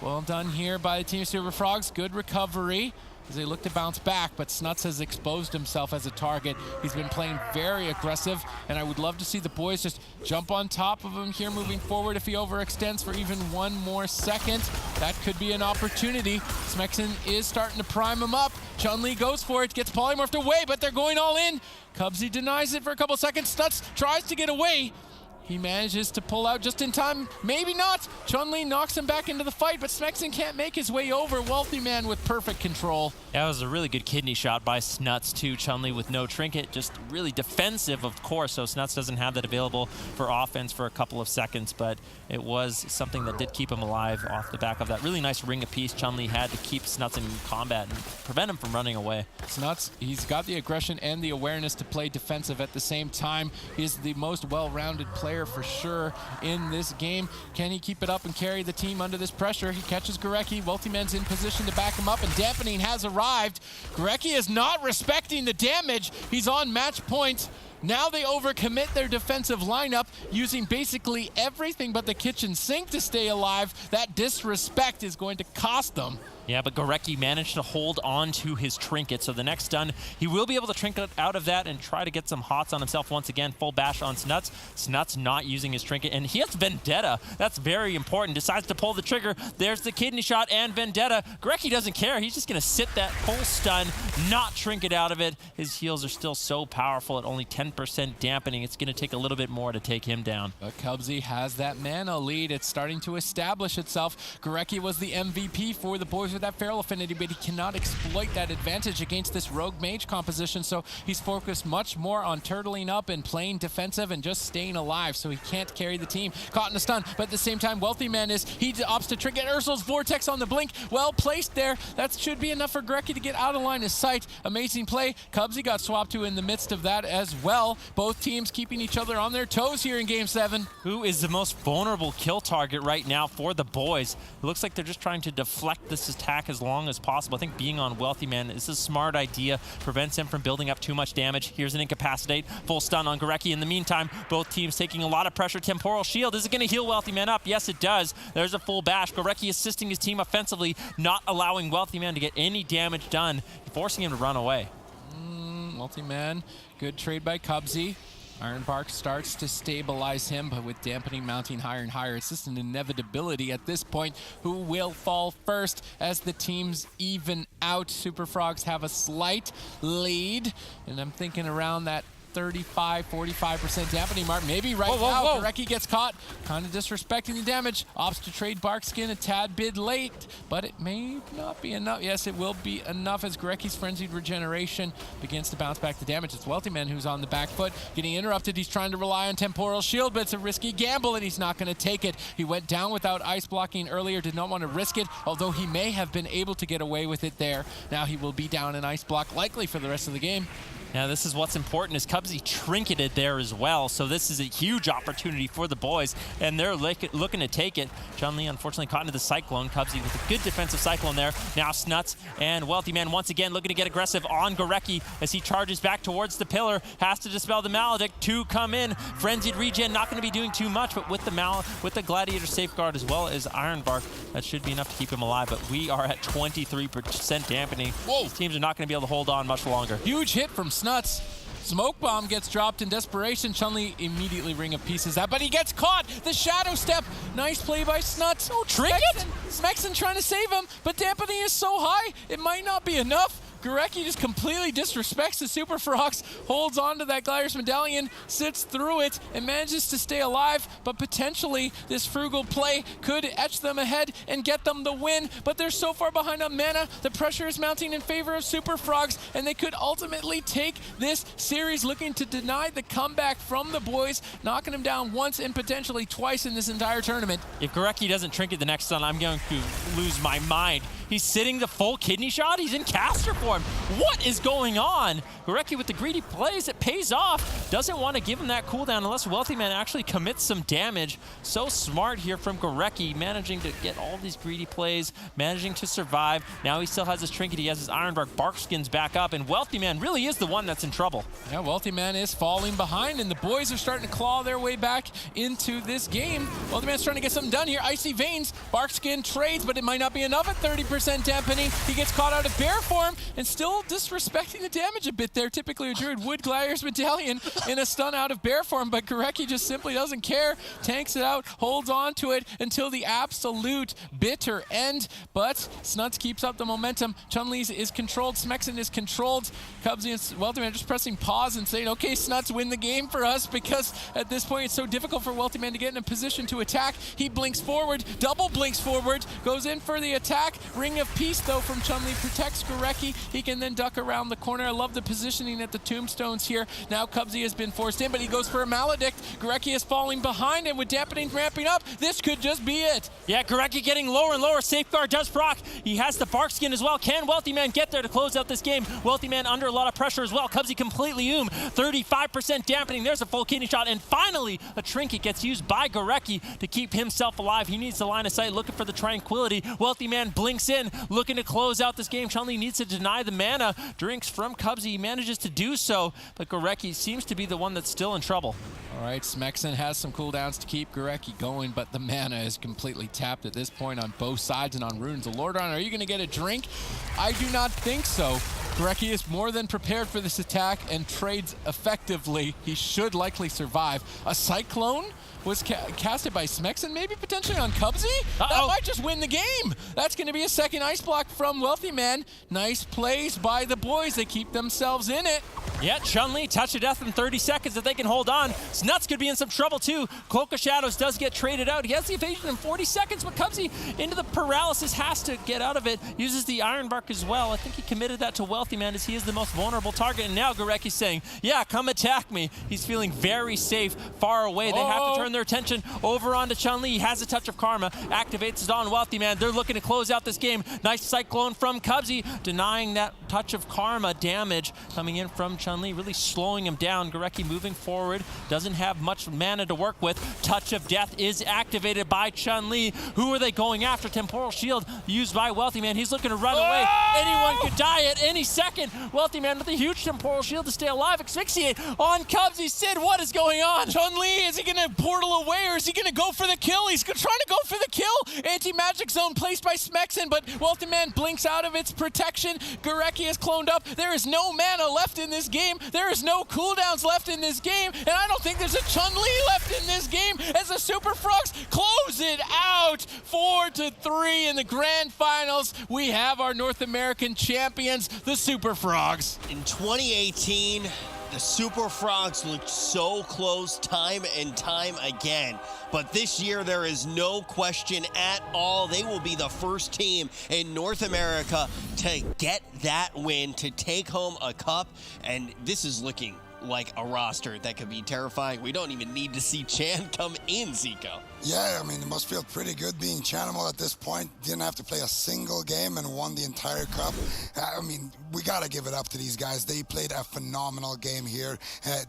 Well done here by the team of Super Frogs. Good recovery as they look to bounce back, but Snuts has exposed himself as a target. He's been playing very aggressive, and I would love to see the boys just jump on top of him here moving forward. If he overextends for even one more second, that could be an opportunity. Smexen is starting to prime him up. Chun-Li goes for it, gets polymorphed away, but they're going all in. Cubsy denies it for a couple seconds. Snuts tries to get away. He manages to pull out just in time. Maybe not. Chun-Li knocks him back into the fight, but Smexen can't make his way over. Wealthy Man with perfect control. That was a really good kidney shot by Snuts too. Chun-Li with no trinket, just really defensive, of course, so Snuts doesn't have that available for offense for a couple of seconds, but it was something that did keep him alive off the back of that really nice Ring of Peace Chun-Li had to keep Snuts in combat and prevent him from running away. Snuts, he's got the aggression and the awareness to play defensive at the same time. He's the most well-rounded player for sure in this game. Can he keep it up and carry the team under this pressure? He catches Gurecki. Wealthy Man's in position to back him up, and dampening has arrived. Gurecki is not respecting the damage. He's on match point. Now they overcommit their defensive lineup, using basically everything but the kitchen sink to stay alive. That disrespect is going to cost them. Yeah, but Gorecki managed to hold on to his trinket, so the next stun, he will be able to trinket out of that and try to get some hots on himself once again. Full bash on Snuts. Snuts not using his trinket, and he has Vendetta. That's very important. Decides to pull the trigger. There's the kidney shot and Vendetta. Gorecki doesn't care. He's just going to sit that full stun, not trinket out of it. His heals are still so powerful at only 10% dampening. It's going to take a little bit more to take him down. But Cubsy has that mana lead. It's starting to establish itself. Gorecki was the MVP for the boys with that feral affinity, but he cannot exploit that advantage against this rogue mage composition, so he's focused much more on turtling up and playing defensive and just staying alive, so he can't carry the team. Caught in a stun, but at the same time, Wealthy Man he opts to trinket Ursul's Vortex on the blink. Well placed there. That should be enough for Gorecki to get out of line of sight. Amazing play. Cubsy got swapped to in the midst of that as well. Both teams keeping each other on their toes here in Game 7. Who is the most vulnerable kill target right now for the boys? It looks like they're just trying to deflect this attack as long as possible. I think being on Wealthy Man is a smart idea. Prevents him from building up too much damage. Here's an Incapacitate. Full stun on Gorecki. In the meantime, both teams taking a lot of pressure. Temporal Shield. Is it going to heal Wealthy Man up? Yes, it does. There's a full bash. Gorecki assisting his team offensively, not allowing Wealthy Man to get any damage done, forcing him to run away. Wealthy Man, good trade by Cubsy. Ironbark starts to stabilize him, but with dampening mounting higher and higher, it's just an inevitability at this point. Who will fall first as the teams even out? Super Frogs have a slight lead, and I'm thinking around that 35-45% dampening mark. Maybe right now, Gorecki gets caught. Kind of disrespecting the damage. Opts to trade Barkskin a tad bit late, but it may not be enough. Yes, it will be enough as Gorecki's Frenzied Regeneration begins to bounce back the damage. It's Wealthy Man who's on the back foot, getting interrupted. He's trying to rely on Temporal Shield, but it's a risky gamble, and he's not going to take it. He went down without ice blocking earlier, did not want to risk it, although he may have been able to get away with it there. Now he will be down in ice block, likely for the rest of the game. Now, this is what's important, is Cubsy trinketed there as well, so this is a huge opportunity for the boys, and they're looking to take it. Chun-Li unfortunately caught into the Cyclone. Cubsy with a good defensive Cyclone there. Now Snuts and Wealthy Man once again looking to get aggressive on Gorecki as he charges back towards the pillar. Has to dispel the Maledict to come in. Frenzied Regen not going to be doing too much, but with the Gladiator Safeguard as well as Ironbark, that should be enough to keep him alive, but we are at 23% dampening. Whoa. These teams are not going to be able to hold on much longer. Huge hit from Snuts. Smoke Bomb gets dropped in desperation. Chun-Li immediately ring of pieces that, but he gets caught. The Shadow Step. Nice play by Snuts. Oh, trinket! Smexon trying to save him, but dampening is so high, it might not be enough. Gorecki just completely disrespects the Super Frogs, holds on to that Gladiator's Medallion, sits through it, and manages to stay alive, but potentially this frugal play could etch them ahead and get them the win, but they're so far behind on mana, the pressure is mounting in favor of Super Frogs, and they could ultimately take this series, looking to deny the comeback from the boys, knocking them down once and potentially twice in this entire tournament. If Gorecki doesn't trinket the next stun, I'm going to lose my mind. He's sitting the full kidney shot. He's in caster form. What is going on? Gorecki with the greedy plays. It pays off. Doesn't want to give him that cooldown unless Wealthy Man actually commits some damage. So smart here from Gorecki, managing to get all these greedy plays, managing to survive. Now he still has his trinket. He has his Ironbark. Barkskin's back up, and Wealthy Man really is the one that's in trouble. Yeah, Wealthy Man is falling behind, and the boys are starting to claw their way back into this game. Wealthy Man's trying to get something done here. Icy Veins. Barkskin trades, but it might not be enough at 30% dampening. He gets caught out of bear form and still disrespecting the damage a bit there. Typically a Druid would Gladiator's Medallion in a stun out of bear form, but Gorecki just simply doesn't care. Tanks it out, holds on to it until the absolute bitter end, but Snuts keeps up the momentum. Chun-Li's is controlled, Smexon is controlled. Cubsy and Wealthy Man just pressing pause and saying, okay, Snuts, win the game for us, because at this point it's so difficult for Wealthy Man to get in a position to attack. He blinks forward, double blinks forward, goes in for the attack. Ring of Peace, though, from Chun-Li protects Gorecki. He can then duck around the corner. I love the positioning at the tombstones here. Now Cubsy has been forced in, but he goes for a Maledict. Gorecki is falling behind, and with dampening ramping up, this could just be it. Yeah, Gorecki getting lower and lower. Safeguard does proc. He has the Barkskin as well. Can Wealthy Man get there to close out this game? Wealthy Man under a lot of pressure as well. Cubsy completely 35% dampening. There's a full kidney shot, and finally a trinket gets used by Gorecki to keep himself alive. He needs the line of sight, looking for the tranquility. Wealthy Man blinks in, looking to close out this game. Chun-Li needs to deny the mana. Drinks from Cubsy. He manages to do so, but Gorecki seems to be the one that's still in trouble. All right, Smexen has some cooldowns to keep Gorecki going, but the mana is completely tapped at this point on both sides and on Runes of Lordran. Are you going to get a drink? I do not think so. Gorecki is more than prepared for this attack and trades effectively. He should likely survive. A Cyclone was casted by Smexen, maybe potentially on Cubsy? That might just win the game. That's going to be a second ice block from Wealthy Man. Nice plays by the boys. They keep themselves in it. Yeah, Chun-Li, touch of death in 30 seconds if they can hold on. Snuts could be in some trouble too. Cloak of Shadows does get traded out. He has the evasion in 40 seconds, but Cubsy into the paralysis, has to get out of it. Uses the Iron Bark as well. I think he committed that to Wealthy Man as he is the most vulnerable target. And now Gorecki's saying, yeah, come attack me. He's feeling very safe, far away. They have to turn their attention over onto Chun-Li. He has a touch of karma, activates it on Wealthy Man. They're looking to close out this game. Nice Cyclone from Cubsy, denying that touch of karma damage coming in from Chun-Li, really slowing him down. Gorecki moving forward, doesn't have much mana to work with. Touch of Death is activated by Chun-Li. Who are they going after? Temporal Shield used by Wealthy Man. He's looking to run away. Anyone could die at any second. Wealthy Man with a huge Temporal Shield to stay alive. Asphyxiate on Cubsy. Sid, what is going on? Chun-Li, is he going to portal away or is he going to go for the kill? He's trying to go for the kill. Anti-magic zone placed by Smexen, but Wealthy Man blinks out of its protection. Gorecki is cloned up. There is no mana left in this game. There is no cooldowns left in this game, and I don't think there's a Chun-Li left in this game as the Super Frogs close it out 4-3 in the grand finals. We have our North American champions, the Super Frogs. In 2018, the Super Frogs looked so close time and time again. But this year, there is no question at all. They will be the first team in North America to get that win, to take home a cup. And this is looking like a roster that could be terrifying. We don't even need to see Chan come in, Zico. Yeah, I mean, it must feel pretty good being Chanimal at this point. Didn't have to play a single game and won the entire cup. I mean, we got to give it up to these guys. They played a phenomenal game here,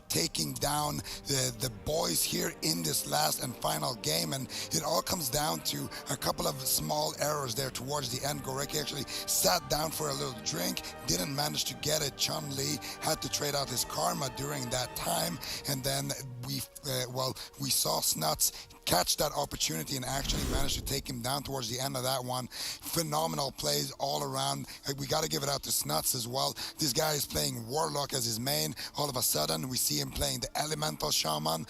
taking down the boys here in this last and final game. And it all comes down to a couple of small errors there towards the end. Gorecki actually sat down for a little drink, didn't manage to get it. Chun-Li had to trade out his karma during that time. And then we saw Snuts catch that opportunity and actually managed to take him down towards the end of that one. Phenomenal plays all around. We got to give it out to Snuts as well. This guy is playing Warlock as his main. All of a sudden, we see him playing the Elemental Shaman.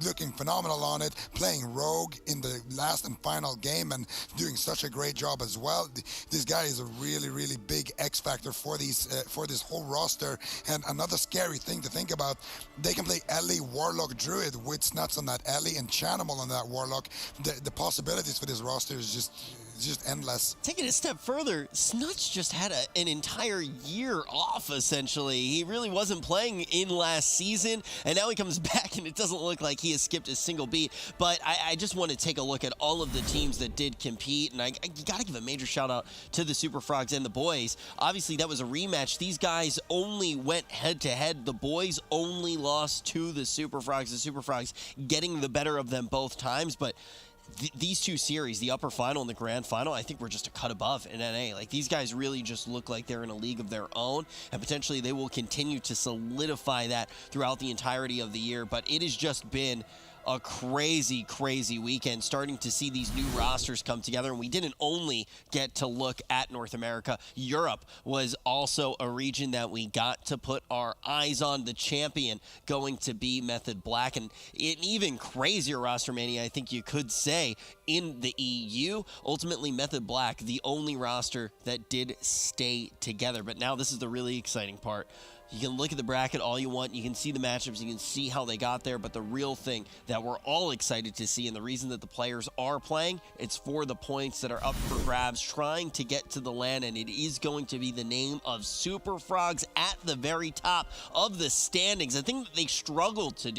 Looking phenomenal on it, playing Rogue in the last and final game and doing such a great job as well. This guy is a really, really big X factor for this whole roster. And another scary thing to think about, they can play Ellie, Warlock, Druid with Snuts on that Ellie and Chanimal on that Warlock. The possibilities for this roster is just endless. Take it a step further, Snuts just had an entire year off, essentially. He really wasn't playing in last season, and now he comes back, and it doesn't look like he has skipped a single beat. But I just want to take a look at all of the teams that did compete, and you got to give a major shout-out to the Super Frogs and the boys. Obviously, that was a rematch. These guys only went head-to-head. The boys only lost to the Super Frogs. The Super Frogs getting the better of them both times, but these two series, the upper final and the grand final, I think we're just a cut above in NA. Like, these guys really just look like they're in a league of their own, and potentially they will continue to solidify that throughout the entirety of the year. But it has just been a crazy, crazy weekend, starting to see these new rosters come together. And we didn't only get to look at North America. Europe was also a region that we got to put our eyes on. The champion going to be Method Black, and an even crazier roster, Manny, I think you could say, in the EU. Ultimately, Method Black, the only roster that did stay together. But now this is the really exciting part. You can look at the bracket all you want. You can see the matchups. You can see how they got there. But the real thing that we're all excited to see, and the reason that the players are playing, it's for the points that are up for grabs, trying to get to the LAN. And it is going to be the name of Super Frogs at the very top of the standings. I think that they struggled to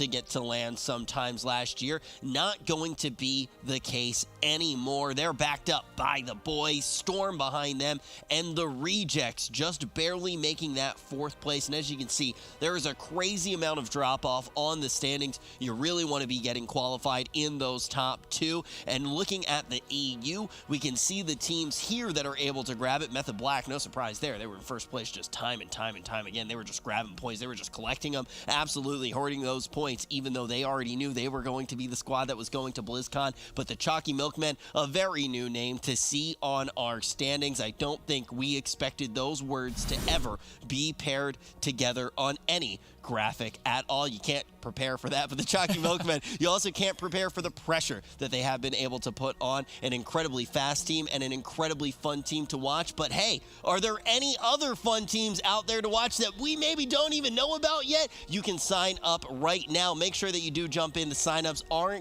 get to LAN sometimes last year. Not going to be the case anymore. They're backed up by the boys, Storm behind them, and the Rejects just barely making taking that 4th place. And as you can see, there is a crazy amount of drop-off on the standings. You really want to be getting qualified in those top 2. And looking at the EU, we can see the teams here that are able to grab it. Method Black, no surprise there. They were in 1st place just time and time again. They were just grabbing points. They were just collecting them, absolutely hoarding those points, even though they already knew they were going to be the squad that was going to BlizzCon. But the Chalky Milkmen, a very new name to see on our standings. I don't think we expected those words to ever be paired together on any graphic at all. You can't prepare for that for the Chalky Milkmen. You also can't prepare for the pressure that they have been able to put on an incredibly fast team and an incredibly fun team to watch. But hey, are there any other fun teams out there to watch that we maybe don't even know about yet? You can sign up right now. Make sure that you do jump in. The signups aren't